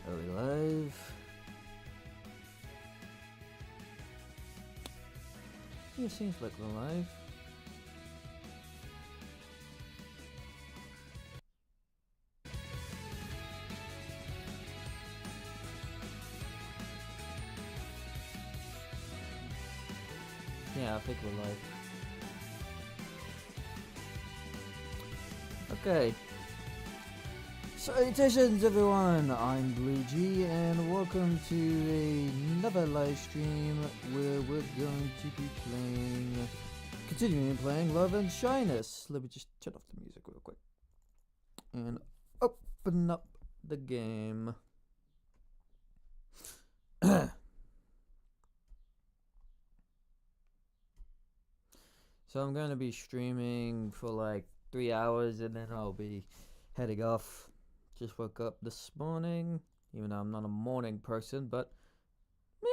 we live? Yeah, seems like we're live. Yeah, I think we're live. Okay. Salutations everyone, I'm Blue G and welcome to another live stream where we're going to be continuing playing Love and Shyness. Let me just turn off the music real quick and open up the game. So I'm going to be streaming for like 3 hours and then I'll be heading off. Just woke up this morning, even though I'm not a morning person, but meh.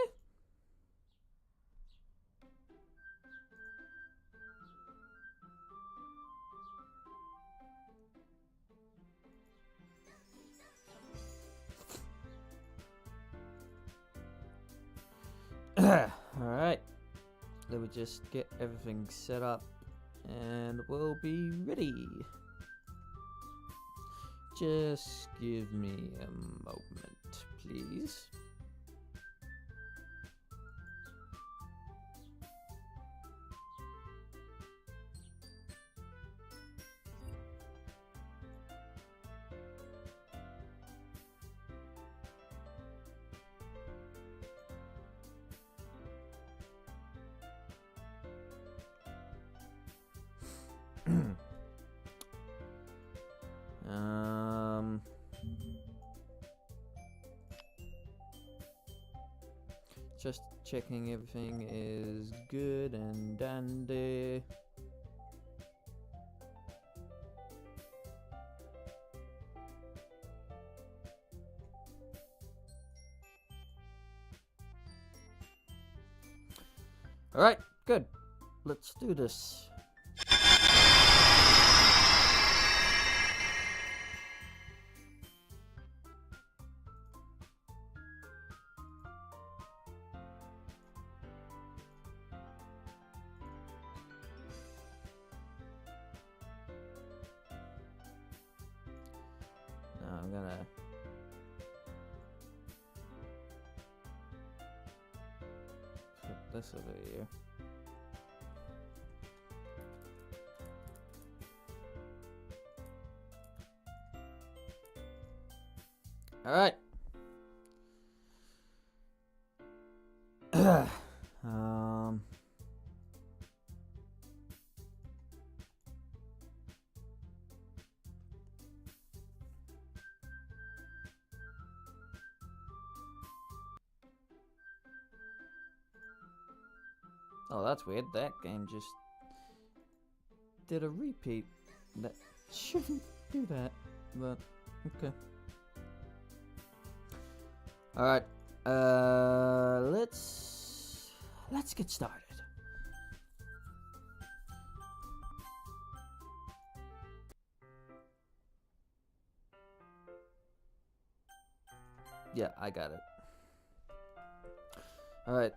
Alright, let me just get everything set up and we'll be ready. Just give me a moment, please. Just checking everything is good and dandy. Alright, good. Let's do this. Now I'm gonna put this over here. Alright. Oh, that's weird. That game just did a repeat. That shouldn't do that, but okay. Alright, let's get started. Yeah, I got it. Alright.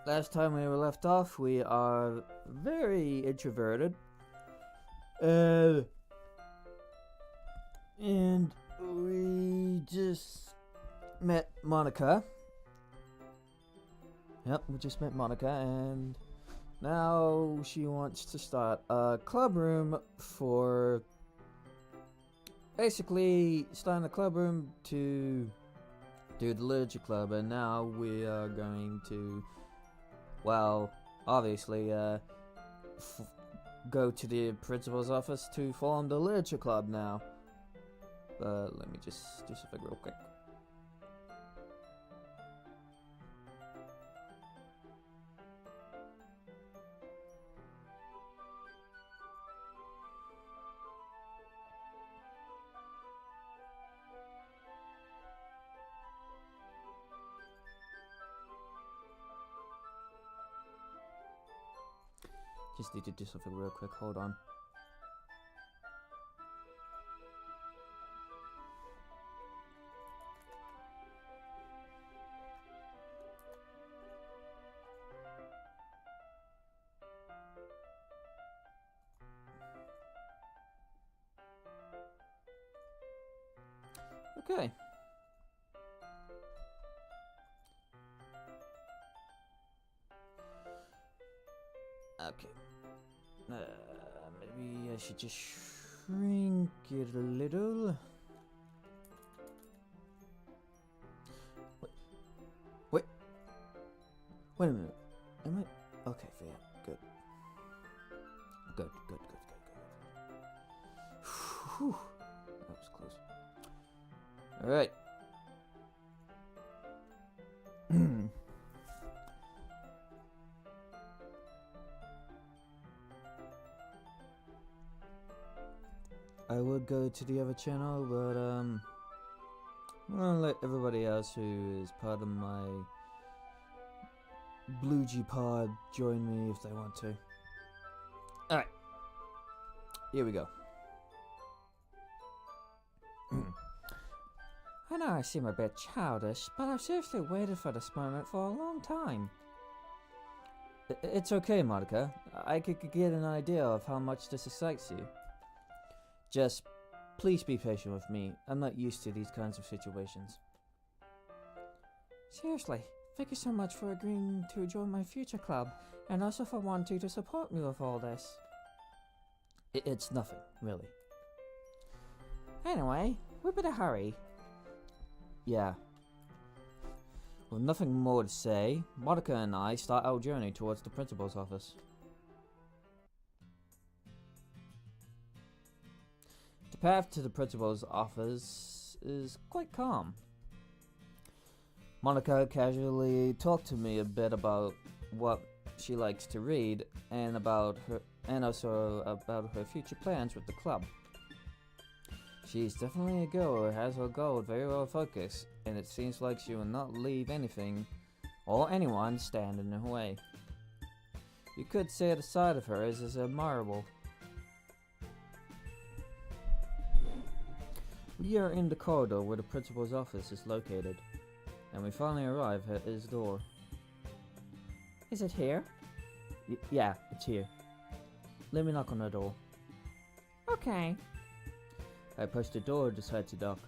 Last time we were left off, we are very introverted. And we just met Monica. Yep, we just met Monica, and now she wants to start a club room for... Basically, starting a club room to do the literature club, and now we are going to, well, obviously, go to the principal's office to form the literature club now. But let me just do something real quick. Just need to do something real quick, hold on. Okay. Okay. Maybe I should just shrink it a little. Wait. Wait a minute. Am I? Okay, fair. Good. Good. Whew. That was close. Alright. I would go to the other channel, but I'm gonna let everybody else who is part of my Blue G pod join me if they want to. Alright. Here we go. I know I seem a bit childish, but I've seriously waited for this moment for a long time. It's okay, Monica. I could get an idea of how much this excites you. Just, please be patient with me. I'm not used to these kinds of situations. Seriously, thank you so much for agreeing to join my future club, and also for wanting to support me with all this. It's nothing, really. Anyway, we better hurry. Yeah. With nothing more to say, Monica and I start our journey towards the principal's office. The path to the principal's office is quite calm. Monica casually talked to me a bit about what she likes to read and also about her future plans with the club. She's definitely a girl who has her goal very well focused, and it seems like she will not leave anything or anyone stand in her way. You could say the side of her is admirable. We are in the corridor where the principal's office is located, and we finally arrive at his door. Is it here? Yeah, it's here. Let me knock on the door. Okay. I push the door and decide to knock.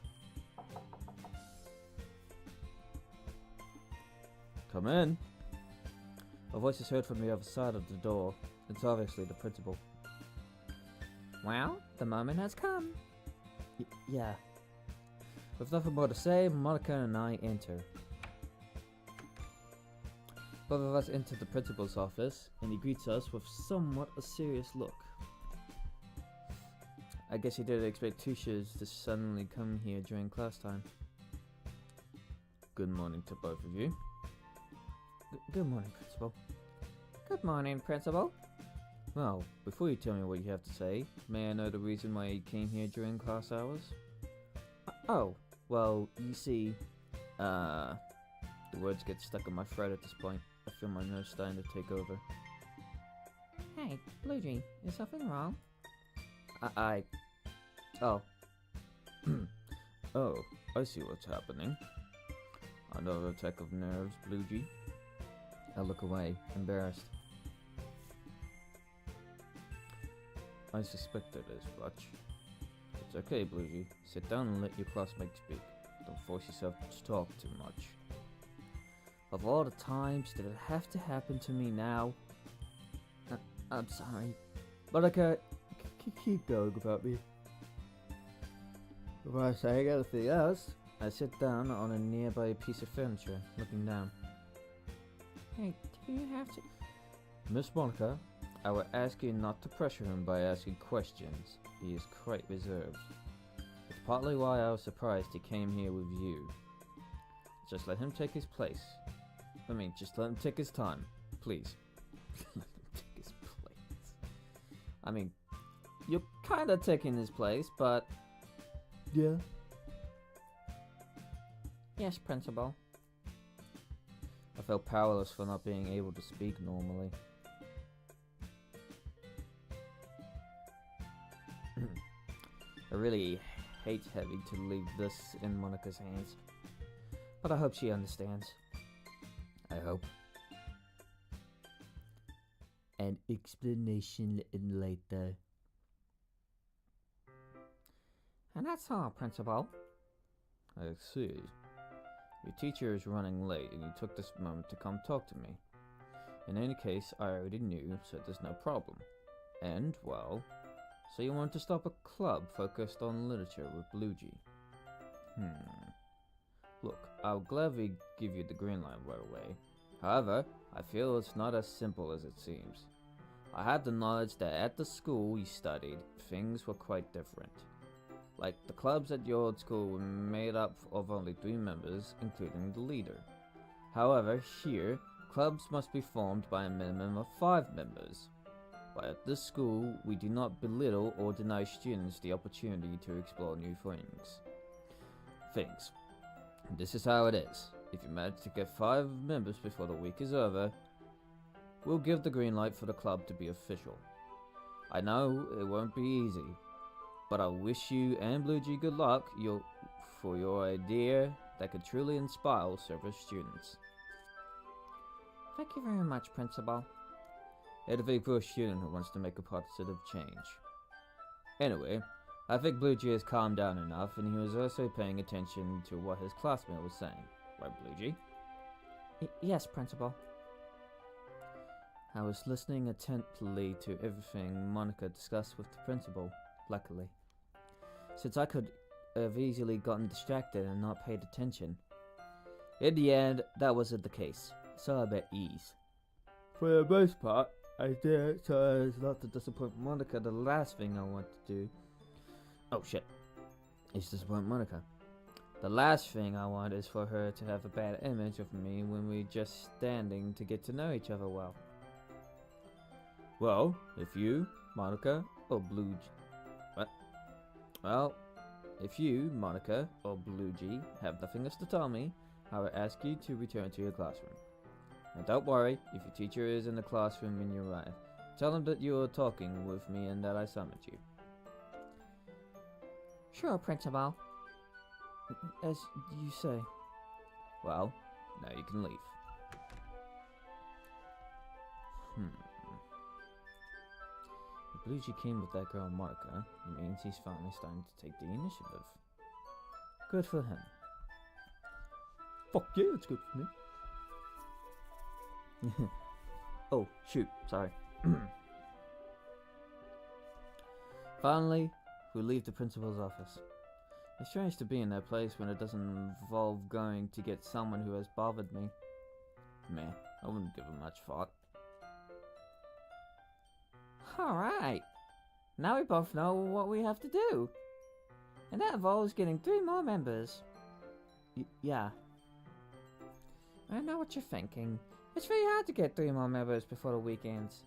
Come in. A voice is heard from the other side of the door. It's obviously the principal. Well, the moment has come. Yeah. With nothing more to say, Monica and I enter. Both of us enter the principal's office, and he greets us with somewhat a serious look. I guess he didn't expect Tushas to suddenly come here during class time. Good morning to both of you. Good morning, Principal. Good morning, Principal. Well, before you tell me what you have to say, may I know the reason why you came here during class hours? Oh, well, you see, the words get stuck in my throat at this point. I feel my nose starting to take over. Hey, Bluejay, is something wrong? Oh. Oh, I see what's happening. Another attack of nerves, Bluejay. I look away, embarrassed. I suspected as much. It's okay, Bluejay. Sit down and let your classmate speak. Don't force yourself to talk too much. Of all the times did it have to happen to me now? I'm sorry. But I can't keep going about me. Before saying anything else, I sit down on a nearby piece of furniture, looking down. Hey, do you have to... Miss Monica, I will ask you not to pressure him by asking questions. He is quite reserved. It's partly why I was surprised he came here with you. Just let him take his place. Just let him take his time, please. Let him take his place. You're kinda taking his place, but... Yeah. Yes, Principal. I felt powerless for not being able to speak normally. I really hate having to leave this in Monica's hands. But I hope she understands. I hope. An explanation later. And that's all, Principal. I see. Your teacher is running late and you took this moment to come talk to me. In any case, I already knew, so there's no problem. And, well, so you want to start a club focused on literature with Blue G. Look, I'll gladly give you the green light right away. However, I feel it's not as simple as it seems. I have the knowledge that at the school you studied, things were quite different. Like, the clubs at your old school were made up of only 3 members, including the leader. However, here, clubs must be formed by a minimum of 5 members. But at this school, we do not belittle or deny students the opportunity to explore new things. This is how it is. If you manage to get 5 members before the week is over, we'll give the green light for the club to be official. I know it won't be easy, but I wish you and Blue G good luck for your idea that could truly inspire several students. Thank you very much, Principal. It'll for a student who wants to make a positive change. Anyway, I think Blue G has calmed down enough, and he was also paying attention to what his classmate was saying. Right, Blue G? Yes, Principal. I was listening attentively to everything Monica discussed with the principal, luckily, since I could have easily gotten distracted and not paid attention. In the end, that wasn't the case, so I'm at ease. For the most part, I did it so as not to disappoint Monica. The last thing I want to do... Oh shit. Is disappoint Monica. The last thing I want is for her to have a bad image of me when we're just standing to get to know each other well. Well, if you, Monica, or Blue G... What? Well, if you, Monica, or Blue G have nothing else to tell me, I will ask you to return to your classroom. And don't worry, if your teacher is in the classroom when you arrive, tell him that you are talking with me and that I summoned you. Sure, Principal. As you say. Well, now you can leave. If Blue G came with that girl Monica, it means he's finally starting to take the initiative. Good for him. Fuck yeah, it's good for me. Oh, shoot, sorry. Finally, we leave the principal's office. It's strange to be in that place when it doesn't involve going to get someone who has bothered me. Meh, I wouldn't give it much thought. Alright, now we both know what we have to do. And that involves getting 3 more members. Yeah. I know what you're thinking. It's very hard to get 3 more members before the week ends,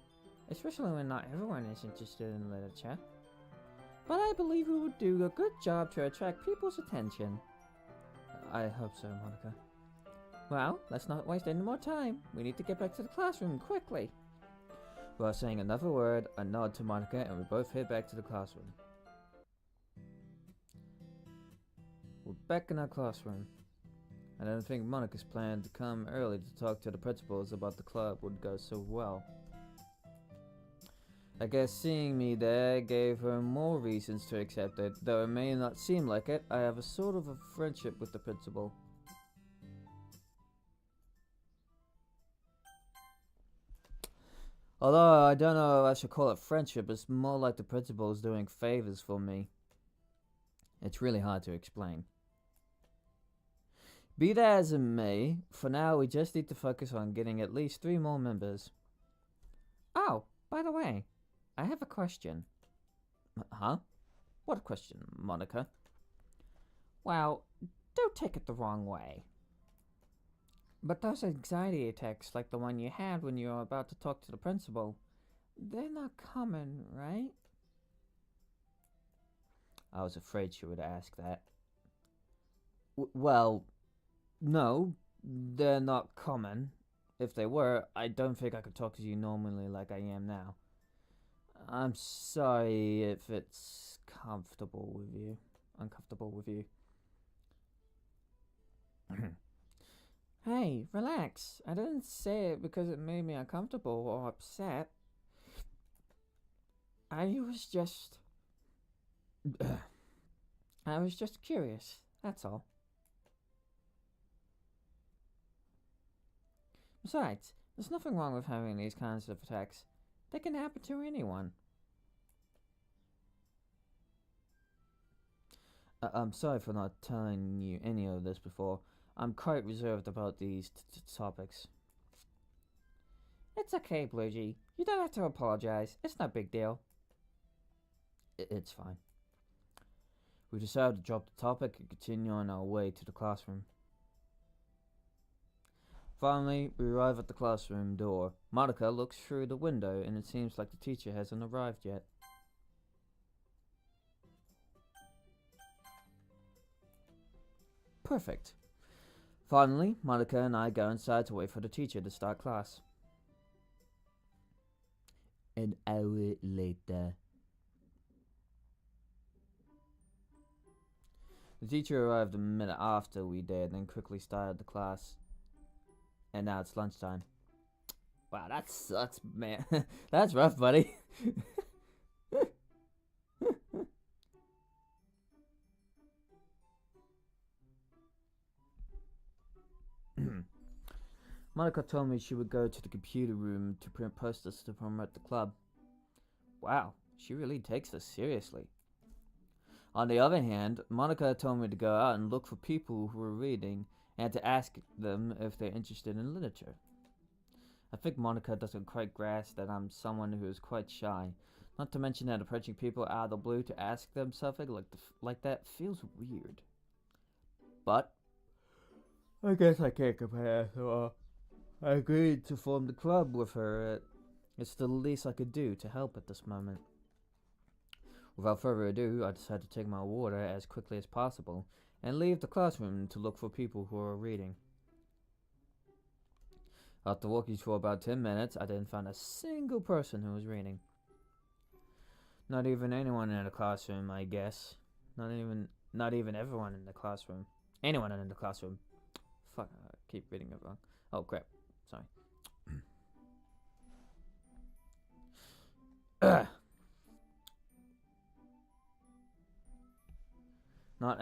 especially when not everyone is interested in literature. But I believe we would do a good job to attract people's attention. I hope so, Monica. Well, let's not waste any more time. We need to get back to the classroom quickly. While saying another word, I nod to Monica and we both head back to the classroom. We're back in our classroom. I don't think Monica's plan to come early to talk to the principals about the club would go so well. I guess seeing me there gave her more reasons to accept it. Though it may not seem like it, I have a sort of a friendship with the principal. Although I don't know if I should call it friendship, it's more like the principal is doing favors for me. It's really hard to explain. Be that as it may, for now we just need to focus on getting at least 3 more members. Oh, by the way, I have a question. Huh? What question, Monica? Well, don't take it the wrong way. But those anxiety attacks like the one you had when you were about to talk to the principal, they're not common, right? I was afraid she would ask that. Well, no, they're not common. If they were, I don't think I could talk to you normally like I am now. I'm sorry if it's uncomfortable with you. Hey, relax. I didn't say it because it made me uncomfortable or upset. I was just curious, that's all. Besides, there's nothing wrong with having these kinds of attacks. They can happen to anyone. I'm sorry for not telling you any of this before. I'm quite reserved about these topics. It's okay, Bluegee. You don't have to apologize. It's no big deal. It's fine. We decided to drop the topic and continue on our way to the classroom. Finally, we arrive at the classroom door. Monica looks through the window and it seems like the teacher hasn't arrived yet. Perfect. Finally, Monica and I go inside to wait for the teacher to start class. An hour later. The teacher arrived a minute after we did and quickly started the class. And now it's lunchtime. Wow, that sucks, man. That's rough, buddy. Monica told me she would go to the computer room to print posters to promote the club. Wow, she really takes this seriously. On the other hand, Monica told me to go out and look for people who are reading and to ask them if they're interested in literature. I think Monica doesn't quite grasp that I'm someone who is quite shy. Not to mention that approaching people out of the blue to ask them something like that feels weird. But I guess I can't compare, so I agreed to form the club with her. It's the least I could do to help at this moment. Without further ado, I decided to take my water as quickly as possible and leave the classroom to look for people who are reading. After walking for about 10 minutes, I didn't find a single person who was reading. Not even anyone in the classroom, I guess. Not even everyone in the classroom. Anyone in the classroom. Fuck, I keep reading it wrong. Oh crap, sorry. Not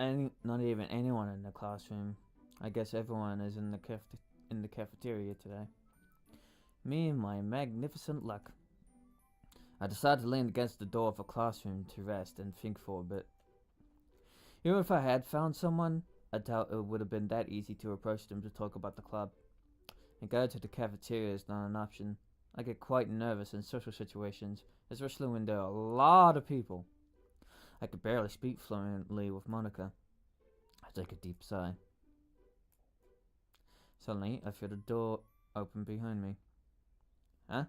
even anyone in the classroom. I guess everyone is in the cafeteria today. Me and my magnificent luck. I decided to lean against the door of a classroom to rest and think for a bit. Even if I had found someone, I doubt it would have been that easy to approach them to talk about the club. And going to the cafeteria is not an option. I get quite nervous in social situations, especially when there are a lot of people. I could barely speak fluently with Monica. I take a deep sigh. Suddenly, I feel the door open behind me. Huh?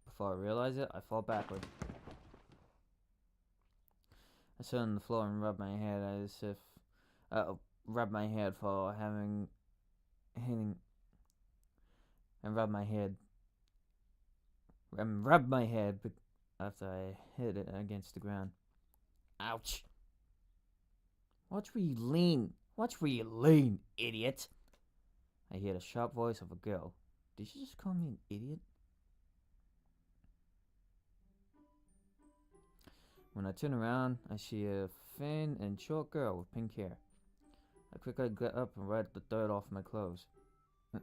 Before I realize it, I fall backward. I sit on the floor and rub my head as if... rub my head for hitting... And rub my head after I hit it against the ground. Ouch! Watch where you lean, idiot! I hear the sharp voice of a girl. Did she just call me an idiot? When I turn around, I see a thin and short girl with pink hair. I quickly get up and wipe the dirt off my clothes.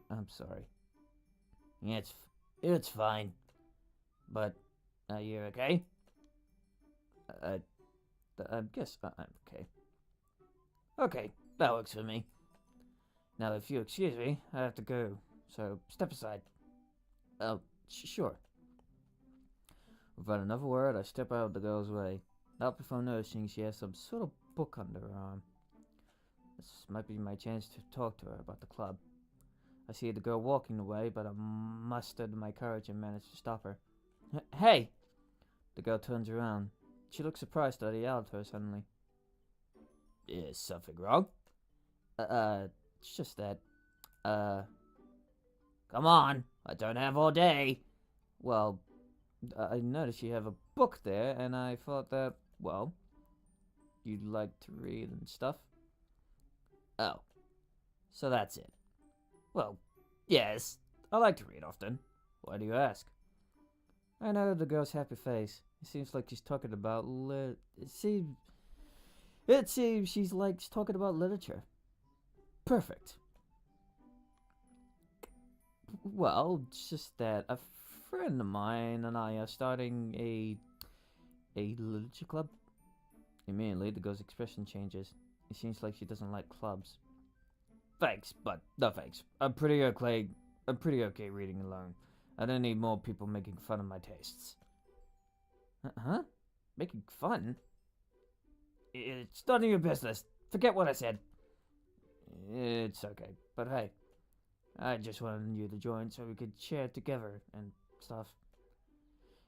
I'm sorry. Yeah, it's fine. But, are you okay? I guess I'm okay. Okay, that works for me. Now, if you excuse me, I have to go, so step aside. Oh, sure. Without another word, I step out of the girl's way, not before noticing she has some sort of book under her arm. This might be my chance to talk to her about the club. I see the girl walking away, but I mustered my courage and managed to stop her. Hey! The girl turns around. She looks surprised that I yelled at her suddenly. Is something wrong? It's just that, come on, I don't have all day. Well, I noticed you have a book there, and I thought that, well, you'd like to read and stuff. Oh, so that's it. Well, yes, I like to read often. Why do you ask? I know the girl's happy face. It seems like she's talking about It seems she's like talking about literature. Perfect. Well, it's just that a friend of mine and I are starting a literature club. Immediately, the girl's expression changes. It seems like she doesn't like clubs. Thanks, but no thanks. I'm pretty okay. I'm pretty okay reading alone. I don't need more people making fun of my tastes. Huh? Making fun? It's none of your business. Forget what I said. It's okay, but hey, I just wanted you to join so we could share together and stuff.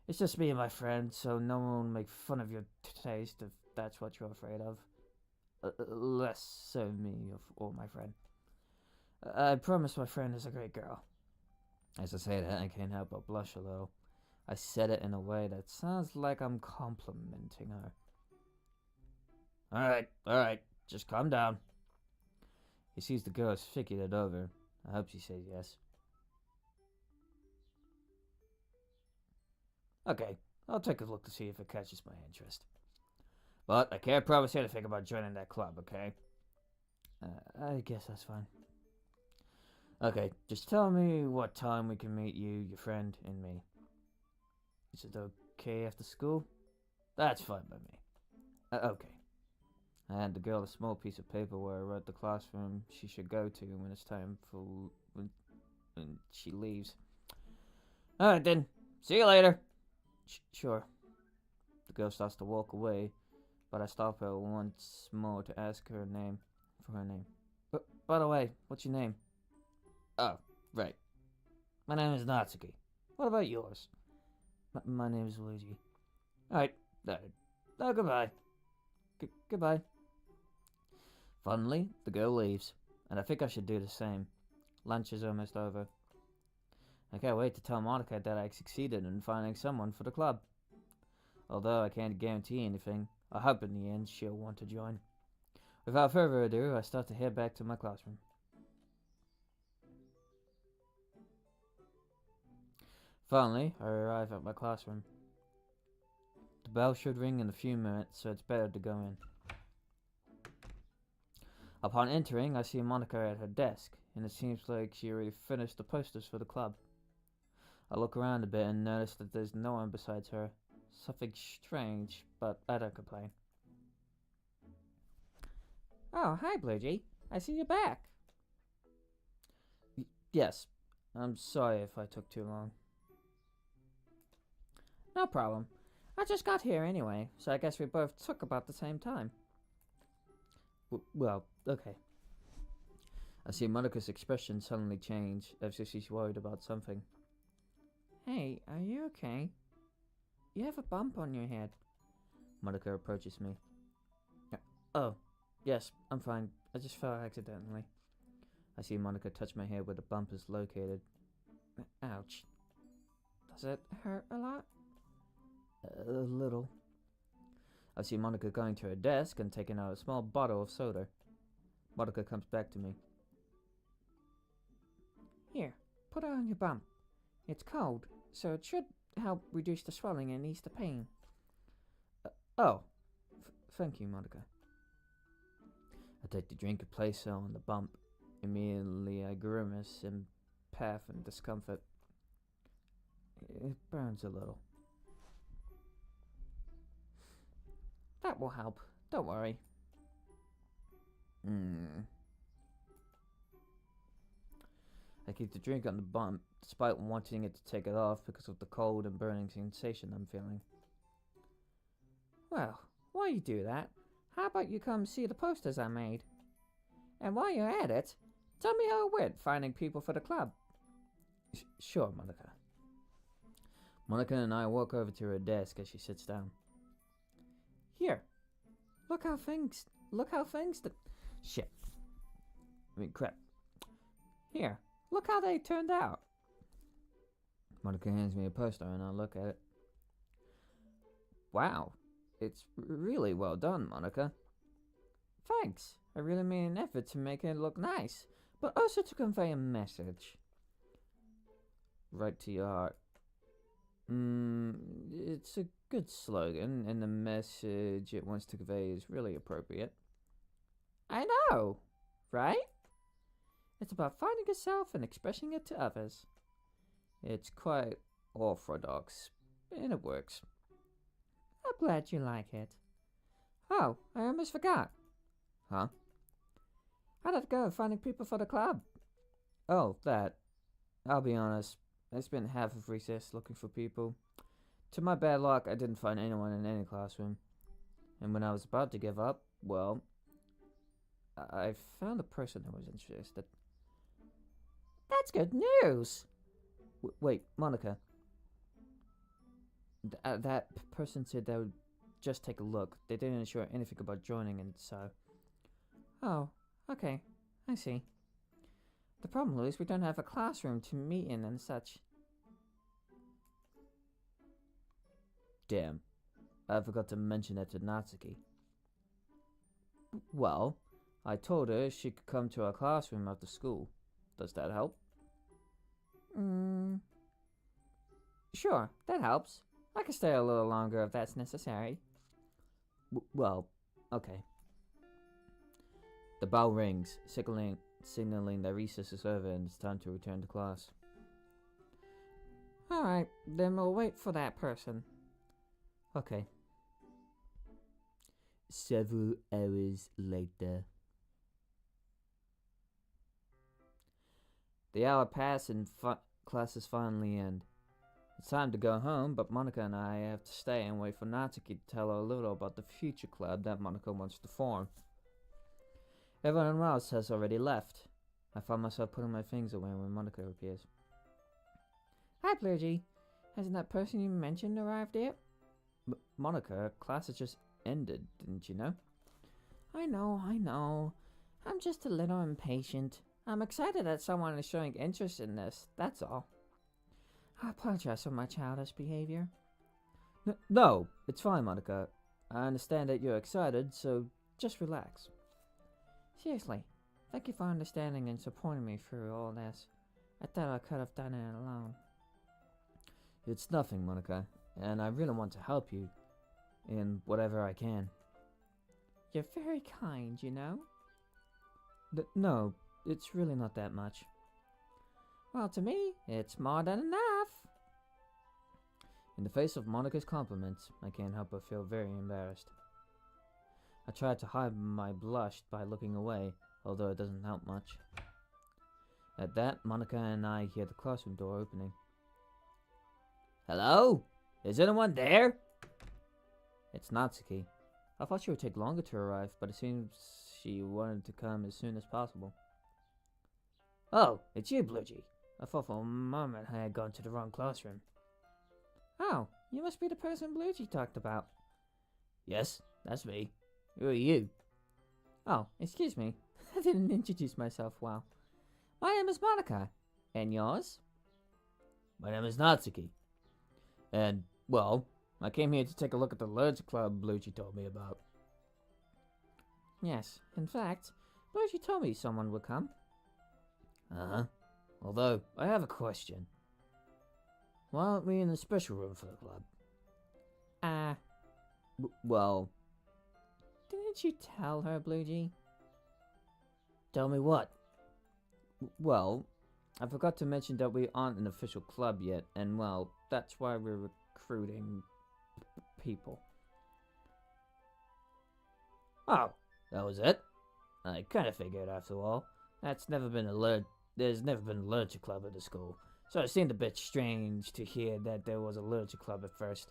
It's just me and my friend, so no one will make fun of your taste if that's what you're afraid of. Less so me or my friend. I promise my friend is a great girl. As I say that, I can't help but blush a little. I said it in a way that sounds like I'm complimenting her. Alright, just calm down. He sees the girl has figured it over. I hope she says yes. Okay, I'll take a look to see if it catches my interest. But I can't promise anything about joining that club, okay? I guess that's fine. Okay, just tell me what time we can meet you, your friend, and me. Is it okay after school? That's fine by me. Okay. I hand the girl a small piece of paper where I wrote the classroom she should go to when it's time for when she leaves. Alright then, see you later. Sure. The girl starts to walk away, but I stop her once more to ask her name for her name. By the way, what's your name? Oh, right. My name is Natsuki. What about yours? My name is Luigi. Alright. Oh, goodbye. Goodbye. Finally, the girl leaves, and I think I should do the same. Lunch is almost over. I can't wait to tell Monica that I succeeded in finding someone for the club. Although I can't guarantee anything, I hope in the end she'll want to join. Without further ado, I start to head back to my classroom. Finally, I arrive at my classroom. The bell should ring in a few minutes, so it's better to go in. Upon entering, I see Monica at her desk, and it seems like she already finished the posters for the club. I look around a bit and notice that there's no one besides her. Something strange, but I don't complain. Oh, hi, Bluejay. I see you're back. Yes, I'm sorry if I took too long. No problem. I just got here anyway, so I guess we both took about the same time. Well, okay. I see Monica's expression suddenly change, as if she's worried about something. Hey, are you okay? You have a bump on your head. Monica approaches me. Oh, yes, I'm fine. I just fell accidentally. I see Monica touch my head where the bump is located. Ouch. Does it hurt a lot? A little. I see Monica going to her desk and taking out a small bottle of soda. Monica comes back to me. Here, put it on your bump. It's cold, so it should help reduce the swelling and ease the pain. Thank you, Monica. I take the drink and place it on the bump. Immediately I grimace in pain and discomfort. It burns a little. That will help. Don't worry. I keep the drink on the bump, despite wanting it to take it off because of the cold and burning sensation I'm feeling. Well, while you do that, how about you come see the posters I made? And while you're at it, tell me how it went finding people for the club. Sure, Monica. Monica and I walk over to her desk as she sits down. Here, look how things Shit. Crap. Here, look how they turned out. Monica hands me a poster and I look at it. Wow, it's really well done, Monica. Thanks. I really made an effort to make it look nice, but also to convey a message. Right to your heart. It's a good slogan, and the message it wants to convey is really appropriate. I know, right? It's about finding yourself and expressing it to others. It's quite orthodox, and it works. I'm glad you like it. Oh, I almost forgot. Huh? How did it go finding people for the club? Oh, that. I'll be honest, I spent half of recess looking for people. To my bad luck, I didn't find anyone in any classroom. And when I was about to give up, well, I found a person who was interested. That's good news. Wait, Monica. That person said they would just take a look. They didn't ensure anything about joining, and so. Oh, okay. I see. The problem is we don't have a classroom to meet in and such. Damn. I forgot to mention that to Natsuki. Well, I told her she could come to our classroom after school. Does that help? Sure, that helps. I can stay a little longer if that's necessary. Well, okay. The bell rings, signaling that recess is over and it's time to return to class. Alright, then we'll wait for that person. Okay. Several hours later. The hour passed and classes finally end. It's time to go home, but Monica and I have to stay and wait for Natsuki to tell her a little about the future club that Monica wants to form. Everyone else has already left. I find myself putting my things away when Monica appears. Hi, Bluegee. Hasn't that person you mentioned arrived yet? Monica, class has just ended, didn't you know? I know. I'm just a little impatient. I'm excited that someone is showing interest in this, that's all. I apologize for my childish behavior. No, it's fine, Monica. I understand that you're excited, so just relax. Seriously, thank you for understanding and supporting me through all this. I thought I could have done it alone. It's nothing, Monica, and I really want to help you in whatever I can. You're very kind, you know? No, it's really not that much. Well, to me, it's more than enough. In the face of Monica's compliments, I can't help but feel very embarrassed. I tried to hide my blush by looking away, although it doesn't help much. At that, Monica and I hear the classroom door opening. Hello? Is anyone there? It's Natsuki. I thought she would take longer to arrive, but it seems she wanted to come as soon as possible. Oh, it's you, Bluegee. I thought for a moment I had gone to the wrong classroom. Oh, you must be the person Bluegee talked about. Yes, that's me. Who are you? Oh, excuse me. I didn't introduce myself well. My name is Monica. And yours? My name is Natsuki. And, well, I came here to take a look at the Lurch Club Bluegee told me about. Yes, in fact, Bluegee told me someone would come. Uh-huh. Although, I have a question. Why aren't we in the special room for the club? Well... Didn't you tell her, Bluegee? Tell me what? Well, I forgot to mention that we aren't an official club yet, and well, that's why we're recruiting people. Oh, that was it? I kinda figured after all. There's never been a Lurcher club at the school, so it seemed a bit strange to hear that there was a Lurcher club at first.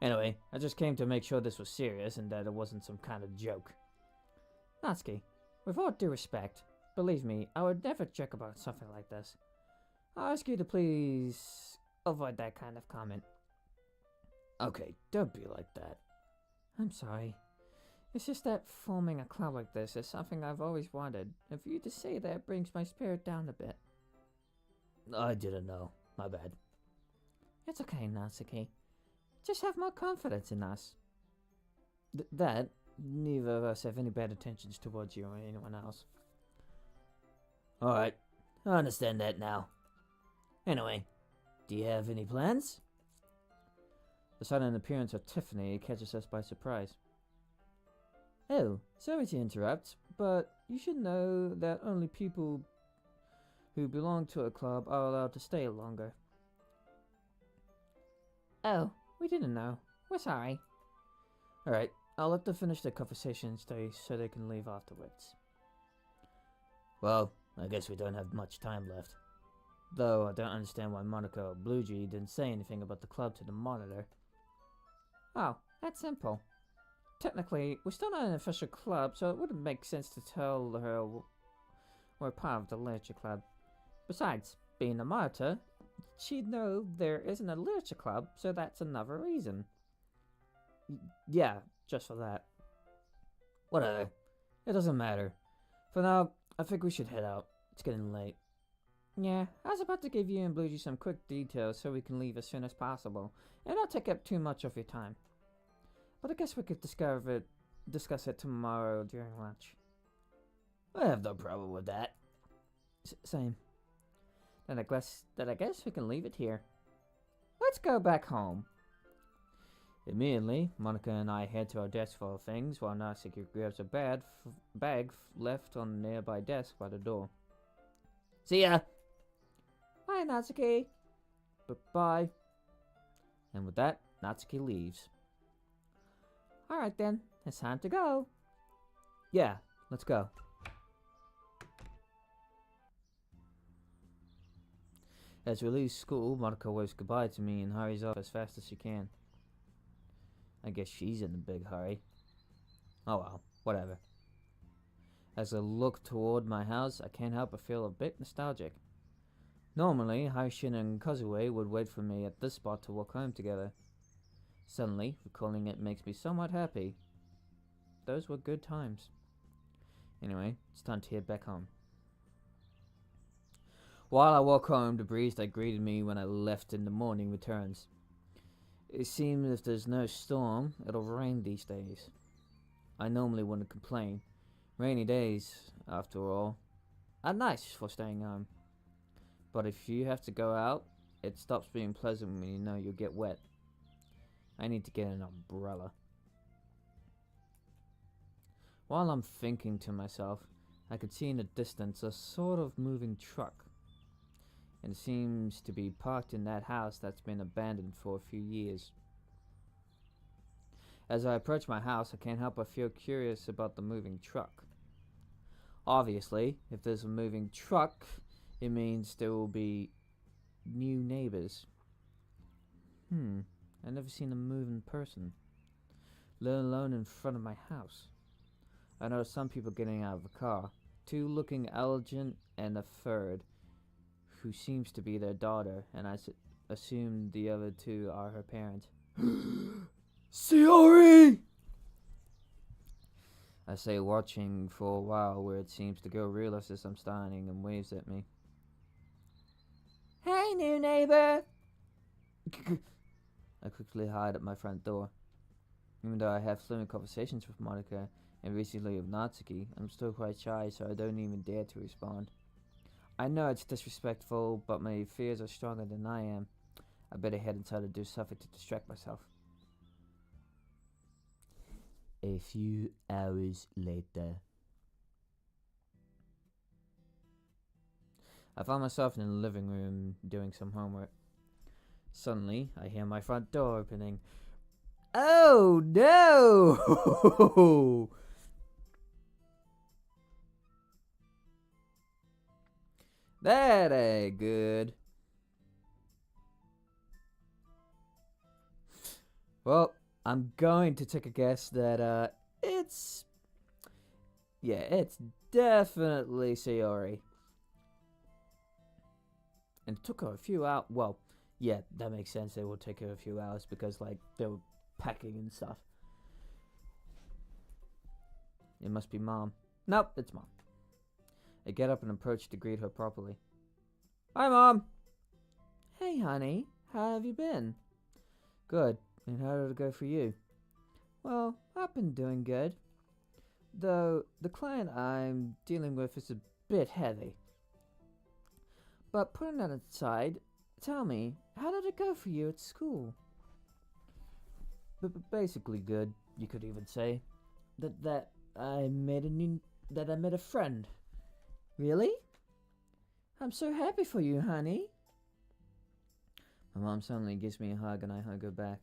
Anyway, I just came to make sure this was serious and that it wasn't some kind of joke. Natsuki, with all due respect, believe me, I would never joke about something like this. I'll ask you to please avoid that kind of comment. Okay, don't be like that. I'm sorry. It's just that forming a club like this is something I've always wanted, and for you to say that brings my spirit down a bit. I didn't know. My bad. It's okay, Natsuki. Just have more confidence in us. That, neither of us have any bad intentions towards you or anyone else. Alright, I understand that now. Anyway, do you have any plans? The sudden appearance of Tiffany catches us by surprise. Oh, sorry to interrupt, but you should know that only people who belong to a club are allowed to stay longer. Oh, we didn't know. We're sorry. Alright, I'll let them finish their conversation so they can leave afterwards. Well, I guess we don't have much time left. Though I don't understand why Monica or Bluegee didn't say anything about the club to the monitor. Oh, that's simple. Technically, we're still not an official club, so it wouldn't make sense to tell her we're part of the literature club. Besides, being a monitor, she'd know there isn't a literature club, so that's another reason. Yeah, just for that. Whatever. It doesn't matter. For now, I think we should head out. It's getting late. Yeah, I was about to give you and Bluegee some quick details so we can leave as soon as possible, and not take up too much of your time. But I guess we could discuss it tomorrow during lunch. I have no problem with that. Same. Then I guess we can leave it here. Let's go back home. Immediately, Monica and I head to our desk for our things, while Natsuki grabs a bag left on the nearby desk by the door. See ya! Bye, Natsuki. Bye. And with that, Natsuki leaves. Alright then, it's time to go. Yeah, let's go. As we leave school, Monica waves goodbye to me and hurries off as fast as she can. I guess she's in a big hurry. Oh well, whatever. As I look toward my house, I can't help but feel a bit nostalgic. Normally, Haishin and Kozue would wait for me at this spot to walk home together. Suddenly, recalling it makes me somewhat happy. Those were good times. Anyway, it's time to head back home. While I walk home, the breeze that greeted me when I left in the morning returns. It seems if there's no storm, it'll rain these days. I normally wouldn't complain. Rainy days, after all, are nice for staying home. But if you have to go out, it stops being pleasant when you know you'll get wet. I need to get an umbrella. While I'm thinking to myself, I could see in the distance a sort of moving truck. And it seems to be parked in that house that's been abandoned for a few years. As I approach my house, I can't help but feel curious about the moving truck. Obviously, if there's a moving truck, it means there will be new neighbors. I've never seen a moving person, let alone in front of my house. I noticed some people getting out of the car, two looking elegant and a third, who seems to be their daughter, and I assume the other two are her parents. Sayori! I say, watching for a while where it seems the girl realizes I'm standing and waves at me. Hey, new neighbor! I quickly hide at my front door. Even though I have fluent conversations with Monica and recently with Natsuki, I'm still quite shy, so I don't even dare to respond. I know it's disrespectful, but my fears are stronger than I am. I better head inside and do something to distract myself. A few hours later. I found myself in the living room doing some homework. Suddenly, I hear my front door opening. Oh no! That ain't good. Well, I'm going to take a guess that it's definitely Sayori. And it took her a few hours. Well, yeah, that makes sense. It will take her a few hours because, like, they were packing and stuff. It must be Mom. Nope, it's Mom. I get up and approach to greet her properly. Hi, Mom! Hey, honey. How have you been? Good. And how did it go for you? Well, I've been doing good. Though the client I'm dealing with is a bit heavy. But putting that aside, tell me, how did it go for you at school? Basically good, you could even say. That I made a friend. Really? I'm so happy for you, honey. My mom suddenly gives me a hug and I hug her back.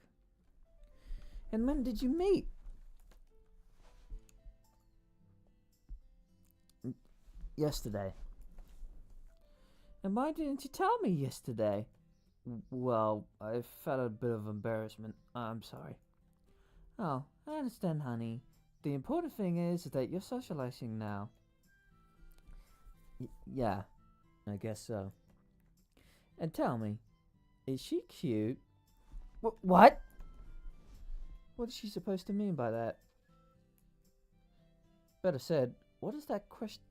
And when did you meet? Yesterday. And why didn't you tell me yesterday? Well, I felt a bit of embarrassment. I'm sorry. Oh, I understand, honey. The important thing is that you're socializing now. Yeah, I guess so. And tell me, is she cute? What? What is she supposed to mean by that? Better said, what is that question?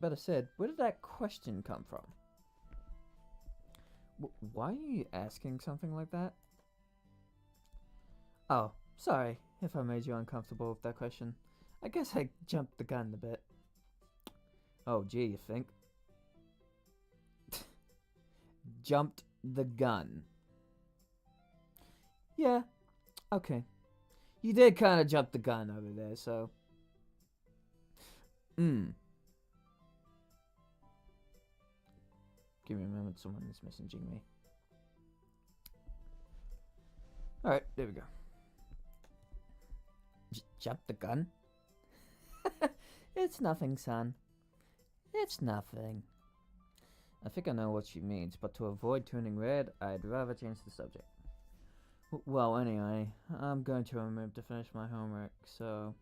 Better said, where did that question come from? Why are you asking something like that? Oh, sorry if I made you uncomfortable with that question. I guess I jumped the gun a bit. Oh, gee, you think? Jumped the gun. Yeah, okay. You did kind of jump the gun over there, so. Give me a moment, someone is messaging me. Alright, there we go. Jump the gun? It's nothing, son. It's nothing. I think I know what she means, but to avoid turning red, I'd rather change the subject. Well, anyway, I'm going to remember to finish my homework, so.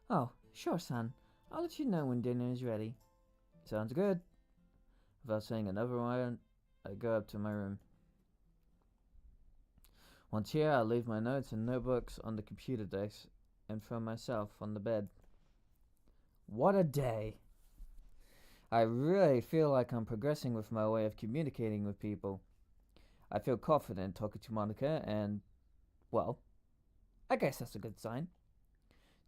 Oh, sure, son. I'll let you know when dinner is ready. Sounds good. Without saying another word, I go up to my room. Once here, I leave my notes and notebooks on the computer desk and throw myself on the bed. What a day! I really feel like I'm progressing with my way of communicating with people. I feel confident talking to Monica and, well, I guess that's a good sign.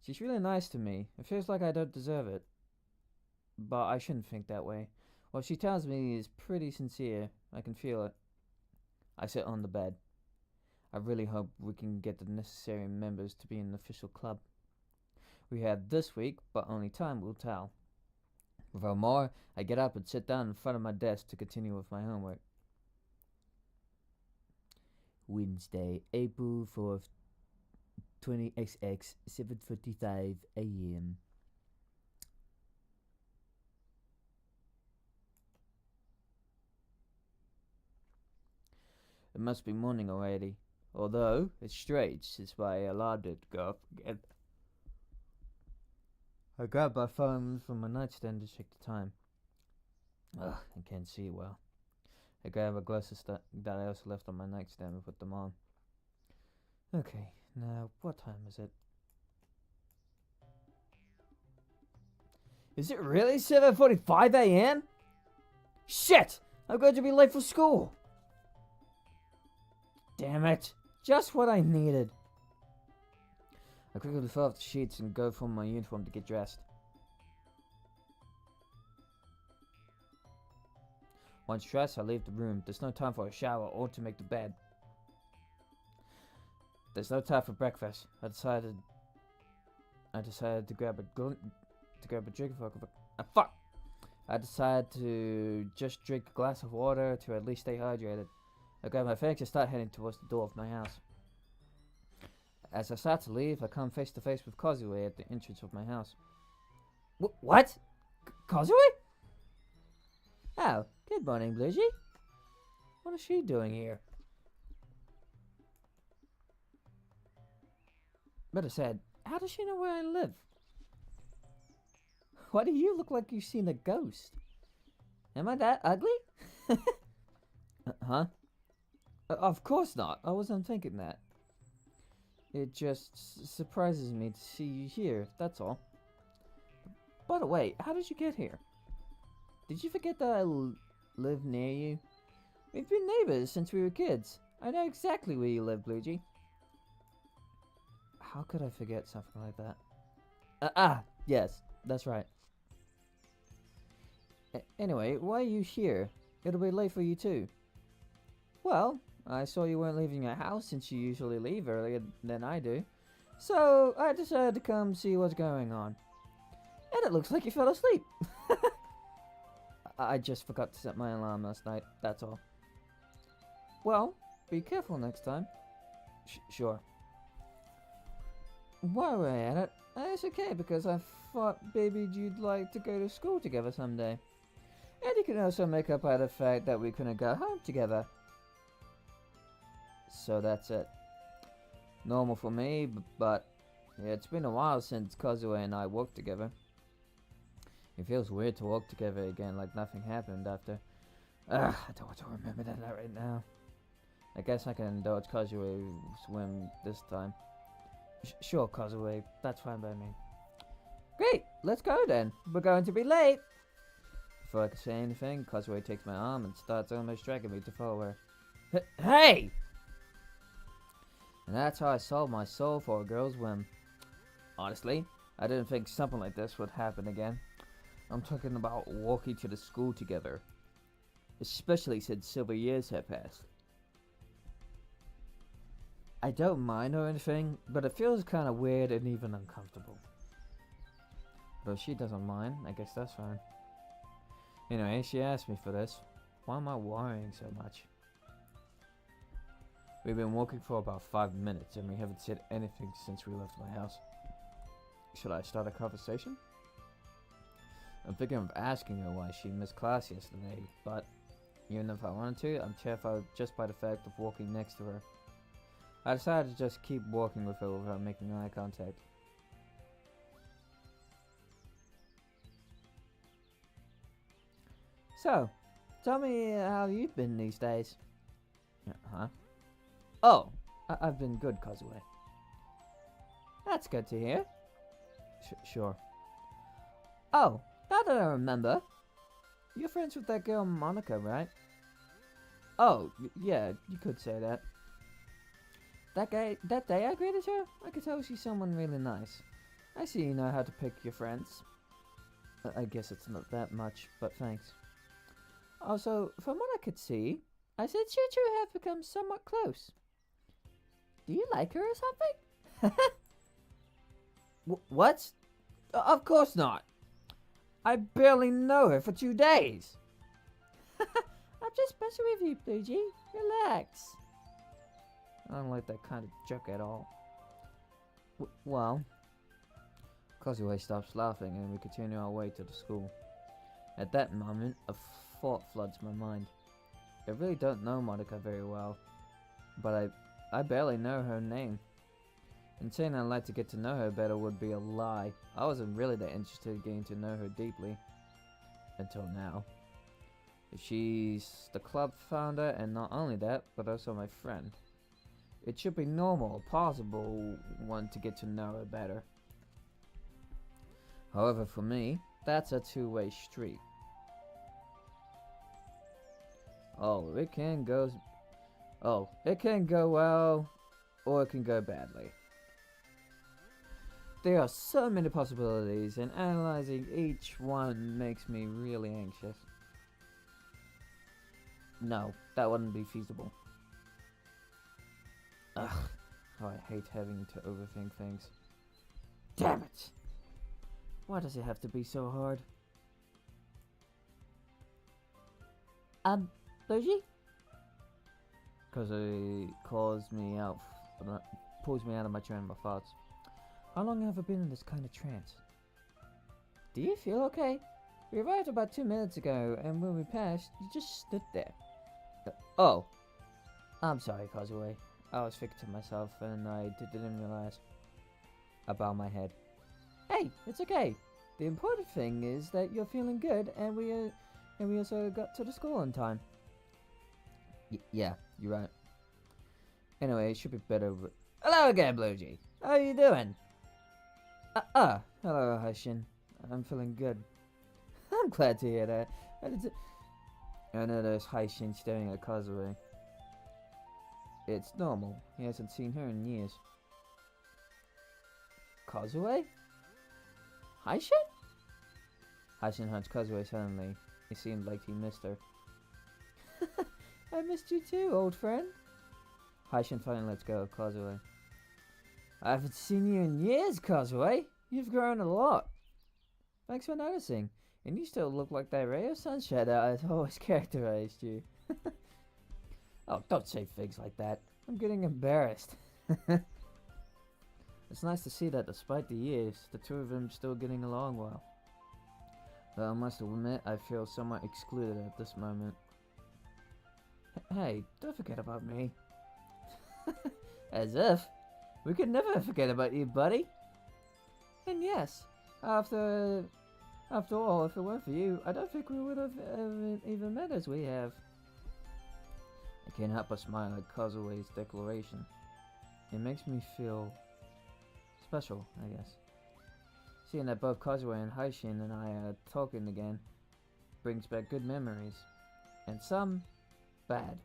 She's really nice to me. It feels like I don't deserve it. But I shouldn't think that way. What she tells me is pretty sincere. I can feel it. I sit on the bed. I really hope we can get the necessary members to be an official club. We have this week, but only time will tell. Without more, I get up and sit down in front of my desk to continue with my homework. Wednesday, April 4th, 20XX, 7:45 a.m. It must be morning already, although it's strange since my alarm didn't go off again. I grab my phone from my nightstand to check the time. Ugh, I can't see well. I grab my glasses that I also left on my nightstand and put them on. Okay, now what time is it? Is it really 7:45 a.m.? Shit! I'm going to be late for school! Damn it! Just what I needed. I quickly fill off the sheets and go for my uniform to get dressed. Once dressed, I leave the room. There's no time for a shower or to make the bed. There's no time for breakfast. I decided to grab a drink for fuck. I decided to just drink a glass of water to at least stay hydrated. I grab my things and start heading towards the door of my house. As I start to leave, I come face to face with Causeway at the entrance of my house. What? Causeway? Oh, good morning, Bluesy. What is she doing here? Better said, how does she know where I live? Why do you look like you've seen a ghost? Am I that ugly? Huh? Of course not. I wasn't thinking that. It just surprises me to see you here, that's all. By the way, how did you get here? Did you forget that I live near you? We've been neighbors since we were kids. I know exactly where you live, Bluegee. How could I forget something like that? Yes, that's right. Anyway, why are you here? It'll be late for you too. Well, I saw you weren't leaving your house since you usually leave earlier than I do. So, I decided to come see what's going on. And it looks like you fell asleep. I just forgot to set my alarm last night, that's all. Well, be careful next time. Sure. While we're at it, it's okay because I thought maybe you'd like to go to school together someday. And you can also make up by the fact that we couldn't go home together. So that's it. Normal for me, but yeah, it's been a while since Kazuo and I worked together. It feels weird to work together again like nothing happened after. I don't want to remember that right now. I guess I can indulge Kazuo's whim this time. Sure, Kazuo, that's fine by me. Great, let's go then. We're going to be late. Before I can say anything, Kazuo takes my arm and starts almost dragging me to follow her. Hey! And that's how I sold my soul for a girl's whim. Honestly, I didn't think something like this would happen again. I'm talking about walking to the school together. Especially since several years have passed. I don't mind or anything, but it feels kind of weird and even uncomfortable. But if she doesn't mind, I guess that's fine. Anyway, she asked me for this. Why am I worrying so much? We've been walking for about 5 minutes and we haven't said anything since we left my house. Should I start a conversation? I'm thinking of asking her why she missed class yesterday, but even if I wanted to, I'm terrified just by the fact of walking next to her. I decided to just keep walking with her without making eye contact. So, tell me how you've been these days. Huh? Oh, I've been good, Kazuo. That's good to hear. Sure. Oh, now that I remember, you're friends with that girl Monica, right? Oh, yeah, you could say that. That day I greeted her, I could tell she's someone really nice. I see you know how to pick your friends. I guess it's not that much, but thanks. Also, from what I could see, I said you two have become somewhat close. Do you like her or something? What? Of course not. I barely know her for 2 days. I'm just messing with you, Bluejay. Relax. I don't like that kind of joke at all. Well, Kazuo stops laughing and we continue our way to the school. At that moment, a thought floods my mind. I really don't know Monica very well, but I barely know her name. And saying I'd like to get to know her better would be a lie. I wasn't really that interested in getting to know her deeply. Until now. She's the club founder, and not only that, but also my friend. It should be normal or possible one to get to know her better. However, for me, that's a two-way street. It can go well, or it can go badly. There are so many possibilities, and analyzing each one makes me really anxious. No, that wouldn't be feasible. Ugh, how I hate having to overthink things. Damn it! Why does it have to be so hard? Bluejay? Kazuo pulls me out of my train of thoughts. How long have I been in this kind of trance? Do you feel okay? We arrived about 2 minutes ago, and when we passed, you just stood there. Oh. I'm sorry, Kazuo. I was thinking to myself, and I didn't realize. I bow my head. Hey, it's okay. The important thing is that you're feeling good, and we also got to the school on time. Yeah, you're right. Anyway, it should be better. Hello again, Bluejay. How are you doing? Hello, Haishin. I'm feeling good. I'm glad to hear that. I know there's Haishin staring at Kazuo. It's normal. He hasn't seen her in years. Kazuo? Haishin? Haishin hunched Kazuo suddenly. It seemed like he missed her. I missed you too, old friend. Haishin finally lets go of Kazuo. I haven't seen you in years, Kazuo. You've grown a lot. Thanks for noticing. And you still look like that ray of sunshine that has always characterized you. Oh, don't say things like that. I'm getting embarrassed. It's nice to see that despite the years, the two of them still getting along well. Though I must admit, I feel somewhat excluded at this moment. Hey, don't forget about me. As if. We could never forget about you, buddy. And yes, after all, if it weren't for you, I don't think we would have even met as we have. I can't help but smile at Kazue's declaration. It makes me feel special, I guess. Seeing that both Kazue and Haishin and I are talking again brings back good memories, and some bad.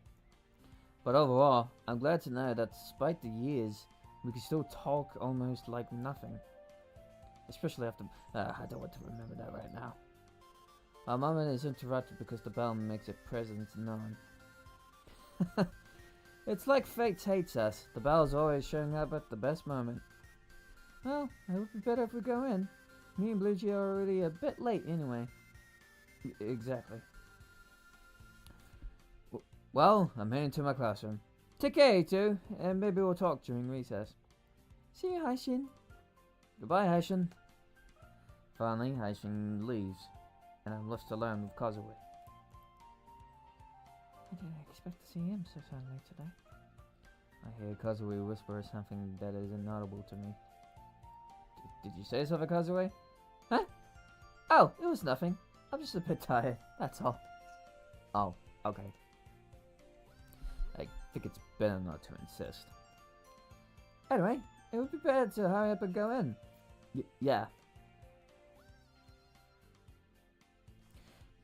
But overall, I'm glad to know that despite the years, we can still talk almost like nothing. Especially after... I don't want to remember that right now. Our moment is interrupted because the bell makes its presence known. It's like fate hates us. The bell is always showing up at the best moment. Well, it would be better if we go in. Me and Bluey are already a bit late anyway. Exactly. Well, I'm heading to my classroom. Take care, you two, and maybe we'll talk during recess. See you, Haishin. Goodbye, Haishin. Finally, Haishin leaves, and I'm left alone with Kazue. I didn't expect to see him so suddenly today. I hear Kazue whisper something that is inaudible to me. Did you say something, Kazue? Huh? Oh, it was nothing. I'm just a bit tired, that's all. Oh, okay. I think it's better not to insist. Anyway, it would be better to hurry up and go in. Yeah.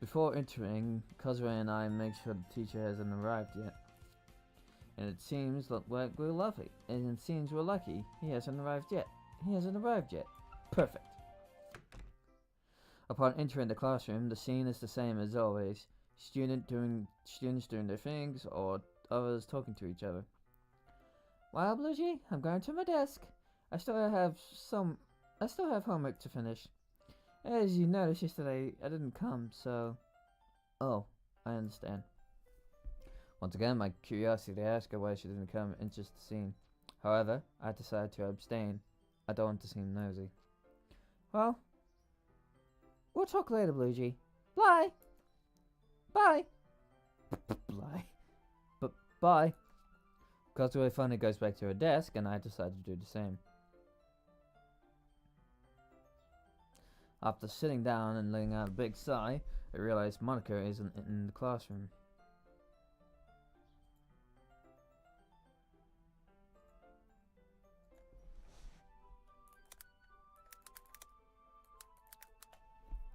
Before entering, Kazue and I make sure the teacher hasn't arrived yet. And it seems that we're lucky. And it seems we're lucky. He hasn't arrived yet. Perfect. Upon entering the classroom, the scene is the same as always. Students doing their things, or others talking to each other. Well, Bluey, I'm going to my desk. I still have homework to finish. As you noticed yesterday, I didn't come, so... Oh, I understand. Once again, my curiosity to ask her why she didn't come interests the scene. However, I decided to abstain. I don't want to seem nosy. Well, we'll talk later, Bluey. Bye! Bye! Bye. Kazue finally goes back to her desk, and I decide to do the same. After sitting down and letting out a big sigh, I realize Monica isn't in the classroom.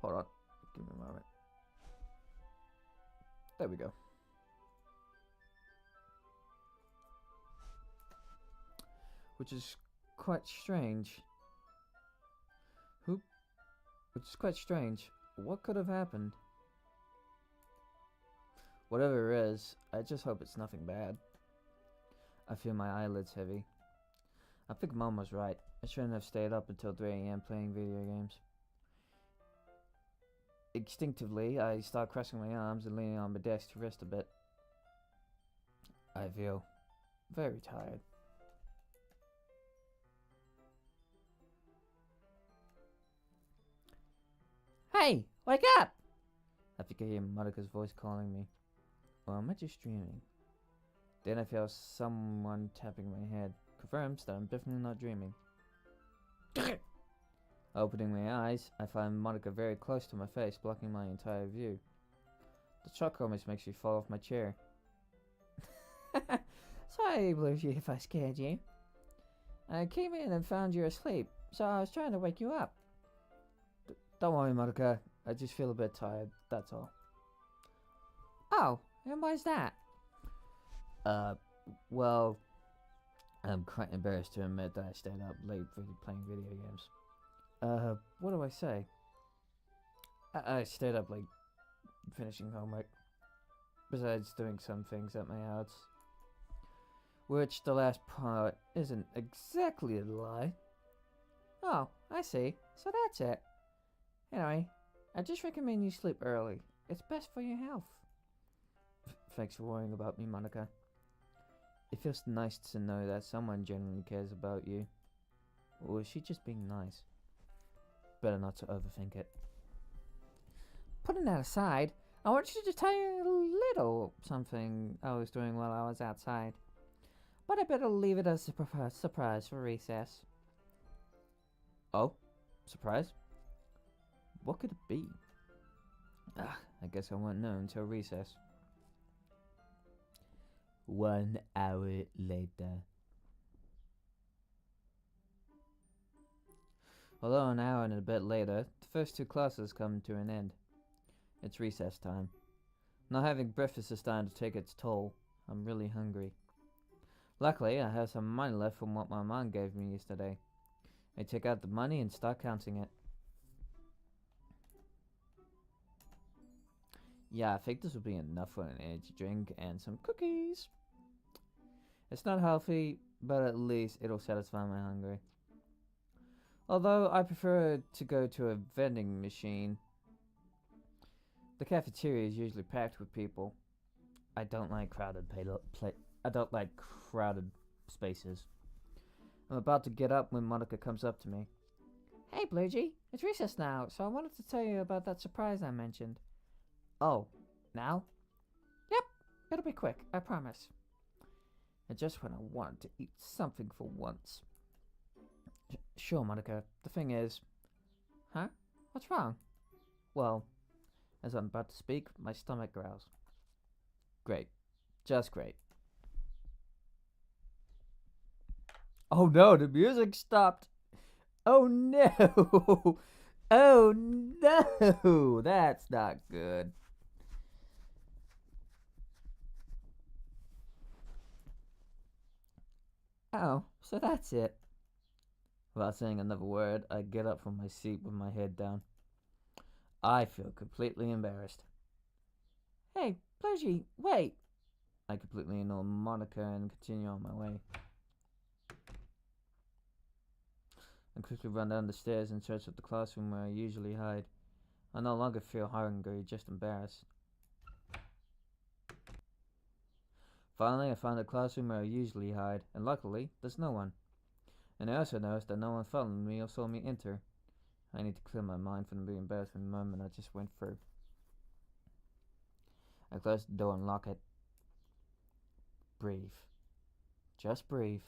Hold on, give me a moment. There we go. Which is quite strange. What could have happened? Whatever it is, I just hope it's nothing bad. I feel my eyelids heavy. I think Mom was right. I shouldn't have stayed up until 3 AM playing video games. Instinctively, I start crossing my arms and leaning on my desk to rest a bit. I feel very tired. Hey, wake up! I think I hear Monica's voice calling me. Or am I just dreaming? Then I feel someone tapping my head. Confirms that I'm definitely not dreaming. Opening my eyes, I find Monica very close to my face, blocking my entire view. The shock almost makes me fall off my chair. Sorry, Bluey, if I scared you. I came in and found you asleep, so I was trying to wake you up. Don't worry, Monica. I just feel a bit tired, that's all. Oh, and why's that? Well, I'm quite embarrassed to admit that I stayed up late playing video games. What do I say? I stayed up late finishing homework. Besides doing some things at my house. Which the last part isn't exactly a lie. Oh, I see. So that's it. Anyway, I just recommend you sleep early. It's best for your health. Thanks for worrying about me, Monica. It feels nice to know that someone genuinely cares about you. Or is she just being nice? Better not to overthink it. Putting that aside, I want you to tell you a little something I was doing while I was outside. But I better leave it as a surprise for recess. Oh? Surprise? What could it be? I guess I won't know until recess. 1 hour later. Although an hour and a bit later, the first 2 classes come to an end. It's recess time. Not having breakfast is starting to take its toll. I'm really hungry. Luckily, I have some money left from what my mom gave me yesterday. I take out the money and start counting it. Yeah, I think this will be enough for an energy drink and some cookies. It's not healthy, but at least it'll satisfy my hunger. Although I prefer to go to a vending machine. The cafeteria is usually packed with people. I don't like crowded spaces. I'm about to get up when Monica comes up to me. Hey, Bluegee, it's recess now, so I wanted to tell you about that surprise I mentioned. Oh, now? Yep, it'll be quick, I promise. And just when I wanted to eat something for once. Sure, Monica. The thing is... Huh? What's wrong? Well, as I'm about to speak, my stomach growls. Great. Just great. Oh no, the music stopped. Oh no. Oh no. That's not good. Oh, so that's it. Without saying another word, I get up from my seat with my head down. I feel completely embarrassed. Hey, Bluegee, wait. I completely ignore Monica and continue on my way. I quickly run down the stairs in search of the classroom where I usually hide. I no longer feel hungry, just embarrassed. Finally, I found the classroom where I usually hide, and luckily, there's no one. And I also noticed that no one followed me or saw me enter. I need to clear my mind from the embarrassing moment I just went through. I close the door and lock it. Breathe. Just breathe.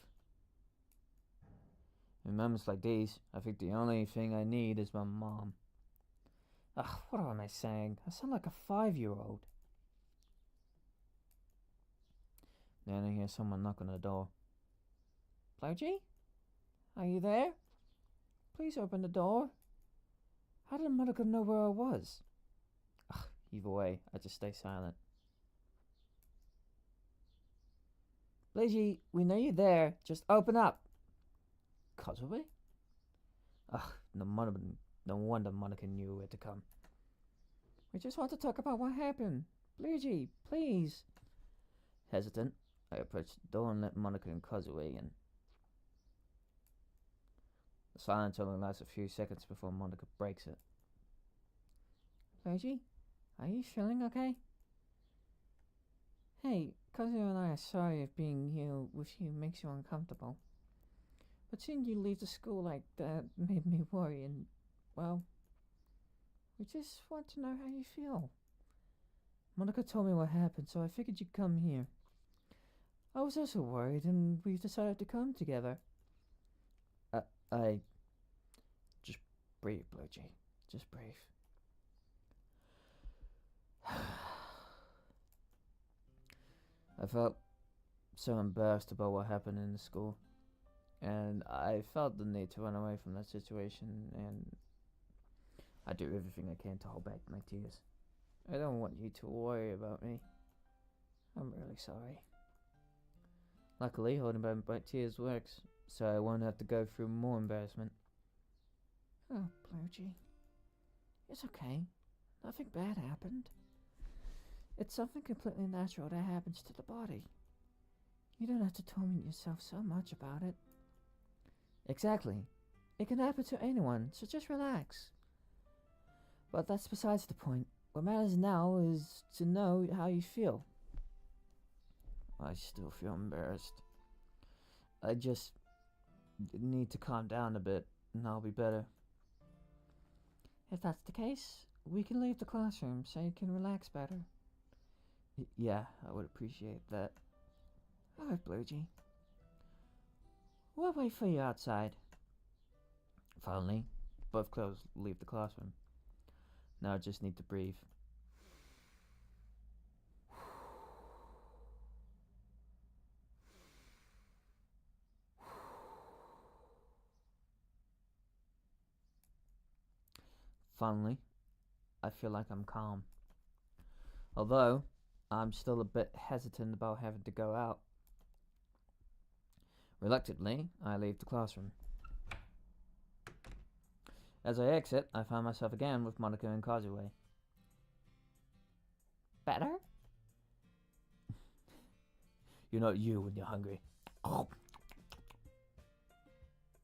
In moments like these, I think the only thing I need is my mom. Ugh, what am I saying? I sound like a 5-year-old. Then I hear someone knock on the door. Bluegee? Are you there? Please open the door. How did Monica know where I was? Either way, I just stay silent. Bluegee, we know you're there. Just open up. Cosaway? No wonder Monica knew where to come. We just want to talk about what happened. Bluegee, please. Hesitant, I approach the door and let Monica and Cosaway in. The silence only lasts a few seconds before Monica breaks it. Bluegee, are you feeling okay? Hey, Kazuo and I are sorry if being here with you makes you uncomfortable. But seeing you leave the school like that made me worry and, well, we just want to know how you feel. Monica told me what happened, so I figured you'd come here. I was also worried and we decided to come together. Just breathe, Bluegee. Just breathe. I felt so embarrassed about what happened in the school, and I felt the need to run away from that situation, and I do everything I can to hold back my tears. I don't want you to worry about me. I'm really sorry. Luckily, holding back my tears works, so I won't have to go through more embarrassment. Oh, Bluegee. It's okay. Nothing bad happened. It's something completely natural that happens to the body. You don't have to torment yourself so much about it. Exactly. It can happen to anyone, so just relax. But that's besides the point. What matters now is to know how you feel. I still feel embarrassed. I just need to calm down a bit, and I'll be better. If that's the case, we can leave the classroom so you can relax better. Yeah, I would appreciate that. Alright, Bluegee. We'll wait for you outside. Finally, both clothes leave the classroom. Now I just need to breathe. Finally, I feel like I'm calm. Although, I'm still a bit hesitant about having to go out. Reluctantly, I leave the classroom. As I exit, I find myself again with Monica and Kazue. Better? You're not you when you're hungry.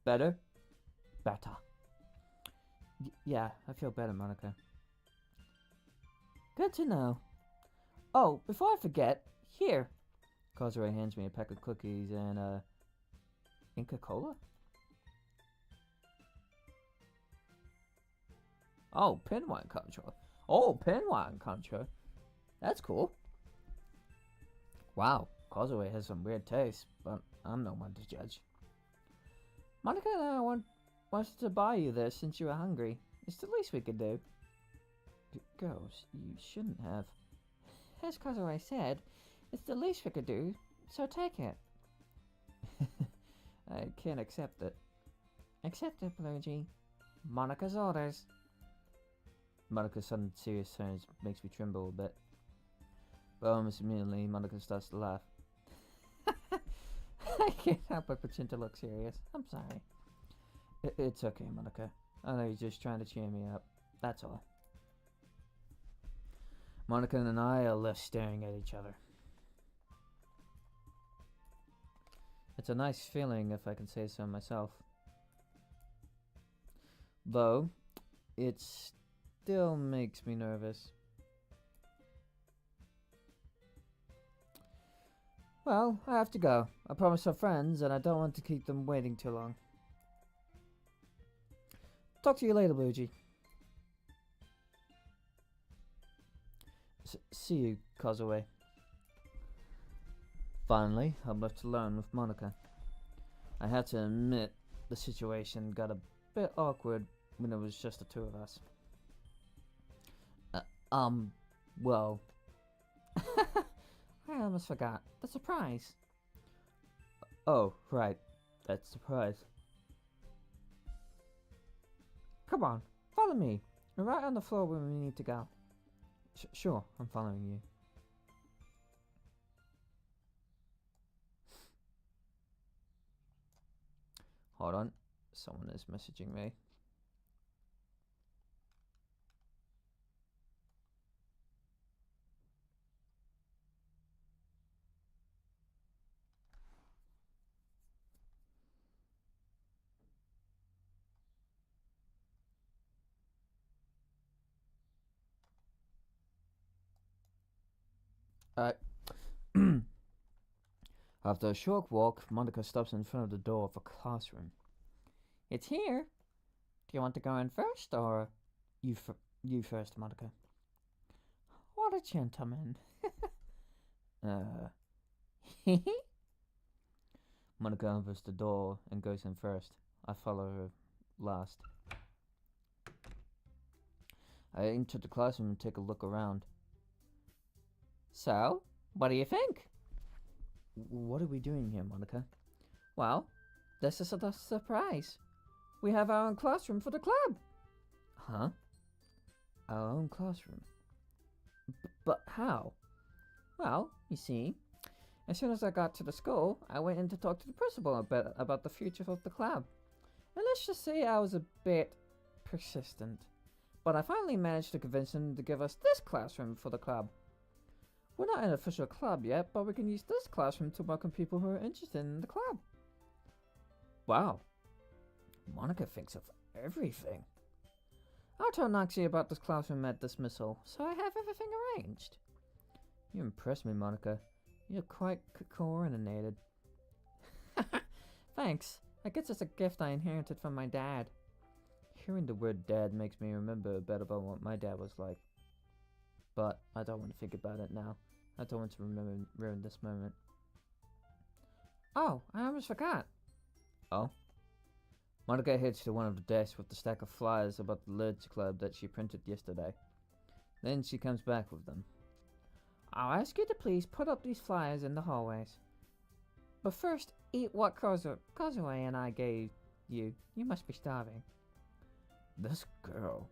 Better? Better. Yeah, I feel better, Monica. Good to know. Oh, before I forget, here. Kazue hands me a pack of cookies and Inca Cola? Oh, Pinwine Contra. Oh, Pinwine Contra. That's cool. Wow, Kazue has some weird taste, but I'm no one to judge. Monica and I wanted to buy you this since you were hungry. It's the least we could do. Girls, you shouldn't have. As Kazue said, it's the least we could do, so take it. I can't accept it. Accept it, Bluegee. Monica's orders. Monica's sudden serious tone makes me tremble a bit. But almost immediately, Monica starts to laugh. I can't help but pretend to look serious. I'm sorry. It's okay, Monica. I know you're just trying to cheer me up. That's all. Monica and I are left staring at each other. It's a nice feeling, if I can say so myself. Though, it still makes me nervous. Well, I have to go. I promised our friends, and I don't want to keep them waiting too long. Talk to you later, Bluegee. See you, Kazue. Finally, I'm left alone with Monica. I had to admit the situation got a bit awkward when it was just the two of us. Well... I almost forgot. The surprise. Oh, right. That surprise. Come on, follow me. We're right on the floor where we need to go. Sure, I'm following you. Hold on. Someone is messaging me. After a short walk, Monica stops in front of the door of a classroom. It's here. Do you want to go in first, or you first, Monica? What a gentleman. Monica opens the door and goes in first. I follow her last. I enter the classroom and take a look around. So, what do you think? What are we doing here, Monica? Well, this is a surprise. We have our own classroom for the club. Huh? Our own classroom? But how? Well, you see, as soon as I got to the school, I went in to talk to the principal a bit about the future of the club. And let's just say I was a bit persistent. But I finally managed to convince him to give us this classroom for the club. We're not an official club yet, but we can use this classroom to welcome people who are interested in the club. Wow. Monica thinks of everything. I'll tell Noxie about this classroom at dismissal, so I have everything arranged. You impress me, Monica. You're quite coordinated. Thanks. I guess it's a gift I inherited from my dad. Hearing the word dad makes me remember a bit about what my dad was like. But I don't want to think about it now. I don't want to ruin this moment. Oh, I almost forgot. Oh? Monica heads to one of the desks with the stack of flyers about the Lids Club that she printed yesterday. Then she comes back with them. I'll ask you to please put up these flyers in the hallways. But first, eat what Kozue and I gave you. You must be starving. This girl.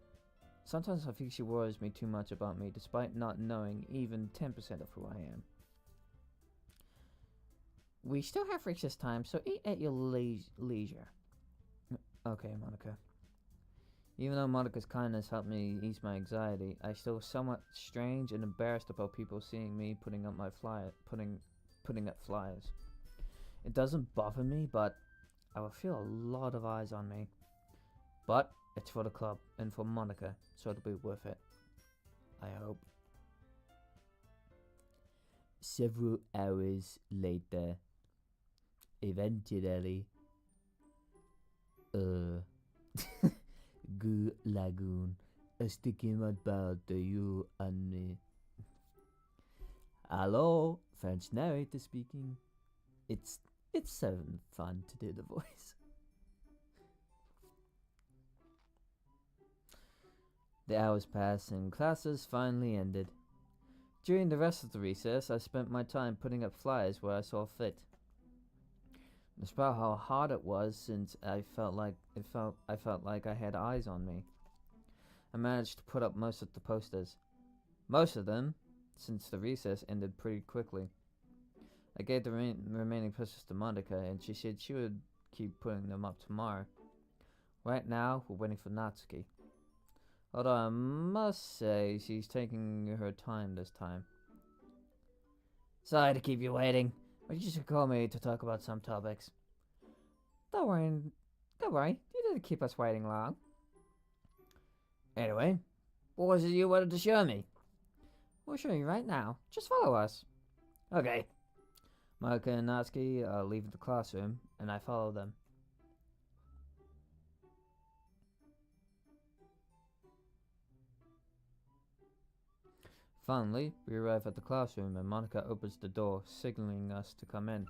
Sometimes I think she worries me too much about me, despite not knowing even 10% of who I am. We still have recess time, so eat at your leisure. Okay, Monica. Even though Monica's kindness helped me ease my anxiety, I still was somewhat strange and embarrassed about people seeing me putting up flyers. It doesn't bother me, but I will feel a lot of eyes on me. But it's for the club and for Monica, so it'll be worth it. I hope. Several hours later, eventually, Good Lagoon, sticking about you and me. Hello, French narrator speaking. It's so fun to do the voice. The hours passed and classes finally ended. During the rest of the recess, I spent my time putting up flyers where I saw fit. Despite how hard it was, since I felt like I had eyes on me, I managed to put up most of the posters. Most of them, since the recess ended pretty quickly. I gave the remaining posters to Monica, and she said she would keep putting them up tomorrow. Right now, we're waiting for Natsuki. Although I must say she's taking her time this time. Sorry to keep you waiting, but you should call me to talk about some topics. Don't worry. You didn't keep us waiting long. Anyway, what was it you wanted to show me? We'll show you right now. Just follow us. Okay. Monica and Natsuki leave the classroom, and I follow them. Finally, we arrive at the classroom and Monica opens the door, signaling us to come in.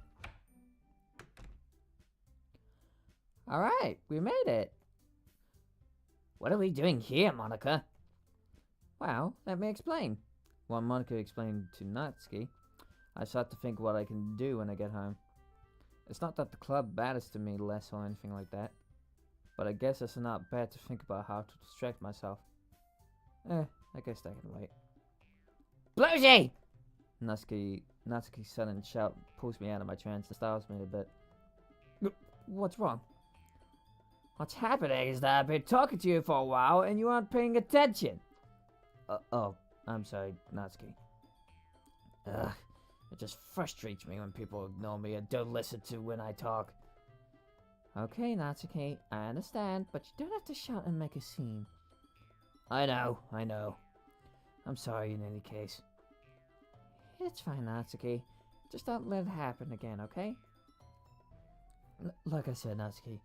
Alright, we made it. What are we doing here, Monica? Well, let me explain. While Monica explained to Natsuki, I start to think what I can do when I get home. It's not that the club matters to me less or anything like that, but I guess it's not bad to think about how to distract myself. I guess that can wait. Bluesy! Natsuki's sudden shout pulls me out of my trance and startles me a bit. What's wrong? What's happening is that I've been talking to you for a while and you aren't paying attention. I'm sorry, Natsuki. It just frustrates me when people ignore me and don't listen to when I talk. Okay, Natsuki, I understand, but you don't have to shout and make a scene. I know. I'm sorry in any case. It's fine, Natsuki. Just don't let it happen again, okay? Like I said, Natsuki,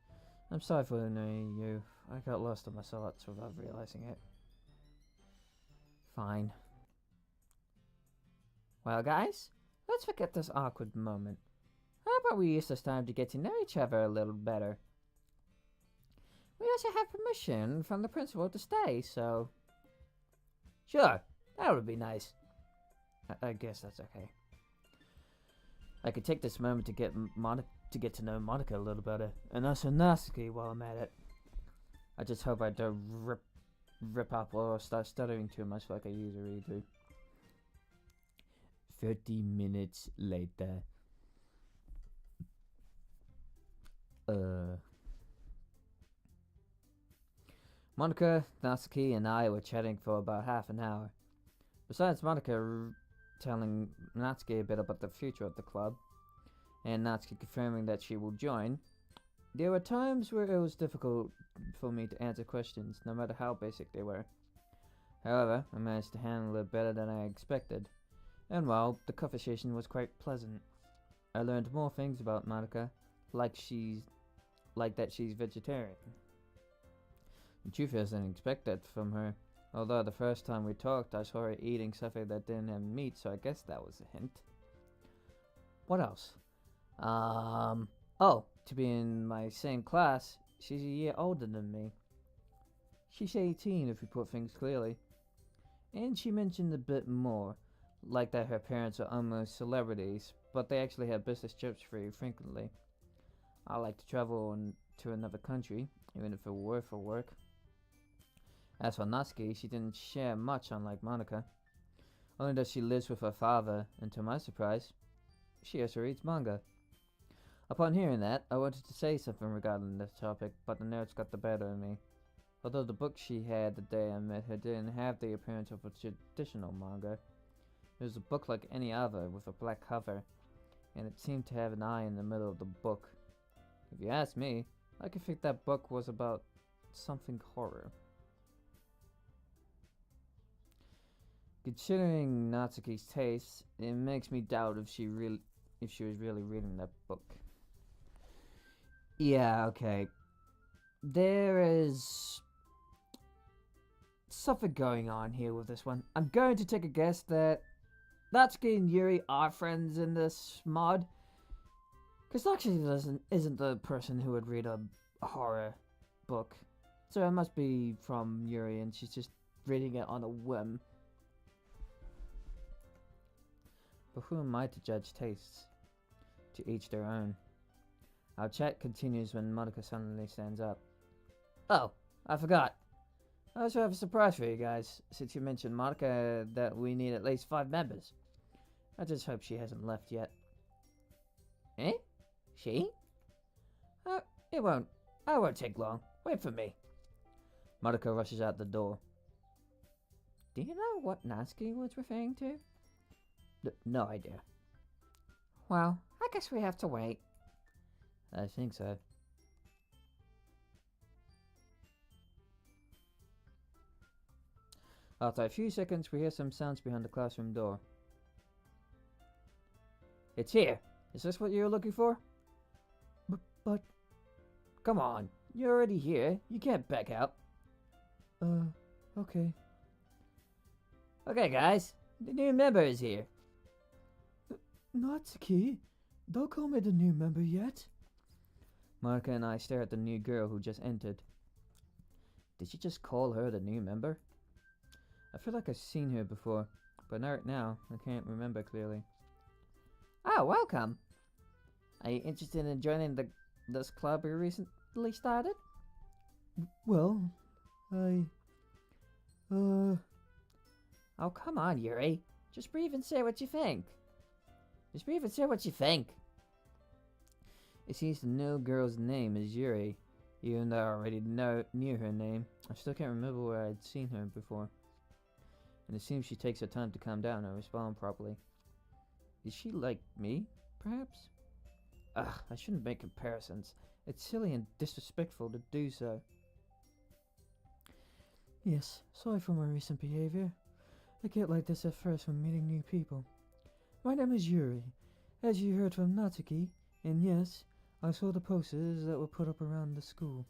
I'm sorry for annoying you. I got lost in my thoughts without realizing it. Fine. Well, guys, let's forget this awkward moment. How about we use this time to get to know each other a little better? We also have permission from the principal to stay, so... Sure, that would be nice. I guess that's okay. I could take this moment to get to know Monica a little better, and also Natsuki while I'm at it. I just hope I don't rip up or start stuttering too much like I usually do. 30 minutes later. Monica, Natsuki, and I were chatting for about half an hour. Besides Monica telling Natsuki a bit about the future of the club, and Natsuki confirming that she will join, there were times where it was difficult for me to answer questions, no matter how basic they were. However, I managed to handle it better than I expected, And well, the conversation was quite pleasant. I learned more things about Monica, like that she's vegetarian. The truth is, I didn't expect that from her. Although the first time we talked, I saw her eating something that didn't have meat, so I guess that was a hint. What else? Oh, to be in my same class, she's a year older than me. She's 18 if we put things clearly. And she mentioned a bit more, like that her parents are almost celebrities, but they actually have business trips very frequently. I like to travel to another country, even if it were for work. As for Natsuki, she didn't share much, unlike Monica. Only that she lives with her father, and to my surprise, she also reads manga. Upon hearing that, I wanted to say something regarding this topic, but the nerves got the better of me. Although the book she had the day I met her didn't have the appearance of a traditional manga. It was a book like any other, with a black cover, and it seemed to have an eye in the middle of the book. If you ask me, I could think that book was about something horror. Considering Natsuki's taste, it makes me doubt if she was really reading that book. Yeah, okay. There is something going on here with this one. I'm going to take a guess that Natsuki and Yuri are friends in this mod. Because Natsuki isn't the person who would read a horror book. So it must be from Yuri and she's just reading it on a whim. But who am I to judge tastes? To each their own. Our chat continues when Monica suddenly stands up. Oh, I forgot. I also have a surprise for you guys, since you mentioned, Monica, that we need at least 5 members. I just hope she hasn't left yet. Eh? She? I won't take long. Wait for me. Monica rushes out the door. Do you know what Natsuki was referring to? No idea. Well, I guess we have to wait. I think so. After a few seconds, we hear some sounds behind the classroom door. It's here. Is this what you were looking for? But... Come on. You're already here. You can't back out. Okay. Okay, guys. The new member is here. Natsuki, don't call me the new member yet. Monica and I stare at the new girl who just entered. Did she just call her the new member? I feel like I've seen her before, but right now I can't remember clearly. Oh, welcome. Are you interested in joining this club we recently started? Well, Oh, come on, Yuri. Just breathe and say what you think. Just breathe and say what you think. It seems the new girl's name is Yuri. Even though I already knew her name, I still can't remember where I'd seen her before. And it seems she takes her time to calm down and respond properly. Is she like me, perhaps? Ugh, I shouldn't make comparisons. It's silly and disrespectful to do so. Yes, sorry for my recent behavior. I get like this at first when meeting new people. My name is Yuri, as you heard from Natsuki, and yes, I saw the posters that were put up around the school.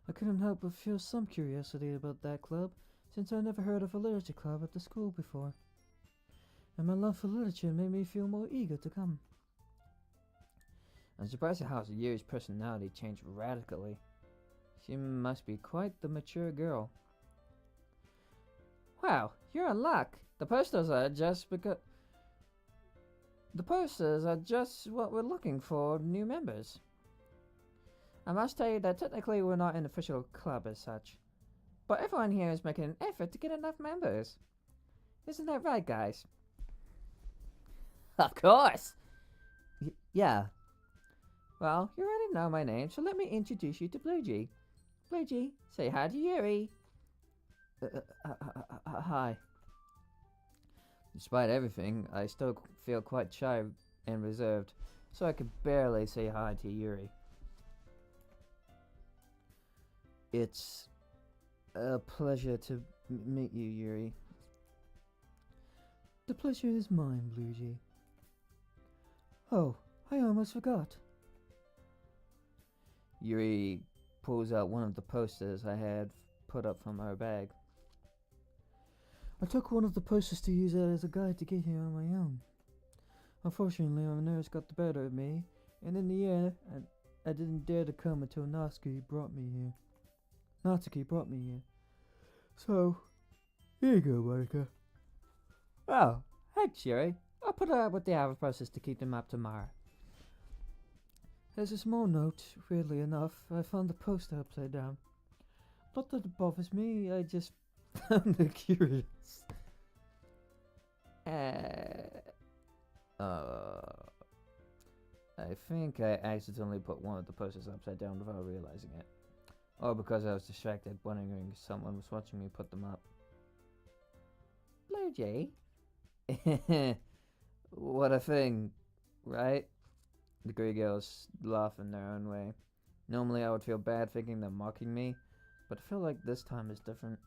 I couldn't help but feel some curiosity about that club, since I never heard of a literature club at the school before. And my love for literature made me feel more eager to come. I'm surprised at how Yuri's personality changed radically. She must be quite the mature girl. Wow, you're in luck. The posters are just what we're looking for, new members. I must tell you that technically we're not an official club as such. But everyone here is making an effort to get enough members. Isn't that right, guys? Of course! Yeah. Well, you already know my name, so let me introduce you to Blue G. Blue G, say hi to Yuri. Hi. Despite everything, I still feel quite shy and reserved, so I could barely say hi to Yuri. It's a pleasure to meet you, Yuri. The pleasure is mine, Bluejay. Oh, I almost forgot. Yuri pulls out one of the posters I had put up from her bag. I took one of the posters to use as a guide to get here on my own. Unfortunately, my nerves got the better of me, and in the end, I didn't dare to come until Natsuki brought me here. So, here you go, Monica. Oh, thanks, Yuri. I'll put it up with the other posters to keep them up tomorrow. There's a small note, weirdly enough. I found the poster upside down. Not that it bothers me, I just found it curious. I think I accidentally put one of the posters upside down without realizing it. Or because I was distracted, wondering if someone was watching me put them up. Bluejay? What a thing, right? The Grey Girls laugh in their own way. Normally I would feel bad thinking they're mocking me, but I feel like this time is different.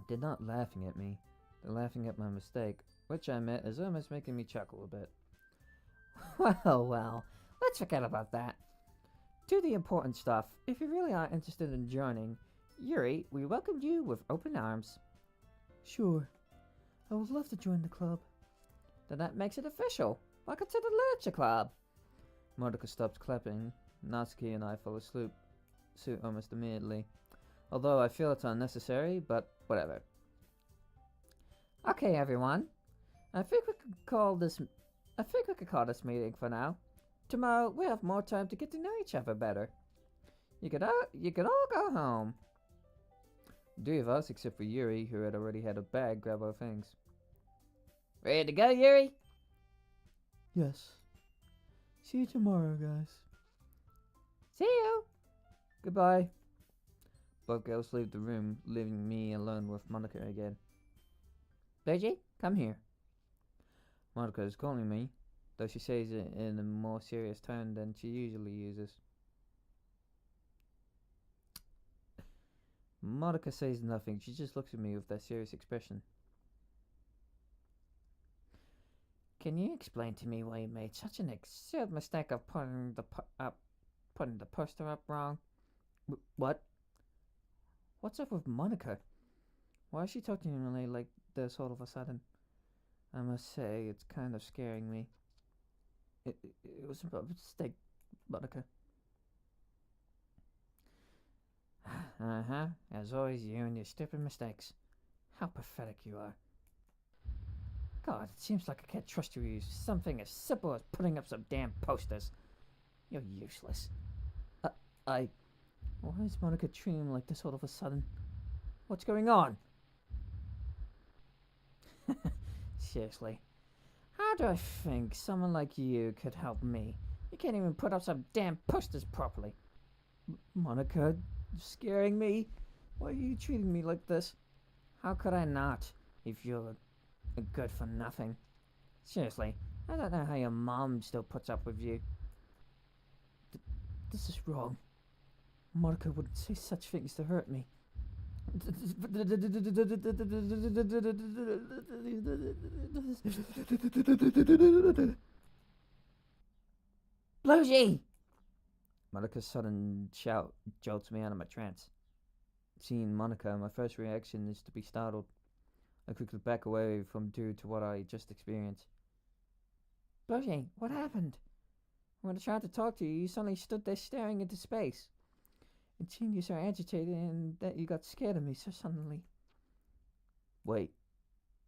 They're not laughing at me. They're laughing at my mistake, which I admit is almost making me chuckle a bit. Well, let's forget about that. Do the important stuff. If you really are interested in joining, Yuri, we welcomed you with open arms. Sure. I would love to join the club. Then that makes it official. Welcome to the Literature Club. Monica stops clapping. Natsuki and I follow suit almost immediately. Although I feel it's unnecessary, but whatever. Okay, everyone. I think we could call this meeting for now. Tomorrow we have more time to get to know each other better. You could all go home. The three of us, except for Yuri, who had already had a bag, grab our things. Ready to go, Yuri? Yes. See you tomorrow, guys. See you. Goodbye. Both girls leave the room, leaving me alone with Monica again. Bluejay, come here. Monica is calling me, though she says it in a more serious tone than she usually uses. Monica says nothing, she just looks at me with that serious expression. Can you explain to me why you made such an absurd mistake of putting the poster up wrong? What? What's up with Monica? Why is she talking to me like this all of a sudden? I must say, it's kind of scaring me. It was a mistake, Monica. As always, you and your stupid mistakes. How pathetic you are. God, it seems like I can't trust you with something as simple as putting up some damn posters. You're useless. Why is Monica treating me like this all of a sudden? What's going on? Seriously. How do I think someone like you could help me? You can't even put up some damn posters properly. Monica, you're scaring me. Why are you treating me like this? How could I not, if you're good for nothing? Seriously, I don't know how your mom still puts up with you. This is wrong. Monica wouldn't say such things to hurt me. Bluejay! Monica's sudden shout jolts me out of my trance. Seeing Monica, my first reaction is to be startled. I quickly back away from due to what I just experienced. Bluejay, what happened? When I tried to talk to you, you suddenly stood there staring into space. It seemed you so agitated and that you got scared of me so suddenly. Wait,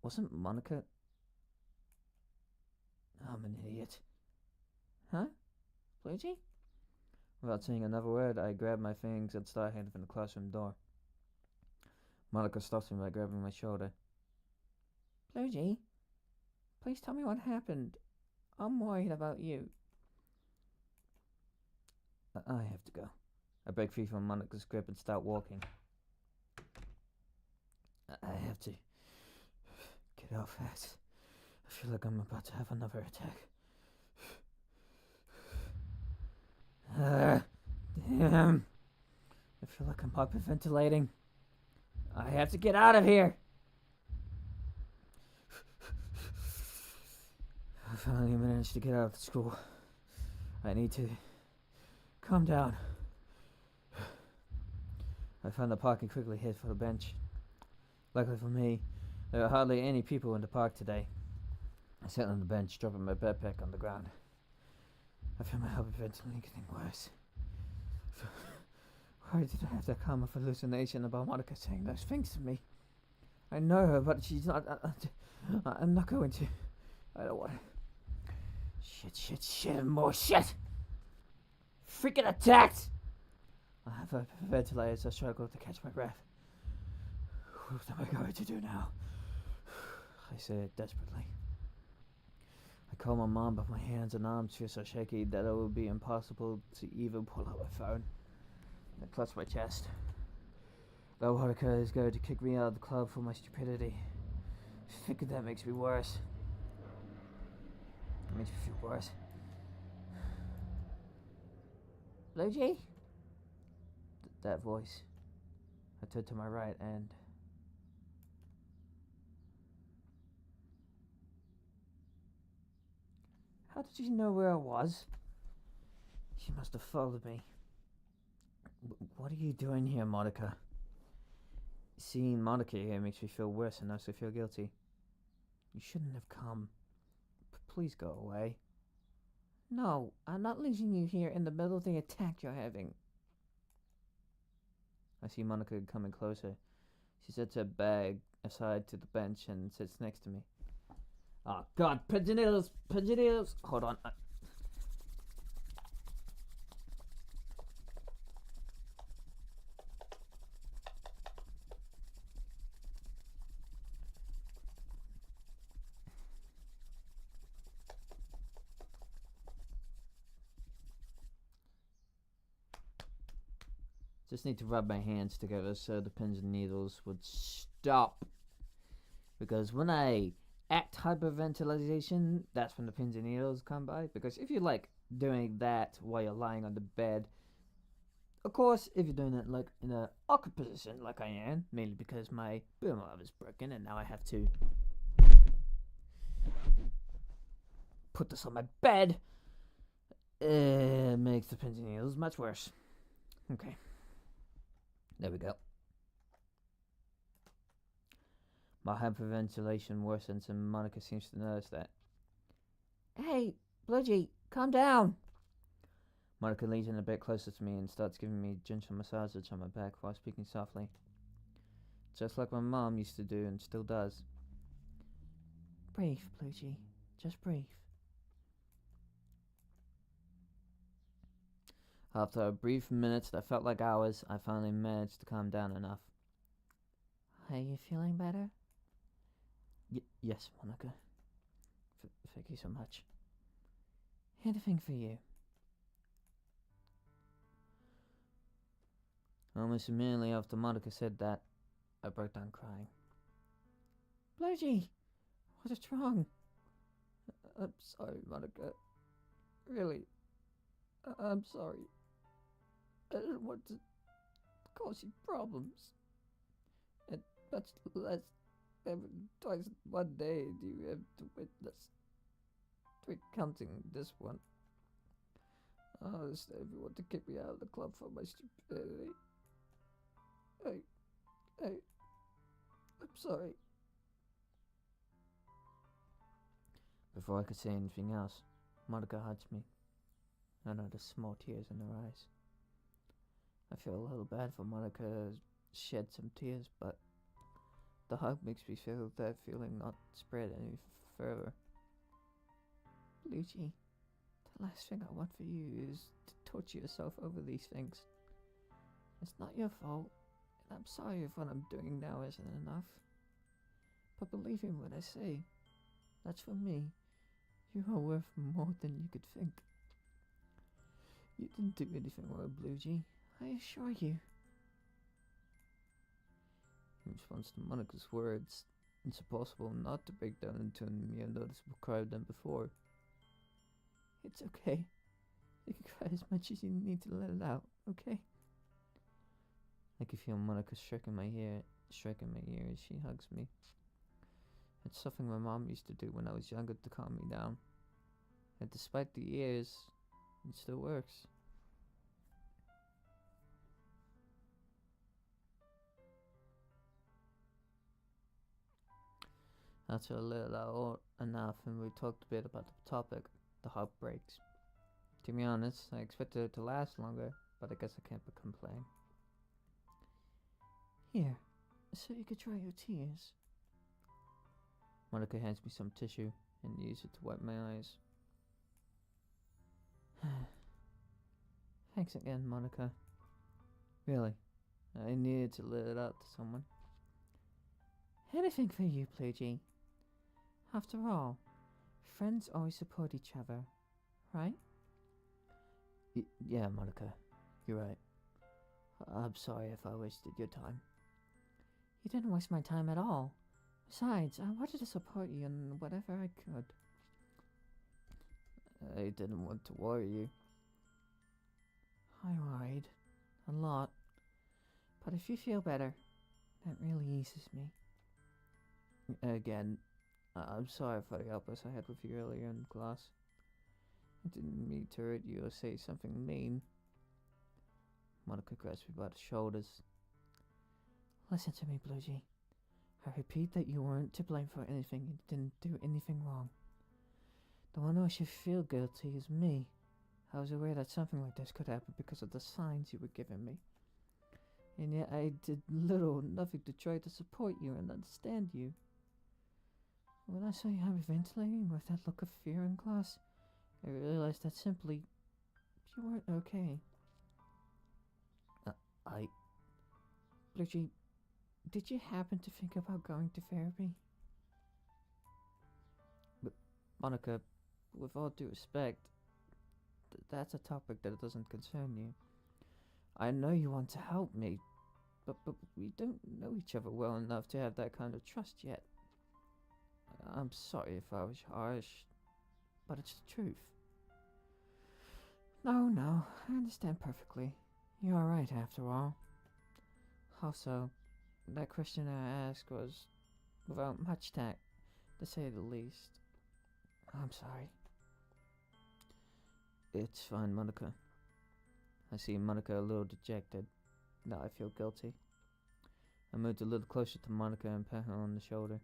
wasn't Monica... I'm an idiot. Huh? Bluejay? Without saying another word, I grab my things and start heading for the classroom door. Monica stops me by grabbing my shoulder. Bluejay, please tell me what happened. I'm worried about you. I have to go. I break free from Monica's grip and start walking. I have to get out fast. I feel like I'm about to have another attack. Damn. I feel like I'm hyperventilating. I have to get out of here. finally managed to get out of the school. I need to calm down. I found the park and quickly hid for the bench. Luckily for me, there are hardly any people in the park today. I sat on the bench, dropping my backpack on the ground. I feel my heart eventually getting worse. Why did I have that common hallucination about Monica saying those things to me? I know her, but she's not. I'm not going to. I don't want to. Shit, and more shit! Freaking attacked! I have a ventilator as I struggle to catch my breath. What am I going to do now? I say it desperately. I call my mom, but my hands and arms feel so shaky that it would be impossible to even pull out my phone. I clutch my chest. Though Monica is going to kick me out of the club for my stupidity. Thinking that makes me worse. It makes me feel worse. Luigi? That voice. I turned to my right and... How did she know where I was? She must have followed me. What are you doing here, Monica? Seeing Monica here makes me feel worse and also feel guilty. You shouldn't have come. Please go away. No, I'm not leaving you here in the middle of the attack you're having. I see Monica coming closer. She sets her bag aside to the bench and sits next to me. Oh God, pigeon needles! Hold on. Just need to rub my hands together so the pins and needles would stop. Because when I act hyperventilation, that's when the pins and needles come by. Because if you're like doing that while you're lying on the bed, of course, if you're doing it like in an awkward position like I am, mainly because my boom arm is broken and now I have to put this on my bed, it makes the pins and needles much worse. Okay. There we go. My hyperventilation worsens and Monica seems to notice that. Hey, Bludgy, calm down! Monica leans in a bit closer to me and starts giving me gentle massages on my back while speaking softly. Just like my mom used to do and still does. Breathe, Bludgy. Just breathe. After a brief minutes that felt like hours, I finally managed to calm down enough. Are you feeling better? Yes, Monica. Thank you so much. Anything for you. Almost immediately after Monica said that, I broke down crying. Bludgy, what's wrong? I'm sorry, Monica. Really, I'm sorry. I didn't want to cause you problems. And much less twice in one day do you have to witness recounting this one. I understand if you want to kick me out of the club for my stupidity. I'm sorry. Before I could say anything else, Monica hugged me. I noticed small tears in her eyes. I feel a little bad for Monica shed some tears, but the hug makes me feel that feeling not spread any further. Luigi, the last thing I want for you is to torture yourself over these things. It's not your fault, and I'm sorry if what I'm doing now isn't enough. But believe in what I say. That's for me. You are worth more than you could think. You didn't do anything wrong, Bluegee. I assure you. In response to Monica's words, it's impossible not to break down into a mere noticeable cry than before. It's okay. You can cry as much as you need to let it out, okay? I can feel Monica stroking my ear as she hugs me. It's something my mom used to do when I was younger to calm me down. And despite the years, it still works. After I let it out enough and we talked a bit about the topic, the heartbreaks. To be honest, I expected it to last longer, but I guess I can't but complain. Here, so you could dry your tears. Monica hands me some tissue and uses it to wipe my eyes. Thanks again, Monica. Really, I needed to let it out to someone. Anything for you, Bluey. After all, friends always support each other, right? Yeah, Monica, you're right. I'm sorry if I wasted your time. You didn't waste my time at all. Besides, I wanted to support you in whatever I could. I didn't want to worry you. I worried. A lot. But if you feel better, that really eases me. Again, I'm sorry for the outburst I had with you earlier in class. I didn't mean to hurt you or say something mean. Monica grabs me by the shoulders. Listen to me, Bluey. I repeat that you weren't to blame for anything. You didn't do anything wrong. The one who should feel guilty is me. I was aware that something like this could happen because of the signs you were giving me. And yet I did little or nothing to try to support you and understand you. When I saw you hyperventilating with that look of fear in class, I realized that simply you weren't okay. Bluey, did you happen to think about going to therapy? But Monica, with all due respect, that's a topic that doesn't concern you. I know you want to help me, but we don't know each other well enough to have that kind of trust yet. I'm sorry if I was harsh, but it's the truth. No, I understand perfectly. You're alright after all. Also, that question I asked was without much tact, to say the least. I'm sorry. It's fine, Monica. I see Monica a little dejected. Now I feel guilty. I moved a little closer to Monica and pat her on the shoulder.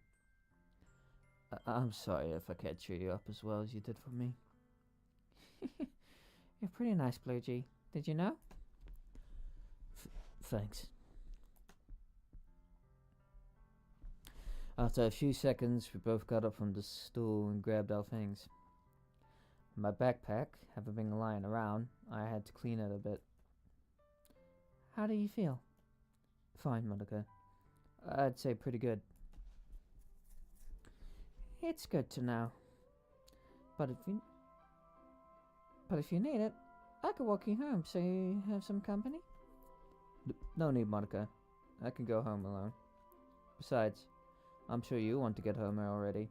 I'm sorry if I can't cheer you up as well as you did for me. You're pretty nice, Bluey. Did you know? Thanks. After a few seconds, we both got up from the stool and grabbed our things. My backpack, having been lying around, I had to clean it a bit. How do you feel? Fine, Monica. I'd say pretty good. It's good to know. But if you need it, I could walk you home so you have some company. No need, Monica. I can go home alone. Besides, I'm sure you want to get home already.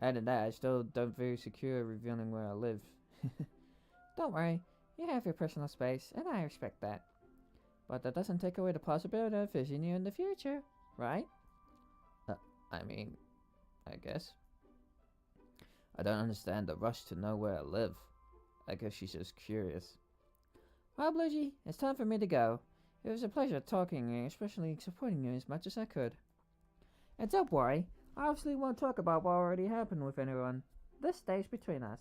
Adding that, I still don't feel secure revealing where I live. Don't worry, you have your personal space, and I respect that. But that doesn't take away the possibility of visiting you in the future, right? I guess. I don't understand the rush to know where I live. I guess she's just curious. Well, Bluey, it's time for me to go. It was a pleasure talking and especially supporting you as much as I could. And don't worry, I obviously won't talk about what already happened with anyone. This stays between us.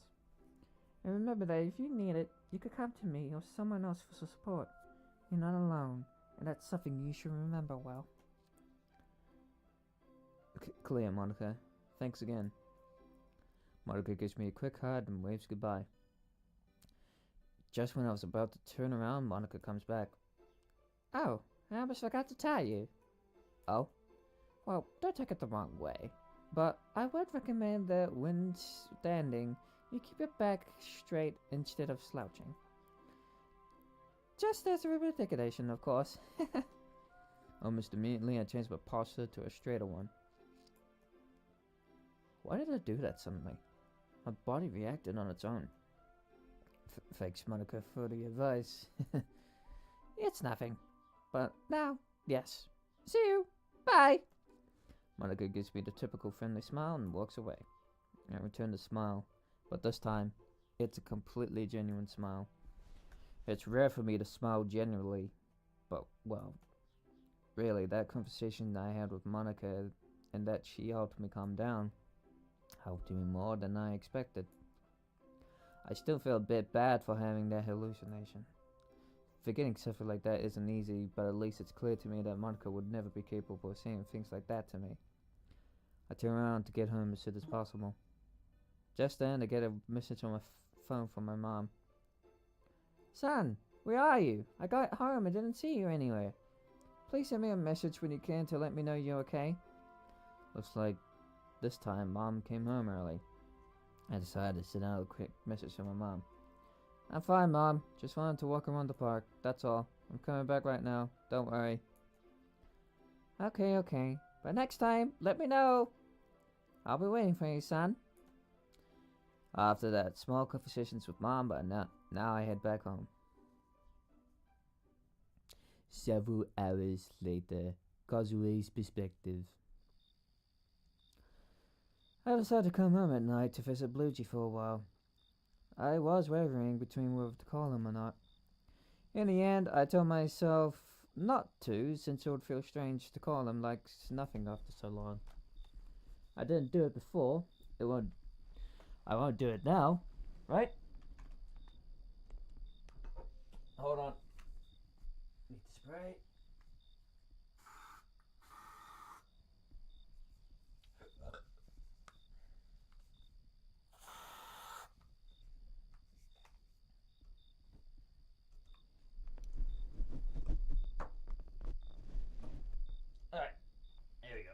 And remember that if you need it, you could come to me or someone else for support. You're not alone, and that's something you should remember well. Clear, Monica. Thanks again. Monica gives me a quick hug and waves goodbye. Just when I was about to turn around, Monica comes back. Oh, I almost forgot to tell you. Oh? Well, don't take it the wrong way, but I would recommend that when standing, you keep your back straight instead of slouching. Just as a ridiculation, of course. Almost immediately, I changed my posture to a straighter one. Why did I do that suddenly? My body reacted on its own. Thanks, Monica, for the advice. It's nothing. But now, yes. See you. Bye. Monica gives me the typical friendly smile and walks away. I return the smile, but this time, It's a completely genuine smile. It's rare for me to smile genuinely, but, well, really, that conversation I had with Monica and that she helped me calm down helped me more than I expected. I still feel a bit bad for having that hallucination. Forgetting something like that isn't easy, but at least it's clear to me that Monica would never be capable of saying things like that to me. I turn around to get home as soon as possible. Just then, I get a message on my phone from my mom. Son, where are you? I got home and didn't see you anywhere. Please send me a message when you can to let me know you're okay. Looks like this time Mom came home early. I decided to send out a quick message to my mom. I'm fine, Mom. Just wanted to walk around the park, that's all. I'm coming back right now, don't worry. Okay. But next time, let me know. I'll be waiting for you, son. After that, small conversations with Mom, but now I head back home. Several hours later, Kazue's perspective. I decided to come home at night to visit Bluejay for a while. I was wavering between whether to call him or not. In the end, I told myself not to, since it would feel strange to call him like nothing after so long. I didn't do it before. I won't do it now, right? Hold on. Need to spray. Alright, here we go.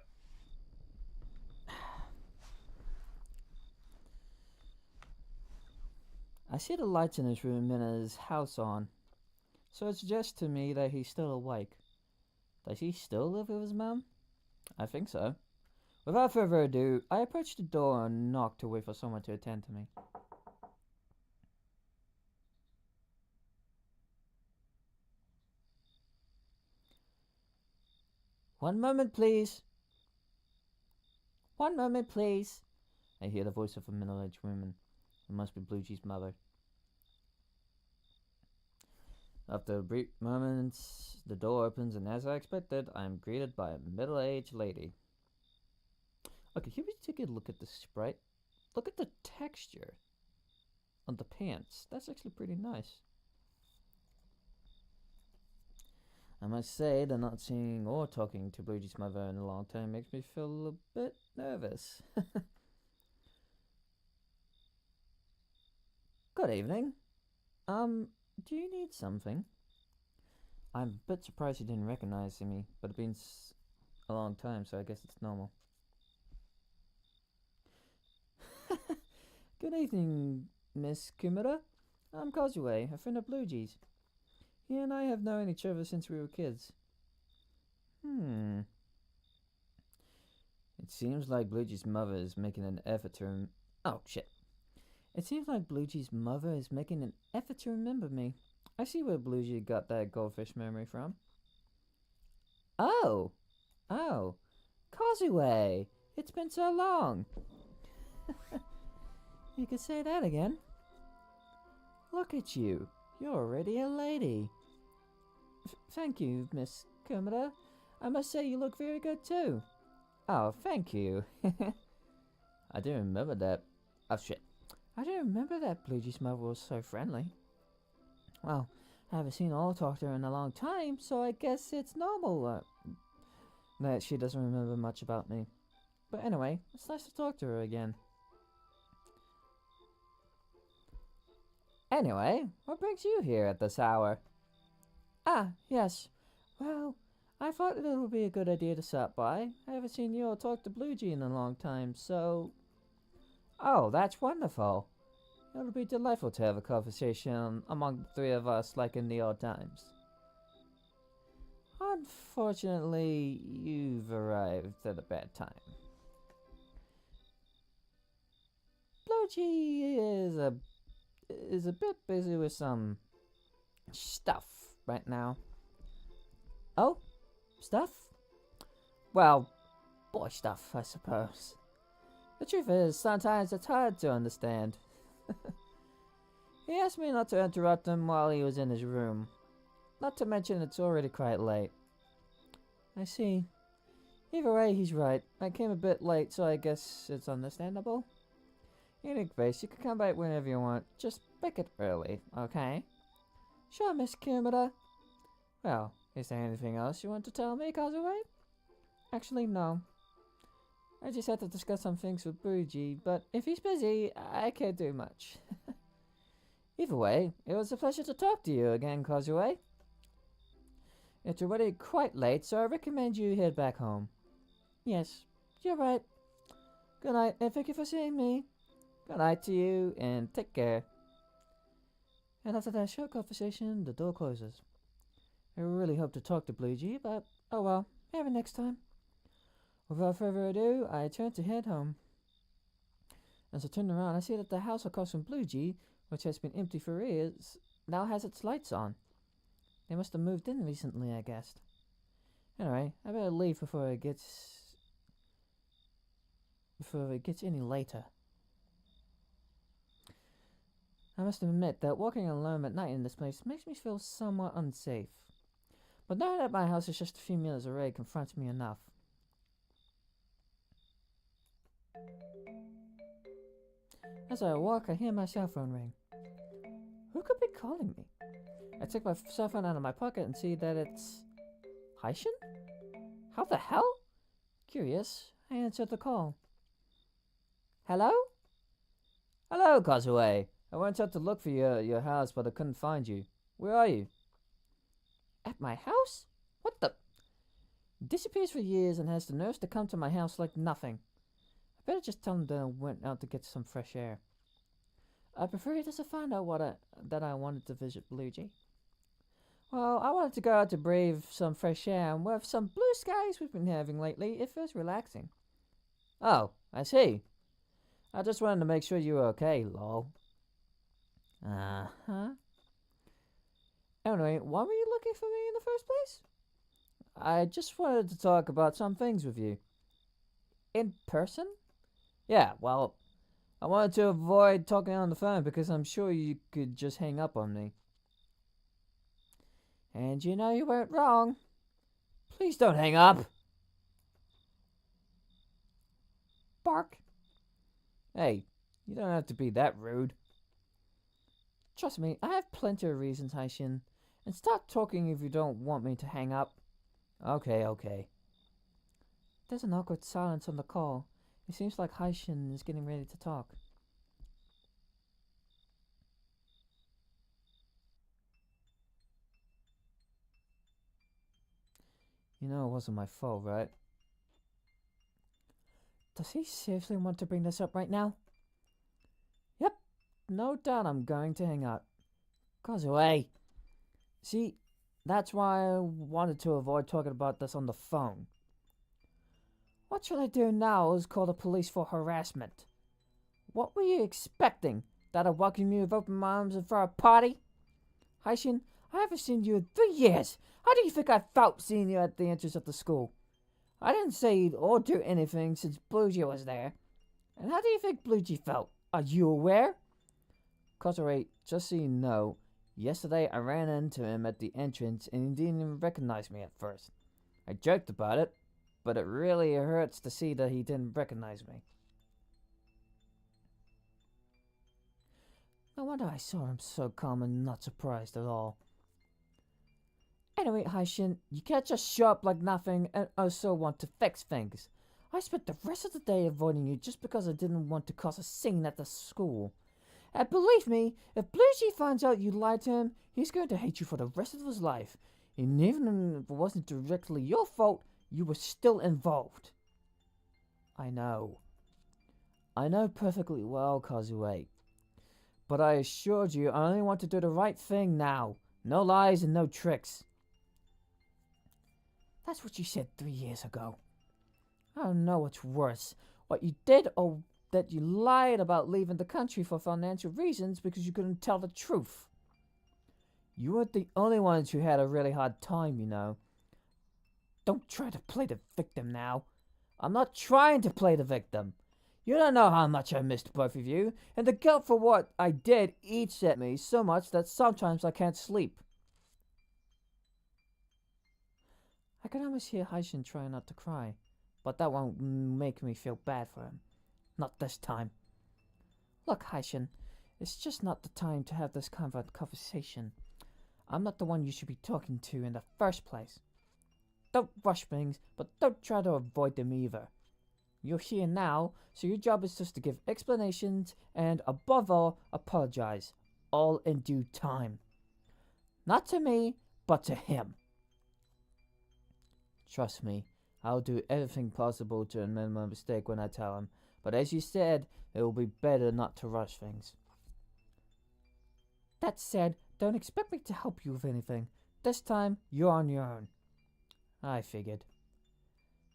I see the lights in his room and his house on, so it suggests to me that he's still awake. Does he still live with his mom? I think so. Without further ado, I approached the door and knocked to wait for someone to attend to me. One moment, please. One moment, please. I hear the voice of a middle-aged woman. It must be Bluejay's mother. After a brief moment, the door opens, and as I expected, I am greeted by a middle-aged lady. Okay, here we take a look at the sprite. Look at the texture on the pants. That's actually pretty nice. I must say that not seeing or talking to Bluejay's mother in a long time makes me feel a bit nervous. Good evening. Do you need something? I'm a bit surprised you didn't recognize me, but it's been a long time, so I guess it's normal. Good evening, Miss Kumura. I'm Kazue, a friend of Bluejay's. He and I have known each other since we were kids. It seems like Bluejay's mother is making an effort to It seems like Bluejay's mother is making an effort to remember me. I see where Bluejay got that goldfish memory from. Oh, Kazue, it's been so long. You could say that again. Look at you, you're already a lady. Thank you, Miss Kumura. I must say you look very good too. Oh, thank you. I didn't remember that. Oh shit. I didn't remember that Bluejay's mother was so friendly. Well, I haven't seen or talked to her in a long time, so I guess it's normal that she doesn't remember much about me. But anyway, it's nice to talk to her again. Anyway, what brings you here at this hour? Ah, yes. Well, I thought it would be a good idea to stop by. I haven't seen you or talked to Bluejay in a long time, so... Oh, that's wonderful. It'll be delightful to have a conversation among the three of us like in the old times. Unfortunately, you've arrived at a bad time. Bluejay is a bit busy with some stuff right now. Oh? Stuff? Well, boy stuff, I suppose. The truth is, sometimes it's hard to understand. He asked me not to interrupt him while he was in his room. Not to mention it's already quite late. I see. Either way, he's right. I came a bit late, so I guess it's understandable. In any case, you can come back whenever you want. Just pick it early, okay? Sure, Miss Kimura. Well, is there anything else you want to tell me, Kazue? Actually, no. I just had to discuss some things with Buji, but if he's busy, I can't do much. Either way, it was a pleasure to talk to you again, Kazue. It's already quite late, so I recommend you head back home. Yes, you're right. Good night, and thank you for seeing me. Good night to you, and take care. And after that short conversation, the door closes. I really hope to talk to Bluejay, but oh well, maybe next time. Without further ado, I turn to head home. As I turn around, I see that the house across from Bluejay, which has been empty for years, now has its lights on. They must have moved in recently, I guessed. Anyway, I better leave before it gets any later. I must admit that walking alone at night in this place makes me feel somewhat unsafe. But now that my house is just a few meters away confronts me enough. As I walk, I hear my cell phone ring. Who could be calling me? I take my cell phone out of my pocket and see that it's Haishin? How the hell? Curious, I answered the call. Hello? Hello, Kazue. I went out to look for your house, but I couldn't find you. Where are you? At my house? What the? Disappears for years and has the nerve to come to my house like nothing. I better just tell him that I went out to get some fresh air. I prefer he doesn't find out that I wanted to visit Bluejay. Well, I wanted to go out to breathe some fresh air, and with some blue skies we've been having lately, it feels relaxing. Oh, I see. I just wanted to make sure you were okay, lol. Uh-huh. Anyway, why were you looking for me in the first place? I just wanted to talk about some things with you. In person? Yeah, well, I wanted to avoid talking on the phone because I'm sure you could just hang up on me. And you know you weren't wrong. Please don't hang up. Bark. Hey, you don't have to be that rude. Trust me, I have plenty of reasons, Haishin. And stop talking if you don't want me to hang up. Okay. There's an awkward silence on the call. It seems like Haishin is getting ready to talk. You know it wasn't my fault, right? Does he seriously want to bring this up right now? Yep, no doubt I'm going to hang up. Goes away. See, that's why I wanted to avoid talking about this on the phone. What should I do now is call the police for harassment. What were you expecting? That I'd welcome you with open arms and throw a party? Haishin, I haven't seen you in 3 years. How do you think I felt seeing you at the entrance of the school? I didn't say or do anything since Bluejay was there. And how do you think Bluejay felt? Are you aware? Kazue, just so you know, yesterday I ran into him at the entrance and he didn't even recognize me at first. I joked about it, but it really hurts to see that he didn't recognize me. No wonder I saw him so calm and not surprised at all. Anyway, Haishin, you can't just show up like nothing and also want to fix things. I spent the rest of the day avoiding you just because I didn't want to cause a scene at the school. And believe me, if Bluejay finds out you lied to him, he's going to hate you for the rest of his life. And even if it wasn't directly your fault, you were still involved. I know perfectly well, Kazue. But I assured you I only want to do the right thing now. No lies and no tricks. That's what you said 3 years ago. I don't know what's worse. What you did or that you lied about leaving the country for financial reasons because you couldn't tell the truth. You weren't the only ones who had a really hard time, you know. Don't try to play the victim now. I'm not trying to play the victim. You don't know how much I missed both of you, and the guilt for what I did eats at me so much that sometimes I can't sleep. I can almost hear Haishin trying not to cry, but that won't make me feel bad for him. Not this time. Look, Haishin, it's just not the time to have this kind of conversation. I'm not the one you should be talking to in the first place. Don't rush things, but don't try to avoid them either. You're here now, so your job is just to give explanations and, above all, apologize. All in due time. Not to me, but to him. Trust me, I'll do everything possible to amend my mistake when I tell him, but as you said, it will be better not to rush things. That said, don't expect me to help you with anything. This time, you're on your own. I figured.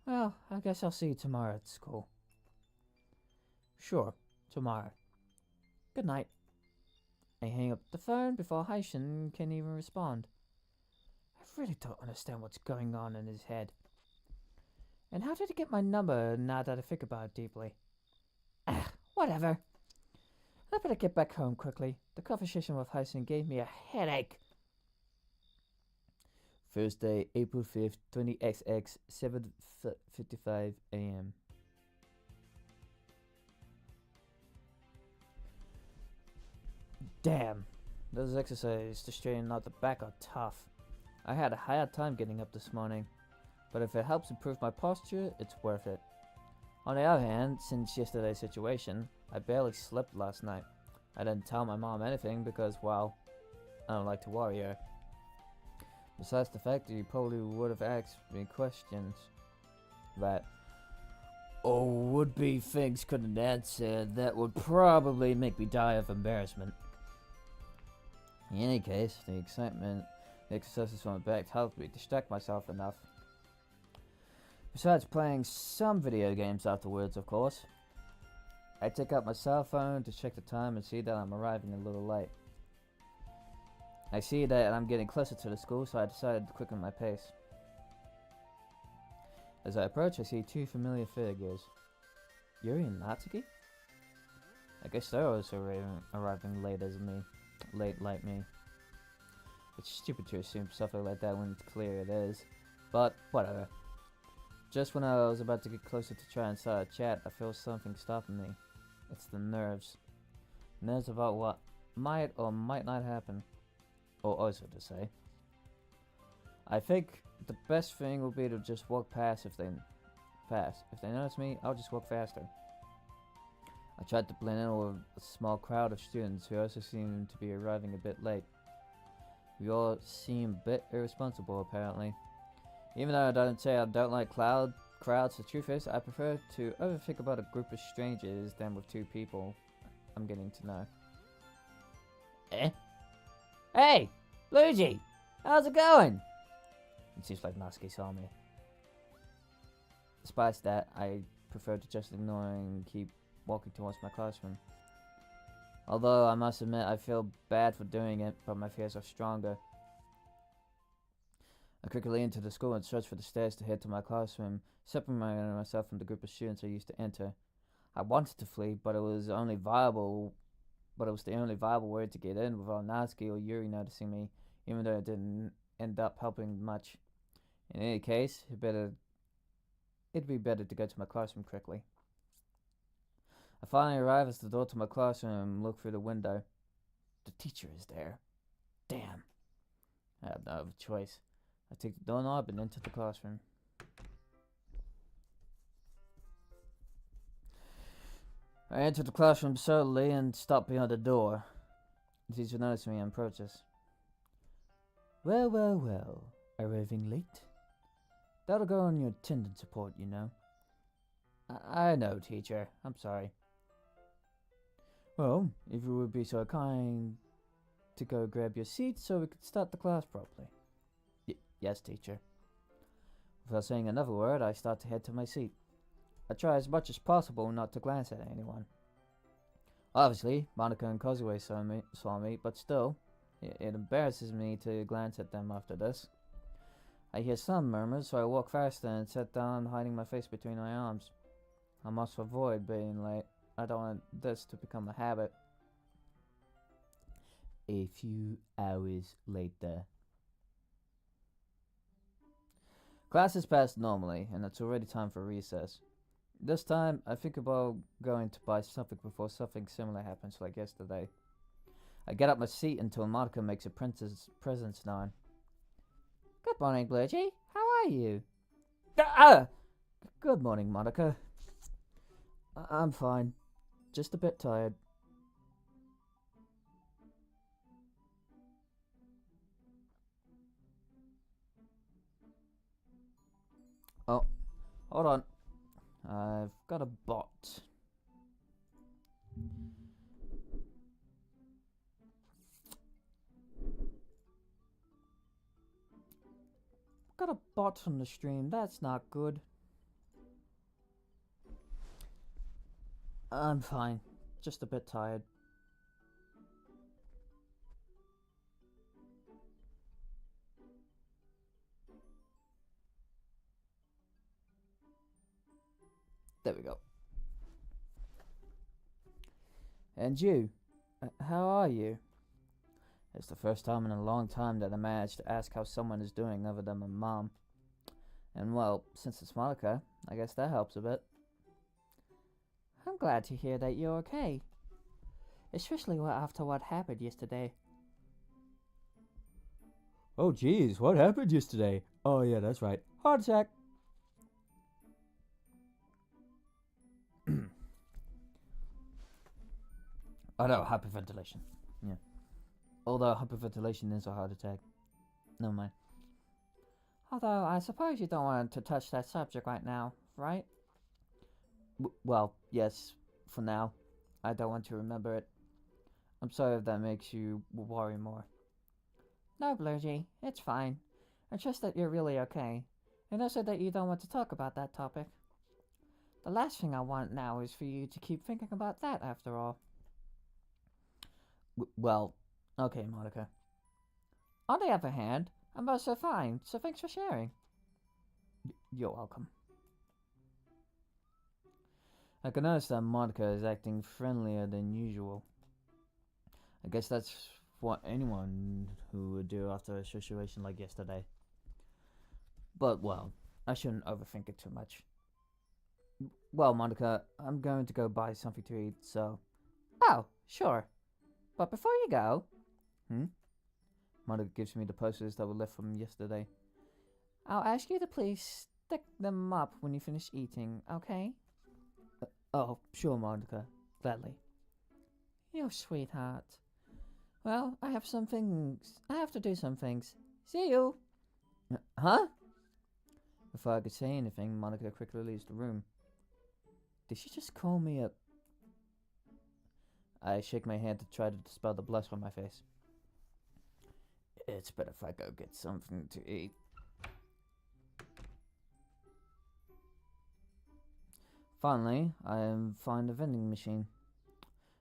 Well, I guess I'll see you tomorrow at school. Sure, tomorrow. Good night. I hang up the phone before Haishin can even respond. I really don't understand what's going on in his head. And how did he get my number now that I think about it deeply? Whatever. I better get back home quickly. The conversation with Haishin gave me a headache. Thursday, April 5th, 20XX, 7:55 a.m. Damn, those exercises to straighten out the back are tough. I had a hard time getting up this morning, but if it helps improve my posture, it's worth it. On the other hand, since yesterday's situation, I barely slept last night. I didn't tell my mom anything because, well, I don't like to worry her. Besides the fact that you probably would have asked me questions that would-be things couldn't answer that would probably make me die of embarrassment. In any case, the excitement, the exercises from the back helped me distract myself enough. Besides playing some video games afterwards, of course. I take out my cell phone to check the time and see that I'm arriving a little late. I see that I'm getting closer to the school, so I decided to quicken my pace. As I approach, I see two familiar figures. Yuri and Natsuki? I guess they're also arriving late as me. Late like me. It's stupid to assume something like that when it's clear it is, but whatever. Just when I was about to get closer to try and start a chat, I feel something stopping me. It's the nerves. Nerves about what might or might not happen. Or also to say. I think the best thing would be to just walk past if they notice me, I'll just walk faster. I tried to blend in with a small crowd of students who also seem to be arriving a bit late. We all seem a bit irresponsible apparently. Even though I don't say I don't like crowds, the truth is I prefer to overthink about a group of strangers than with two people I'm getting to know. Eh? Hey! Luigi! How's it going? It seems like Natsuki saw me. Despite that, I prefer to just ignore and keep walking towards my classroom. Although I must admit I feel bad for doing it, but my fears are stronger. I quickly enter the school and search for the stairs to head to my classroom, separating myself from the group of students I used to enter. I wanted to flee, but it was the only viable way to get in without Natsuki or Yuri noticing me, even though it didn't end up helping much. In any case, it'd be better to go to my classroom quickly. I finally arrive at the door to my classroom and look through the window. The teacher is there. Damn. I have no other choice. I take the doorknob and enter the classroom. I enter the classroom slowly and stop behind the door. The teacher notices me and approaches. Well, well, well. Arriving late? That'll go on your attendance report, you know. I know, teacher. I'm sorry. Well, if you would be so kind to go grab your seat so we could start the class properly. Yes, teacher. Without saying another word, I start to head to my seat. I try as much as possible not to glance at anyone. Obviously, Monica and Kozue saw me, but still, it embarrasses me to glance at them after this. I hear some murmurs, so I walk faster and sit down, hiding my face between my arms. I must avoid being late. I don't want this to become a habit. A few hours later. Class is passed normally, and it's already time for recess. This time, I think about going to buy something before something similar happens like yesterday. I get up my seat until Monica makes her presence known. Good morning, Bluejay. How are you? Good morning, Monica. I'm fine. Just a bit tired. Oh, hold on. I've got a bot. Got a bot on the stream. That's not good. I'm fine. Just a bit tired. There we go. And you? How are you? It's the first time in a long time that I managed to ask how someone is doing other than my mom. And well, since it's Monica, I guess that helps a bit. I'm glad to hear that you're okay. Especially after what happened yesterday. Oh geez, what happened yesterday? Oh yeah, that's right. Heart attack. Oh no, hyperventilation. Yeah. Although hyperventilation is a heart attack. Never mind. Although, I suppose you don't want to touch that subject right now, right? Well, yes, for now. I don't want to remember it. I'm sorry if that makes you worry more. No, Bluejay, it's fine. It's just that you're really okay, and also that you don't want to talk about that topic. The last thing I want now is for you to keep thinking about that after all. Well, okay, Monica. On the other hand, I'm also fine, so thanks for sharing. You're welcome. I can notice that Monica is acting friendlier than usual. I guess that's what anyone who would do after a situation like yesterday. But, well, I shouldn't overthink it too much. Well, Monica, I'm going to go buy something to eat, so... Oh, sure. But before you go... Monica gives me the posters that were left from yesterday. I'll ask you to please stick them up when you finish eating, okay? Oh, sure, Monica. Gladly. You sweetheart. Well, I have to do some things. See you! Huh? Before I could say anything, Monica quickly leaves the room. Did she just call me a... I shake my head to try to dispel the blush on my face. It's better if I go get something to eat. Finally, I find a vending machine.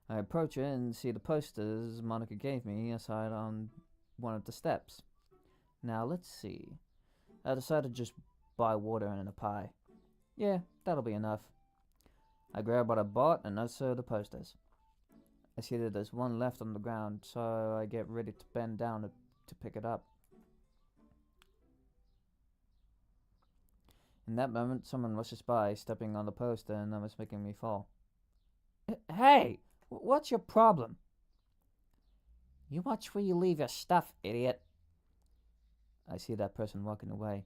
I approach it and see the posters Monica gave me aside on one of the steps. Now, let's see. I decided to just buy water and a pie. Yeah, that'll be enough. I grab what I bought and also the posters. I see that there's one left on the ground, so I get ready to bend down to pick it up. In that moment, someone rushes by, stepping on the poster and almost making me fall. Hey! What's your problem? You watch where you leave your stuff, idiot. I see that person walking away.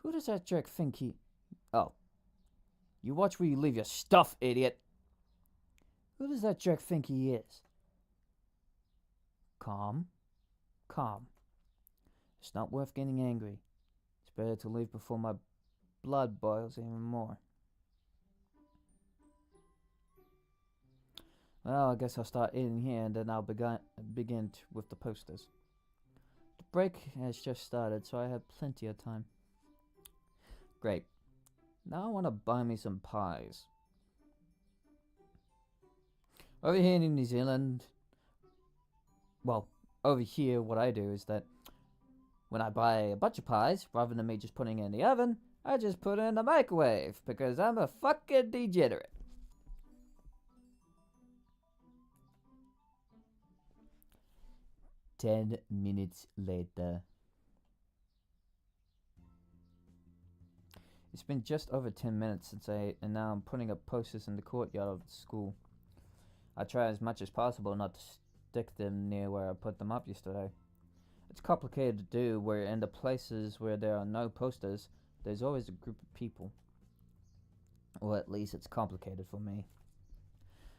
Who does that jerk think he... Oh. You watch where you leave your stuff, idiot. Who does that jerk think he is? Calm. Calm. It's not worth getting angry. It's better to leave before my blood boils even more. Well, I guess I'll start eating here and then I'll begin with the posters. The break has just started, so I have plenty of time. Great. Now I want to buy me some pies. Over here in New Zealand, well, over here what I do is that when I buy a bunch of pies, rather than me just putting it in the oven, I just put it in the microwave because I'm a fucking degenerate. "10 minutes later." It's been just over 10 minutes since I ate, and now I'm putting up posters in the courtyard of the school. I try as much as possible not to stick them near where I put them up yesterday. It's complicated to do where in the places where there are no posters, there's always a group of people. Or at least it's complicated for me.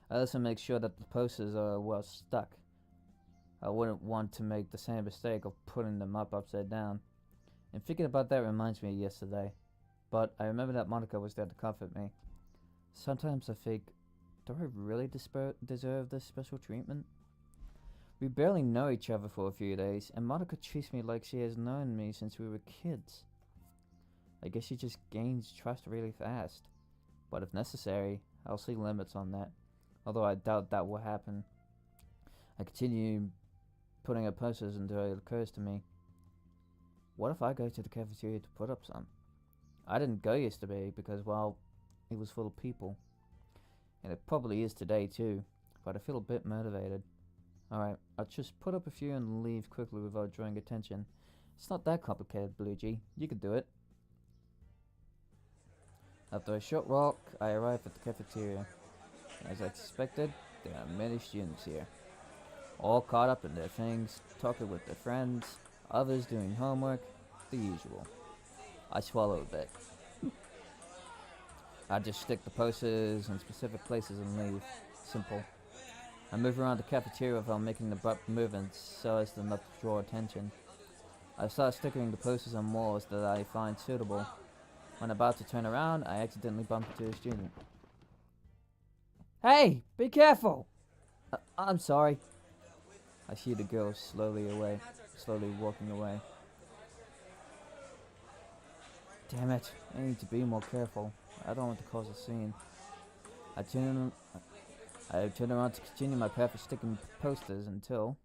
I also make sure that the posters are well stuck. I wouldn't want to make the same mistake of putting them up upside down. And thinking about that reminds me of yesterday. But I remember that Monica was there to comfort me. Sometimes I think, do I really deserve this special treatment? We barely know each other for a few days, and Monica treats me like she has known me since we were kids. I guess she just gains trust really fast. But if necessary, I'll see limits on that, although I doubt that will happen. I continue putting up posters until it occurs to me, what if I go to the cafeteria to put up some? I didn't go yesterday because, well, it was full of people. And it probably is today too, but I feel a bit motivated. Alright, I'll just put up a few and leave quickly without drawing attention. It's not that complicated, Bluegee. You can do it. After a short walk, I arrive at the cafeteria. As I expected, there are many students here. All caught up in their things, talking with their friends, others doing homework, the usual. I swallow a bit. I just stick the posters in specific places and leave. Simple. I move around the cafeteria without making abrupt movements so as to not draw attention. I start sticking the posters on walls that I find suitable. When about to turn around, I accidentally bump into a student. "Hey, be careful!" "I'm sorry." I see the girl slowly walking away. Damn it, I need to be more careful. I don't want to cause a scene. I turn around to continue my path of sticking posters until...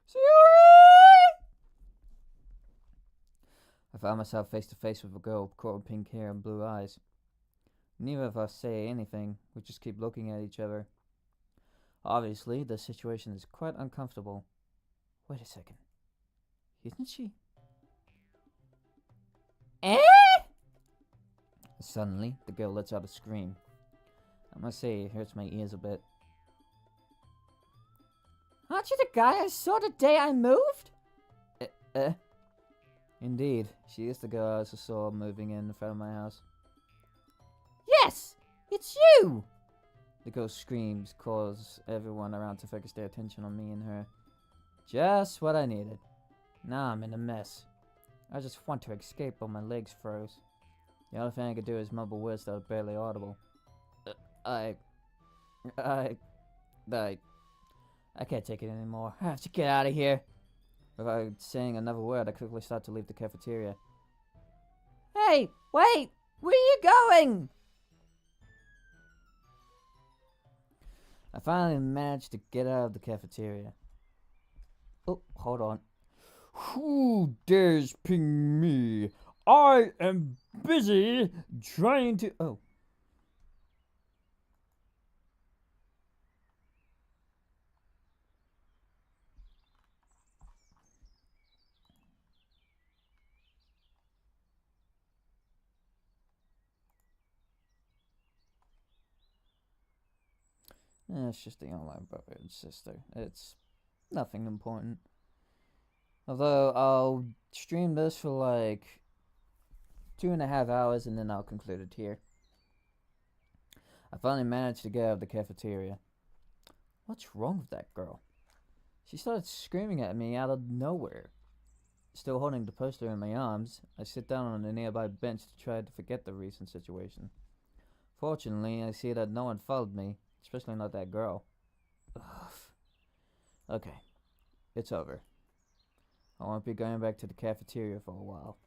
Sorry! I found myself face to face with a girl caught with pink hair and blue eyes. Neither of us say anything, we just keep looking at each other. Obviously, the situation is quite uncomfortable. Wait a second. Isn't she? Eh? Suddenly, the girl lets out a scream. I must say, it hurts my ears a bit. Aren't you the guy I saw the day I moved? Indeed, she is the girl I saw moving in front of my house. Yes! It's you! The girl screams, cause everyone around to focus their attention on me and her. Just what I needed. Now I'm in a mess. I just want to escape, but my legs froze. The only thing I could do is mumble words that are barely audible. I can't take it anymore. I have to get out of here. Without saying another word, I quickly start to leave the cafeteria. Hey, wait! Where are you going? I finally managed to get out of the cafeteria. Oh, hold on. Who dares ping me? I am busy trying to... Oh. It's just the online brother and sister. It's nothing important. Although I'll stream this for like 2.5 hours and then I'll conclude it here. I finally managed to get out of the cafeteria. What's wrong with that girl? She started screaming at me out of nowhere. Still holding the poster in my arms, I sit down on a nearby bench to try to forget the recent situation. Fortunately, I see that no one followed me, especially not that girl. Ugh. Okay, it's over. I won't be going back to the cafeteria for a while.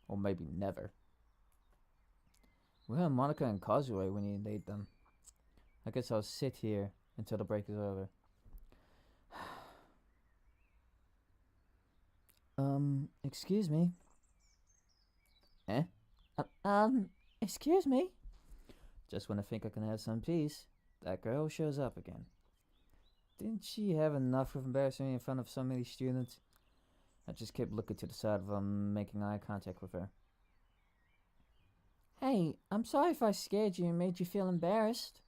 Or maybe never. Where are Monica and Causeway when you need them? I guess I'll sit here until the break is over. Excuse me. Eh? Excuse me? Just when I think I can have some peace, that girl shows up again. Didn't she have enough of embarrassing me in front of so many students? I just kept looking to the side while making eye contact with her. Hey, I'm sorry if I scared you and made you feel embarrassed.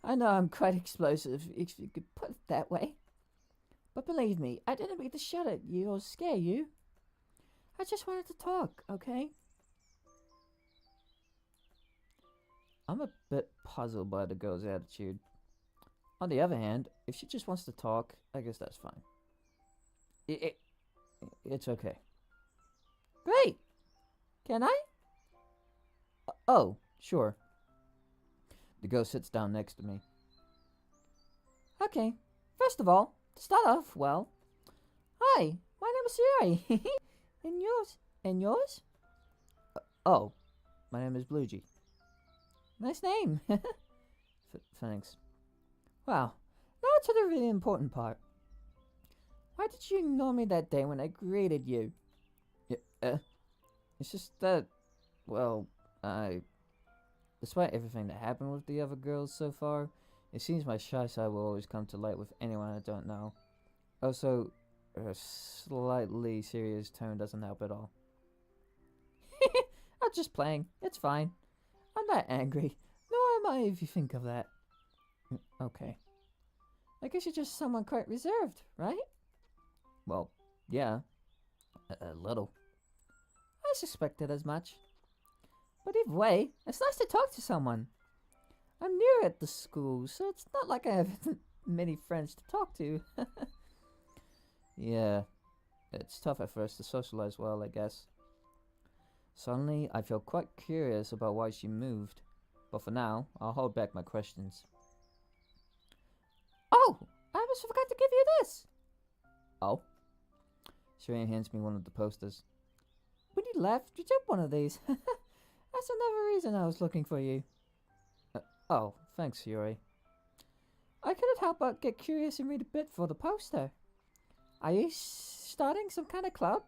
I know I'm quite explosive, if you could put it that way. But believe me, I didn't mean to shout at you or scare you. I just wanted to talk, okay? I'm a bit puzzled by the girl's attitude. On the other hand, if she just wants to talk, I guess that's fine. It's okay. Great! Can I? Oh, sure. The girl sits down next to me. Okay, first of all, to start off, well, hi, my name is Yuri. And yours? And yours? Oh, my name is Bluegee. Nice name. Thanks. Wow, now to the really important part. Why did you ignore me that day when I greeted you? It's just that, well, despite everything that happened with the other girls so far, it seems my shy side will always come to light with anyone I don't know. Also, her slightly serious tone doesn't help at all. I'm just playing. It's fine. I'm not angry. Nor am I if you think of that. Okay. I guess you're just someone quite reserved, right? Well, yeah. A little. I suspected as much. But either way, it's nice to talk to someone. I'm new at the school, so it's not like I have many friends to talk to. Yeah. It's tough at first to socialize well, I guess. Suddenly, I feel quite curious about why she moved. But for now, I'll hold back my questions. Oh! I almost forgot to give you this! Oh? Shireen hands me one of the posters. When you left, you took one of these. That's another reason I was looking for you. Oh, thanks, Yuri. I couldn't help but get curious and read a bit for the poster. Are you starting some kind of club?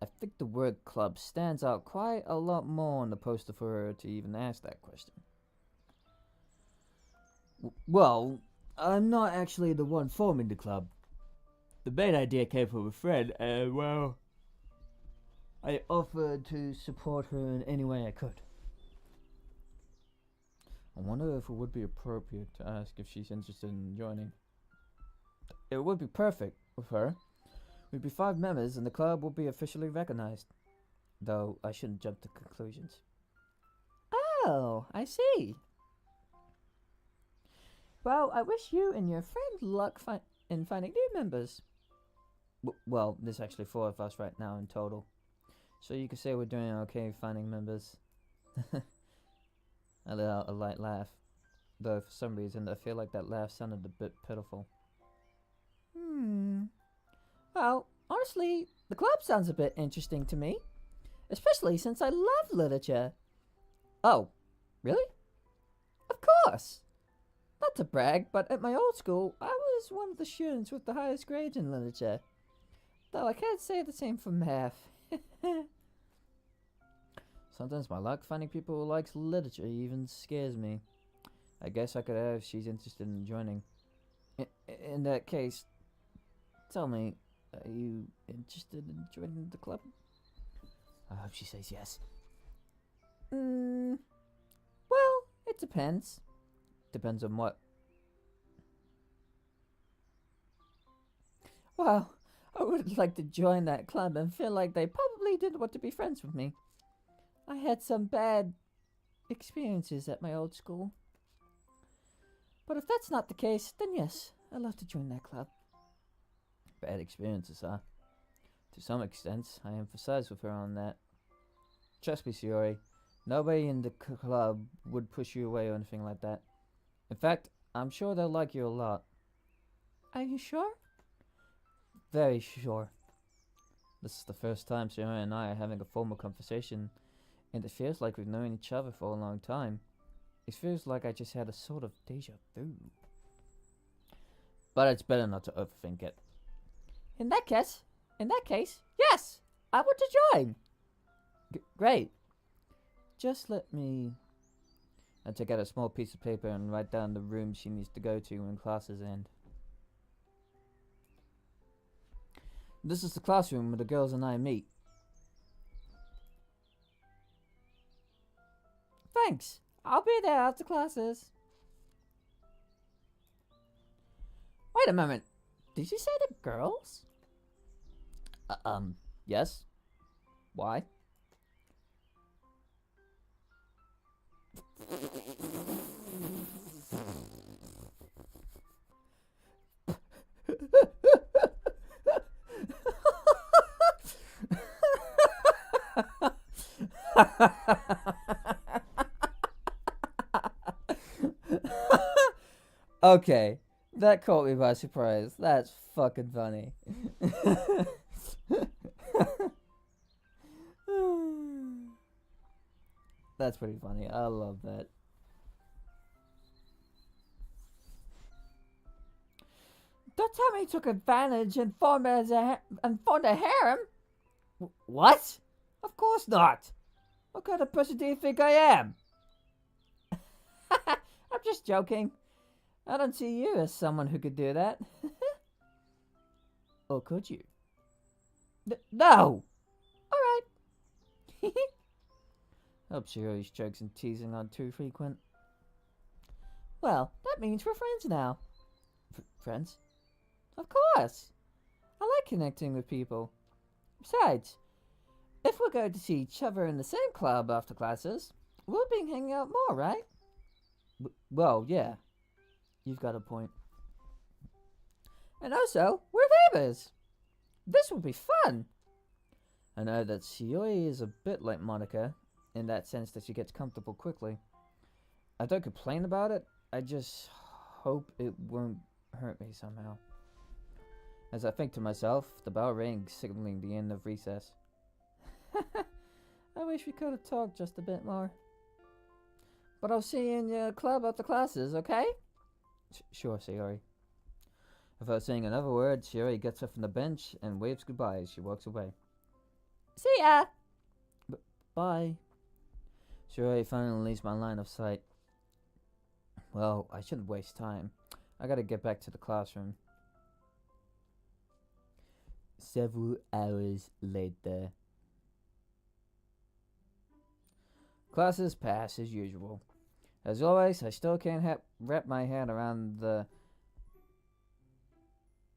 I think the word club stands out quite a lot more on the poster for her to even ask that question. Well, I'm not actually the one forming the club. The main idea came from a friend, and well, I offered to support her in any way I could. I wonder if it would be appropriate to ask if she's interested in joining. It would be perfect with her. We'd be 5 members and the club will be officially recognized. Though I shouldn't jump to conclusions. Oh, I see. Well, I wish you and your friend luck in finding new members. Well, there's actually 4 of us right now in total. So you could say we're doing okay finding members. I let out a light laugh. Though for some reason I feel like that laugh sounded a bit pitiful. Well, honestly, the club sounds a bit interesting to me. Especially since I love literature. Oh, really? Of course! Not to brag, but at my old school, I was one of the students with the highest grades in literature. Though I can't say the same for math. Sometimes my luck finding people who likes literature even scares me. I guess I could ask if she's interested in joining. In that case, tell me, are you interested in joining the club? I hope she says yes. Well, it depends. Depends on what. Well, I would like to join that club and feel like they probably didn't want to be friends with me. I had some bad experiences at my old school. But if that's not the case, then yes, I'd love to join that club. Bad experiences, huh? To some extent, I emphasize with her on that. Trust me, Shiori, nobody in the club would push you away or anything like that. In fact, I'm sure they'll like you a lot. Are you sure? Very sure. This is the first time Shiori and I are having a formal conversation, and it feels like we've known each other for a long time. It feels like I just had a sort of deja vu. But it's better not to overthink it. In that case, yes, I want to join. Great. Just let me... I take out a small piece of paper and write down the room she needs to go to when classes end. This is the classroom where the girls and I meet. Thanks. I'll be there after classes. Wait a moment. Did you say the girls? Yes. Why? Okay, that caught me by surprise. That's fucking funny. That's pretty funny. I love that. Don't tell me you took advantage and formed a harem. What? Of course not. What kind of person do you think I am? I'm just joking. I don't see you as someone who could do that. Or could you? No! Alright. Hope Shiroi's jokes and teasing aren't too frequent. Well, that means we're friends now. Friends? Of course. I like connecting with people. Besides, if we're going to see each other in the same club after classes, we'll be hanging out more, right? Well, yeah. You've got a point. And also, we're neighbors. This will be fun. I know that Shioi is a bit like Monica, in that sense that she gets comfortable quickly. I don't complain about it, I just hope it won't hurt me somehow. As I think to myself, the bell rings, signaling the end of recess. I wish we could have talked just a bit more. But I'll see you in your club after classes, okay? Sure, Shiori. Without saying another word, Shiori gets up from the bench and waves goodbye as she walks away. See ya! Bye. Shiori finally leaves my line of sight. Well, I shouldn't waste time. I gotta get back to the classroom. Several hours later. Classes pass as usual. As always, I still can't wrap my head around the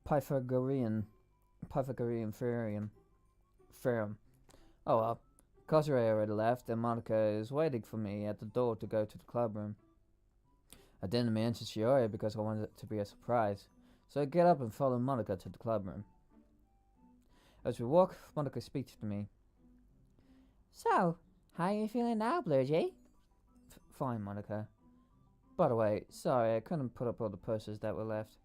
Pythagorean theorem. Oh well. Kazure already left, and Monica is waiting for me at the door to go to the clubroom. I didn't mention Shiori because I wanted it to be a surprise, so I get up and follow Monica to the clubroom. As we walk, Monica speaks to me. So, how are you feeling now, Bluejay? Fine, Monica. By the way, sorry I couldn't put up all the posters that were left.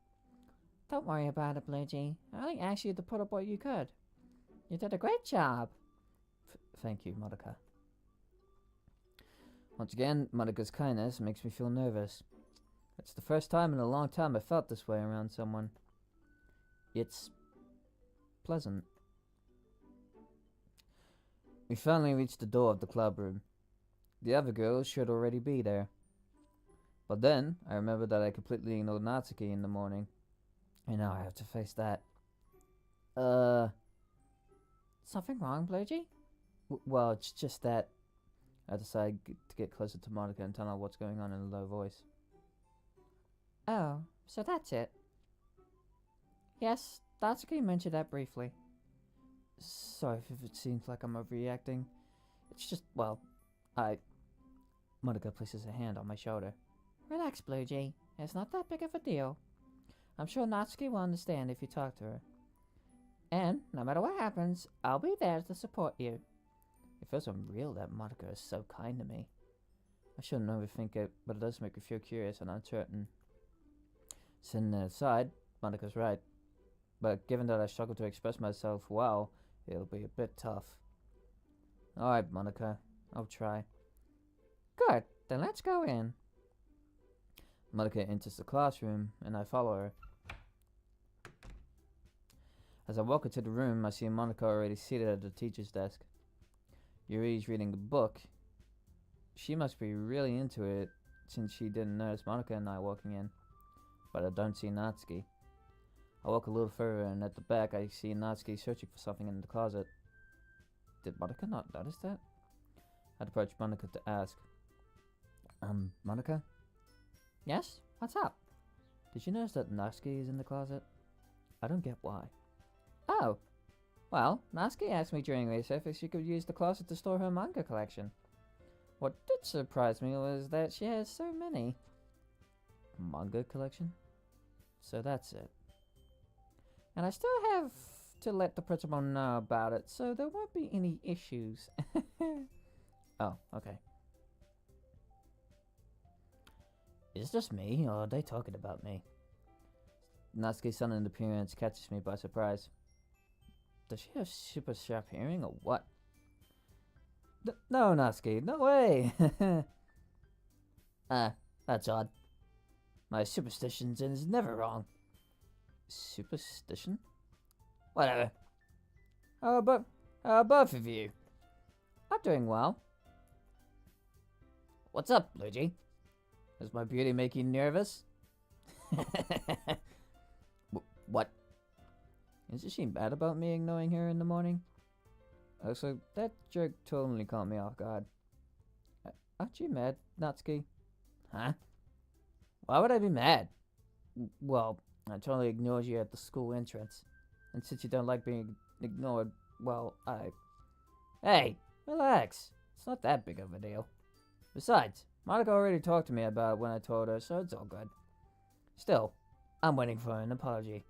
Don't worry about it, Bluejay. I only asked you to put up what you could. You did a great job. Thank you, Monica. Once again, Monica's kindness makes me feel nervous. It's the first time in a long time I felt this way around someone. It's pleasant. We finally reached the door of the clubroom. The other girls should already be there. But then, I remembered that I completely ignored Natsuki in the morning. And now I have to face that. Something wrong, Bluejay? Well, it's just that I decided to get closer to Monica and tell her what's going on in a low voice. Oh, so that's it. Yes, Natsuki mentioned that briefly. Sorry if it seems like I'm overreacting. It's just, well, Monica places a hand on my shoulder. Relax, Bluejay. It's not that big of a deal. I'm sure Natsuki will understand if you talk to her. And, no matter what happens, I'll be there to support you. It feels unreal that Monica is so kind to me. I shouldn't overthink it, but it does make me feel curious and uncertain. Setting that aside, Monica's right. But given that I struggle to express myself well, it'll be a bit tough. Alright, Monica. I'll try. Good. Then let's go in. Monica enters the classroom, and I follow her. As I walk into the room, I see Monica already seated at the teacher's desk. Yuri's reading a book. She must be really into it since she didn't notice Monica and I walking in. But I don't see Natsuki. I walk a little further and at the back I see Natsuki searching for something in the closet. Did Monica not notice that? I'd approach Monica to ask. Monica? Yes? What's up? Did you notice that Natsuki is in the closet? I don't get why. Oh. Well, Natsuki asked me during recess if she could use the closet to store her manga collection. What did surprise me was that she has so many. Manga collection? So that's it. And I still have to let the principal know about it, so there won't be any issues. Oh, okay. Is it just me, or are they talking about me? Natsuki's sudden appearance catches me by surprise. Does she have super sharp hearing, or what? No, Natsuki, no way! That's odd. My superstition is never wrong. Superstition? Whatever. Both of you. I'm doing well. What's up, Luigi? Does my beauty make you nervous? What? Isn't she mad about me ignoring her in the morning? Also, that jerk totally caught me off guard. Aren't you mad, Natsuki? Huh? Why would I be mad? Well, I totally ignored you at the school entrance. And since you don't like being ignored, well, Hey, relax. It's not that big of a deal. Besides, Monica already talked to me about it when I told her, so it's all good. Still, I'm waiting for an apology.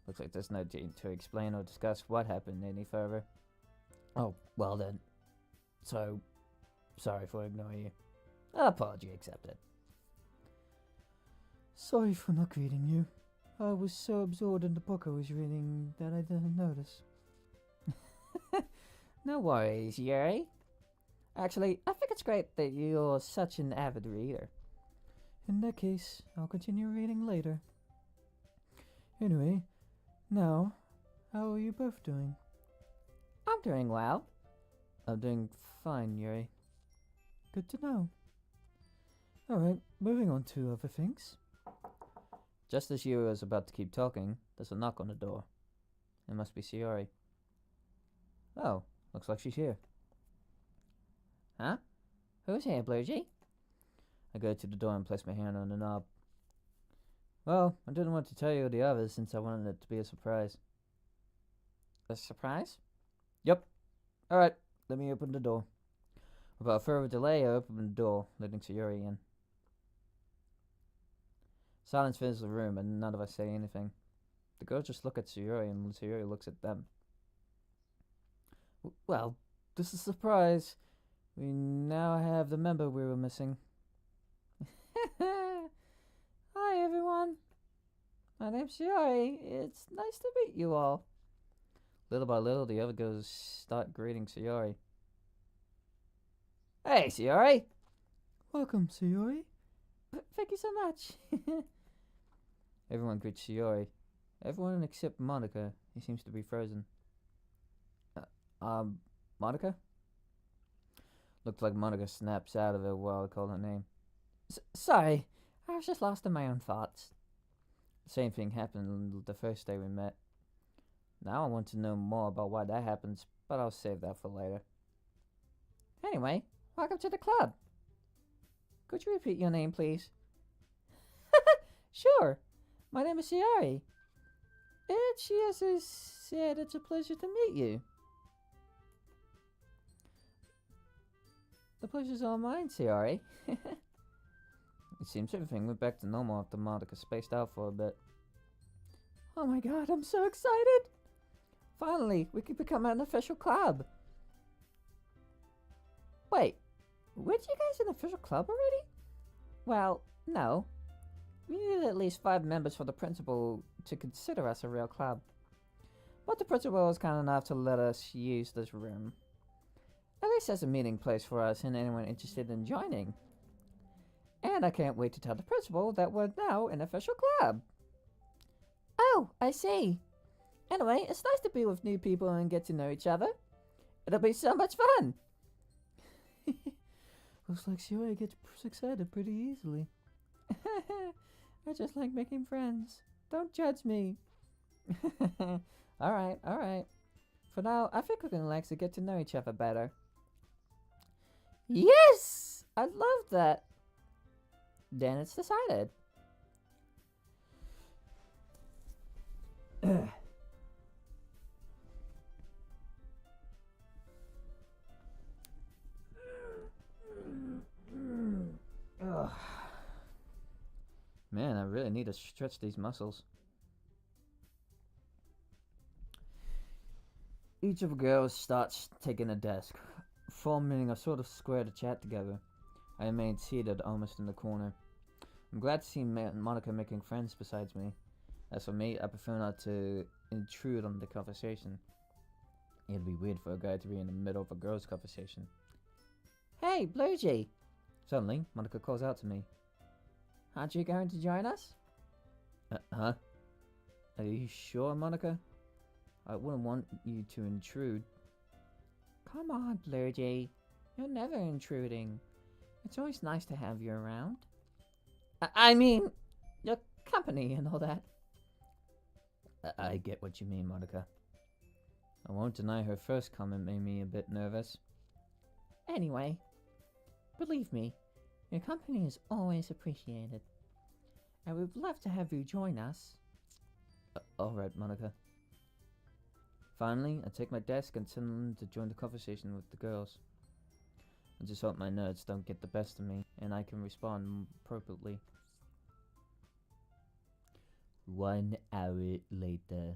Looks like there's no need to explain or discuss what happened any further. Oh, well then. So, sorry for ignoring you. Apology accepted. Sorry for not greeting you. I was so absorbed in the book I was reading that I didn't notice. No worries, Yuri. Actually, I think it's great that you're such an avid reader. In that case, I'll continue reading later. Anyway, now, how are you both doing? I'm doing well. I'm doing fine, Yuri. Good to know. Alright, moving on to other things. Just as Yuri was about to keep talking, there's a knock on the door. It must be Sayori. Oh, looks like she's here. Huh? Who's here, Bluegee? I go to the door and place my hand on the knob. Well, I didn't want to tell you the others since I wanted it to be a surprise. A surprise? Yep. Alright, let me open the door. Without further delay, I open the door, letting Sayori in. Silence fills the room and none of us say anything. The girls just look at Sayori and Sayori looks at them. Well, this is a surprise. We now have the member we were missing. Hi everyone. My name's Sayori. It's nice to meet you all. Little by little, the other girls start greeting Sayori. Hey, Sayori! Welcome, Sayori. Thank you so much. Everyone greets Sayori. Everyone except Monica. He seems to be frozen. Monica? Looked like Monica snaps out of it while I call her name. Sorry, I was just lost in my own thoughts. The same thing happened the first day we met. Now I want to know more about why that happens, but I'll save that for later. Anyway, welcome to the club. Could you repeat your name, please? Sure. My name is Sayori. She also said it's a pleasure to meet you. The pleasure's all mine, Sayori. It seems everything went back to normal after Monica spaced out for a bit. Oh my god, I'm so excited! Finally, we could become an official club. Wait, weren't you guys an official club already? Well, no. We needed at least 5 members for the principal to consider us a real club. But the principal was kind enough to let us use this room. At least as a meeting place for us and anyone interested in joining. And I can't wait to tell the principal that we're now an official club. Oh, I see. Anyway, it's nice to be with new people and get to know each other. It'll be so much fun. Looks like Shiori gets excited pretty easily. I just like making friends. Don't judge me. Alright. For now, I think we're gonna like to get to know each other better. Yes! I love that. Then it's decided. Ugh. Man, I really need to stretch these muscles. Each of the girls starts taking a desk, forming a sort of square to chat together. I remain seated almost in the corner. I'm glad to see Monica making friends besides me. As for me, I prefer not to intrude on the conversation. It'd be weird for a guy to be in the middle of a girl's conversation. Hey, Bluejay. Suddenly, Monica calls out to me. Aren't you going to join us? Huh? Are you sure, Monica? I wouldn't want you to intrude. Come on, Bluejay. You're never intruding. It's always nice to have you around. I mean, your company and all that. I get what you mean, Monica. I won't deny her first comment made me a bit nervous. Anyway, believe me, your company is always appreciated. And we'd love to have you join us. Alright, Monica. Finally, I take my desk and send them to join the conversation with the girls. I just hope my nerds don't get the best of me, and I can respond appropriately. 1 hour later.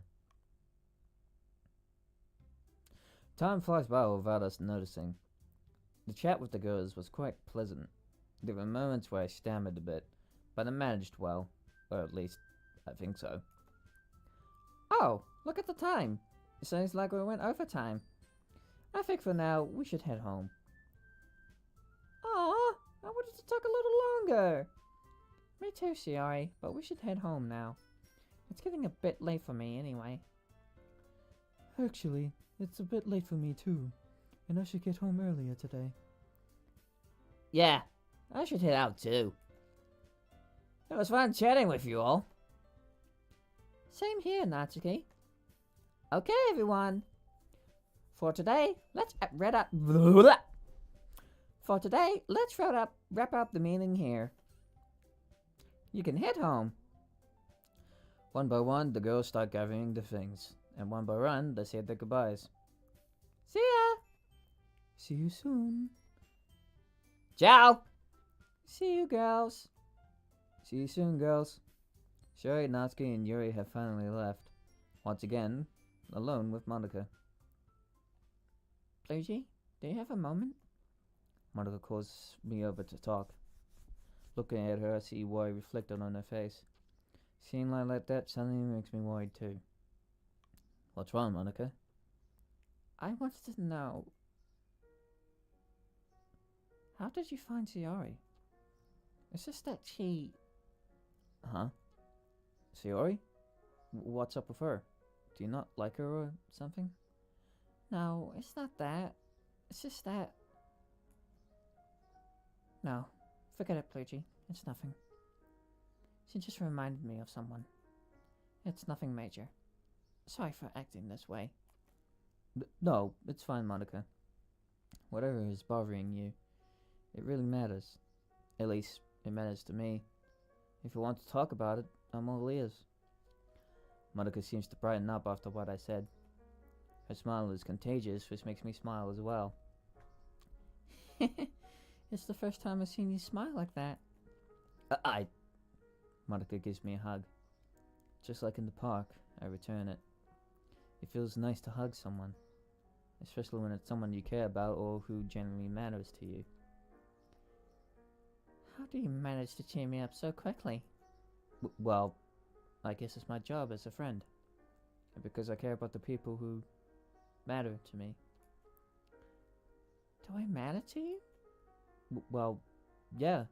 Time flies by without us noticing. The chat with the girls was quite pleasant. There were moments where I stammered a bit, but I managed well. Or at least, I think so. Oh, look at the time. It sounds like we went overtime. I think for now, we should head home. Aw, I wanted to talk a little longer. Me too, Shiori, but we should head home now. It's getting a bit late for me anyway. Actually, it's a bit late for me too, and I should get home earlier today. Yeah, I should head out too. It was fun chatting with you all. Same here, Natsuki. Okay, everyone. For today, let's wrap up the meeting here. You can head home. One by one, the girls start gathering the things, and one by one, they say their goodbyes. See ya. See you soon. Ciao. See you, girls. See you soon, girls. Shiori, Natsuki, and Yuri have finally left. Once again, alone with Monica. Bluejay, do you have a moment? Monica calls me over to talk. Looking at her, I see worry reflected on her face. Seeing light like that suddenly makes me worried too. What's wrong, Monica? I wanted to know, how did you find Shiori? It's just that she... Huh? Shiori? What's up with her? Do you not like her or something? No, it's not that. It's just that... No, forget it, Bluejay. It's nothing. She just reminded me of someone. It's nothing major. Sorry for acting this way. No, it's fine, Monica. Whatever is bothering you, it really matters. At least, it matters to me. If you want to talk about it, I'm all ears. Monica seems to brighten up after what I said. Her smile is contagious, which makes me smile as well. It's the first time I've seen you smile like that. Monica gives me a hug. Just like in the park, I return it. It feels nice to hug someone, especially when it's someone you care about or who genuinely matters to you. How do you manage to cheer me up so quickly? Well, I guess it's my job as a friend. And because I care about the people who matter to me. Do I matter to you? Well, yeah.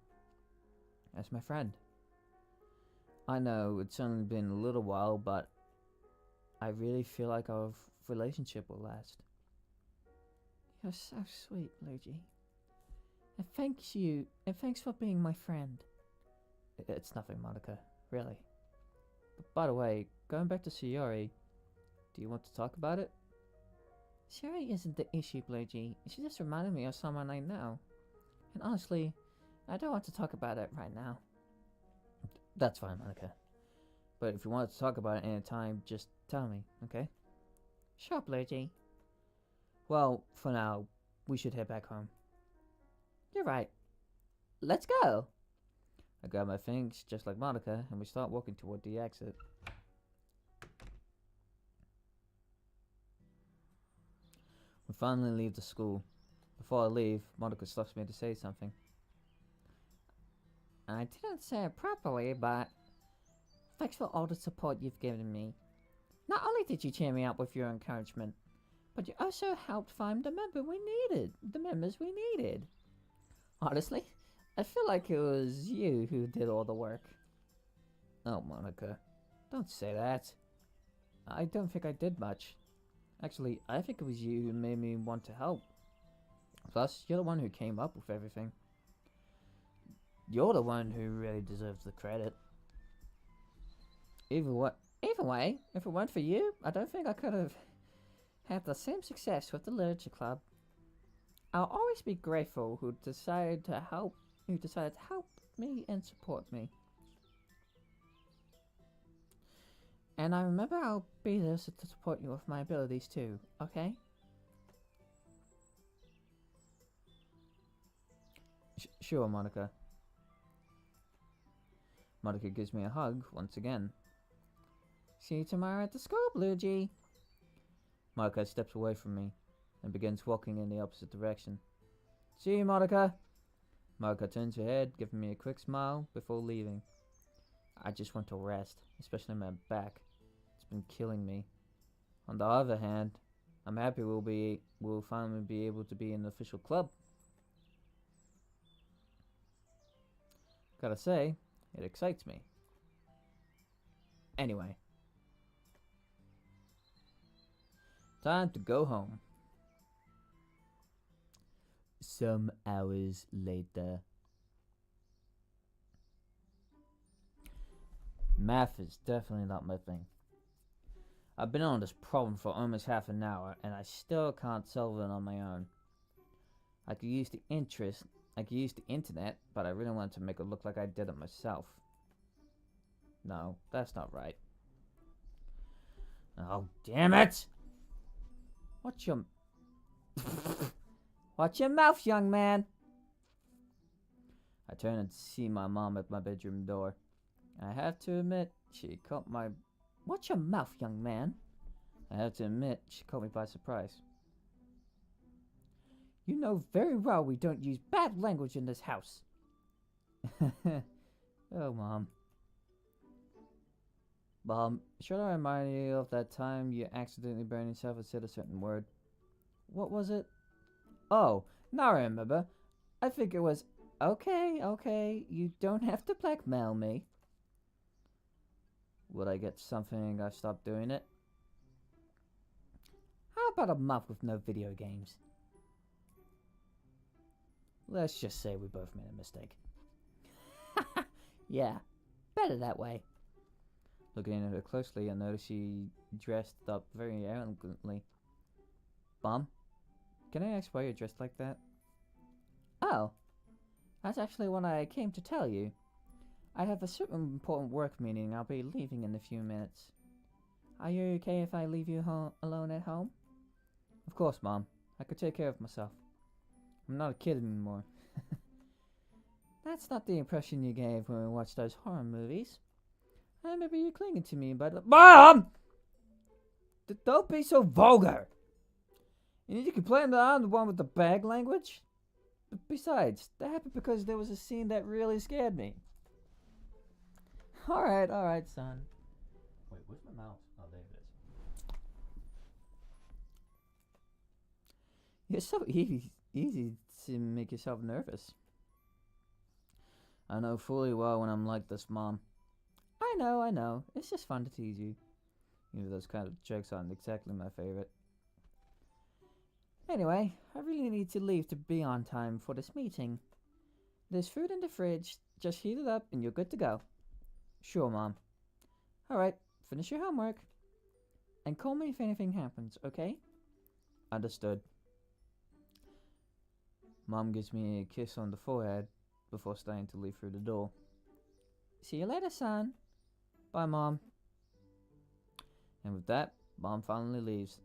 As my friend. I know it's only been a little while, but I really feel like our relationship will last. You're so sweet, Luigi. And thanks for being my friend. It's nothing, Monica. Really. But by the way, going back to Sayori, do you want to talk about it? Sherry isn't the issue, Luigi. She just reminded me of someone I know. And honestly, I don't want to talk about it right now. That's fine, Monica. But if you want to talk about it any time, just tell me, okay? Sure, Luigi. Well, for now, we should head back home. You're right. Let's go! I grab my things, just like Monica, and we start walking toward the exit. We finally leave the school. Before I leave, Monica stops me to say something. I didn't say it properly, but thanks for all the support you've given me. Not only did you cheer me up with your encouragement, but you also helped find the members we needed. Honestly, I feel like it was you who did all the work. Oh, Monica, don't say that. I don't think I did much. Actually, I think it was you who made me want to help. Plus, you're the one who came up with everything. You're the one who really deserves the credit. Either way, if it weren't for you, I don't think I could have had the same success with the literature club. I'll always be grateful who decided to help me and support me. And I remember I'll be there to support you with my abilities too, okay? Sure, Monica. Monica gives me a hug once again. See you tomorrow at the school, Luigi. Monica steps away from me and begins walking in the opposite direction. See you, Monica. Monica turns her head, giving me a quick smile before leaving. I just want to rest, especially my back. It's been killing me. On the other hand, I'm happy we'll finally be able to be in the official club. Gotta say, it excites me. Anyway, time to go home. Some hours later. Math is definitely not my thing. I've been on this problem for almost half an hour and I still can't solve it on my own. I could use the internet, but I really want to make it look like I did it myself. No, that's not right. Oh, damn it! Watch your mouth, young man! I turn and see my mom at my bedroom door. I have to admit, she caught my... Watch your mouth, young man! I have to admit, she caught me by surprise. You know very well we don't use bad language in this house. Oh, Mom. Mom, should I remind you of that time you accidentally burned yourself and said a certain word? What was it? Oh, now I remember. I think it was, okay, you don't have to blackmail me. Would I get something if I stopped doing it? How about a month with no video games? Let's just say we both made a mistake. Yeah, better that way. Looking at her closely, I noticed she dressed up very elegantly. Mom, can I ask why you're dressed like that? Oh, that's actually what I came to tell you. I have a super important work meeting I'll be leaving in a few minutes. Are you okay if I leave you alone at home? Of course, Mom. I could take care of myself. I'm not a kid anymore. That's not the impression you gave when we watched those horror movies. I remember you clinging to me, but... Mom! Don't be so vulgar! You need to complain that I'm the one with the bag language? But besides, that happened because there was a scene that really scared me. Alright, son. Wait, where's my mouse? Oh, there it is. You're so easy to make yourself nervous. I know fully well when I'm like this, Mom. I know. It's just fun to tease you. Those kind of jokes aren't exactly my favorite. Anyway, I really need to leave to be on time for this meeting. There's food in the fridge. Just heat it up and you're good to go. Sure, Mom. Alright, finish your homework. And call me if anything happens, okay? Understood. Mom gives me a kiss on the forehead before starting to leave through the door. See you later, son. Bye, Mom. And with that, Mom finally leaves.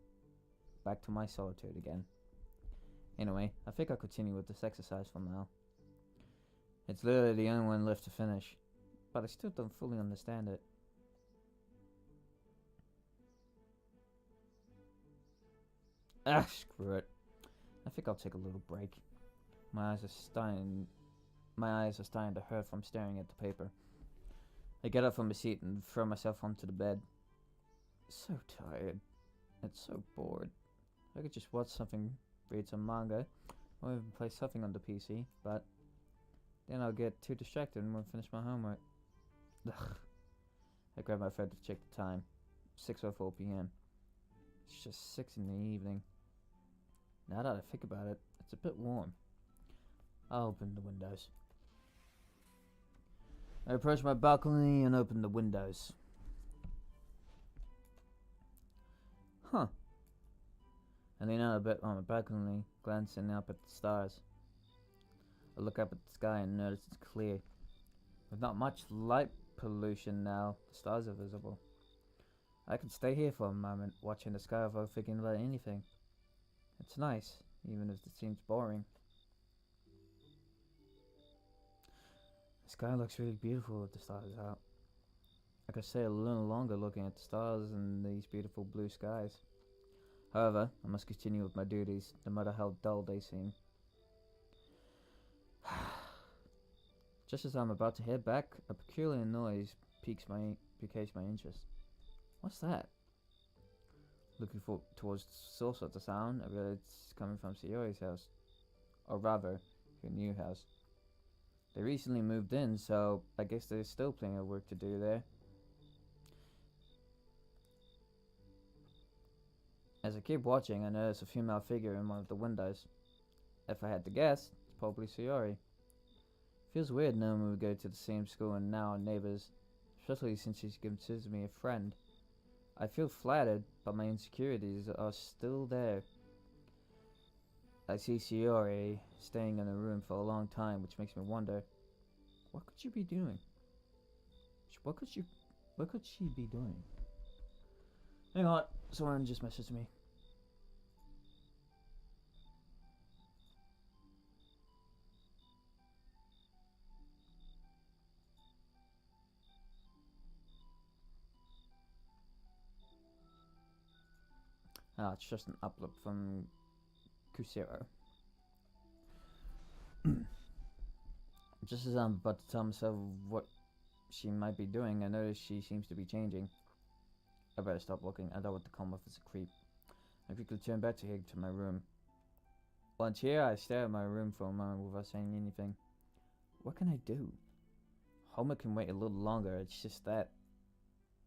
Back to my solitude again. Anyway, I think I'll continue with this exercise for now. It's literally the only one left to finish, but I still don't fully understand it. Screw it. I think I'll take a little break. My eyes are starting to hurt from staring at the paper. I get up from my seat and throw myself onto the bed. So tired. It's so bored. I could just watch something, read some manga, or even play something on the PC, but then I'll get too distracted and won't finish my homework. Ugh. I grab my phone to check the time. 6:04 p.m. It's just 6 in the evening. Now that I think about it, it's a bit warm. I'll open the windows. I approach my balcony and open the windows. Huh. I lean out a bit on my balcony, glancing up at the stars. I look up at the sky and notice it's clear. With not much light pollution now, the stars are visible. I can stay here for a moment, watching the sky without thinking about anything. It's nice, even if it seems boring. The sky looks really beautiful with the stars out. I could stay a little longer looking at the stars and these beautiful blue skies. However, I must continue with my duties, no matter how dull they seem. Just as I'm about to head back, a peculiar noise piques my interest. What's that? Looking towards the source of the sound, I realize it's coming from Sayori's house. Or rather, her new house. They recently moved in, so I guess there's still plenty of work to do there. As I keep watching, I notice a female figure in one of the windows. If I had to guess, it's probably Sayori. Feels weird knowing we would go to the same school and now are neighbors, especially since she considers me a friend. I feel flattered, but my insecurities are still there. I see Sayori staying in the room for a long time, which makes me wonder, what could she be doing? What could she be doing? Hang on, someone just messaged me. Ah, it's just an upload from Kusero. Just as I'm about to tell myself what she might be doing, I notice she seems to be changing. I better stop looking. I don't want to come off as a creep. I quickly turn back to head to my room. Once here, I stare at my room for a moment without saying anything. What can I do? Homework can wait a little longer, it's just that.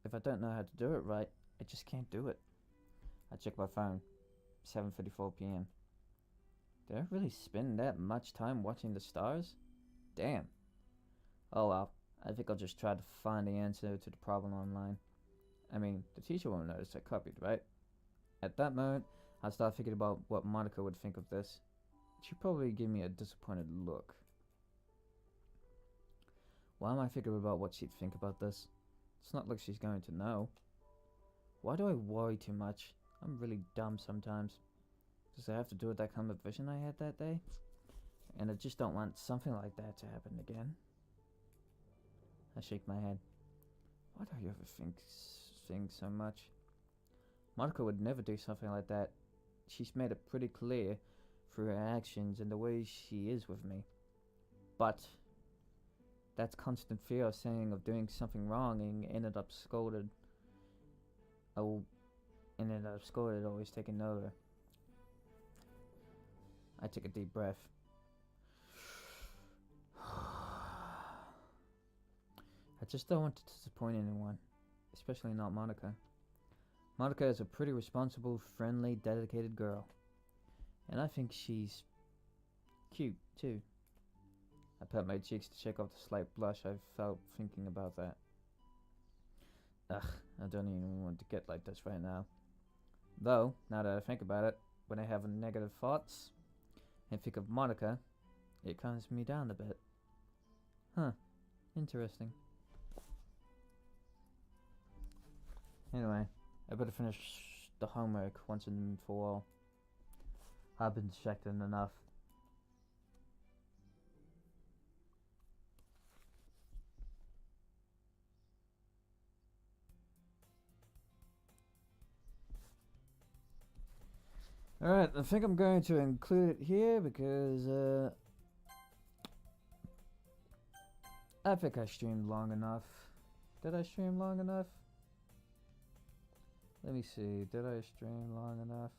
If I don't know how to do it right, I just can't do it. I check my phone. 7:34 p.m. Did I really spend that much time watching the stars? Damn. Oh well, I think I'll just try to find the answer to the problem online. I mean, the teacher won't notice I copied, right? At that moment, I start thinking about what Monica would think of this. She'd probably give me a disappointed look. Why am I thinking about what she'd think about this? It's not like she's going to know. Why do I worry too much? I'm really dumb sometimes. Does it have to do with that kind of vision I had that day? And I just don't want something like that to happen again. I shake my head. Why do I overthink things so much? Monica would never do something like that. She's made it pretty clear through her actions and the way she is with me. But that constant fear of saying of doing something wrong and ended up scolded. Always taking over. I take a deep breath. I just don't want to disappoint anyone, especially not Monica. Monica is a pretty responsible, friendly, dedicated girl. And I think she's cute, too. I pat my cheeks to shake off the slight blush I felt thinking about that. Ugh, I don't even want to get like this right now. Though, now that I think about it, when I have negative thoughts and think of Monica, it calms me down a bit. Huh, interesting. Anyway, I better finish the homework once and for all. I've been distracted enough. Alright, I think I'm going to include it here because I think I streamed long enough. Did I stream long enough? Let me see, did I stream long enough?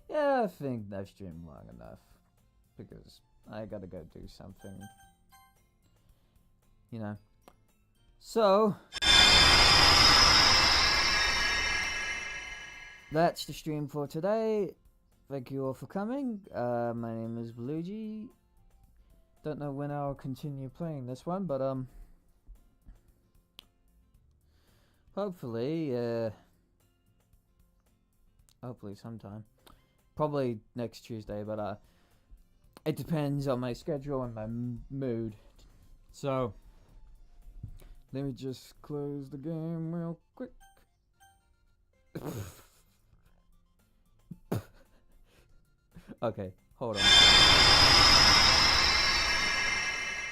Yeah, I think I've streamed long enough. Because I gotta go do something. You know. So that's the stream for today. Thank you all for coming. My name is Luigi. Don't know when I'll continue playing this one, but hopefully sometime. Probably next Tuesday, but it depends on my schedule and my mood. So let me just close the game real quick. Okay, hold on.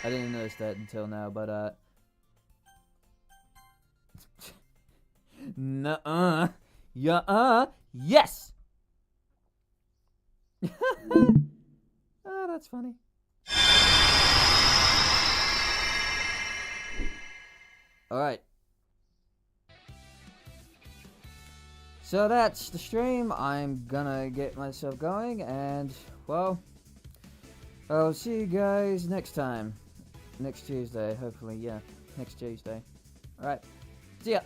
I didn't notice that until now, but nuh-uh. Yeah, yes! Oh, that's funny. Alright. So that's the stream. I'm gonna get myself going, and, well, I'll see you guys next time. Next Tuesday, hopefully, yeah. Next Tuesday. Alright. See ya!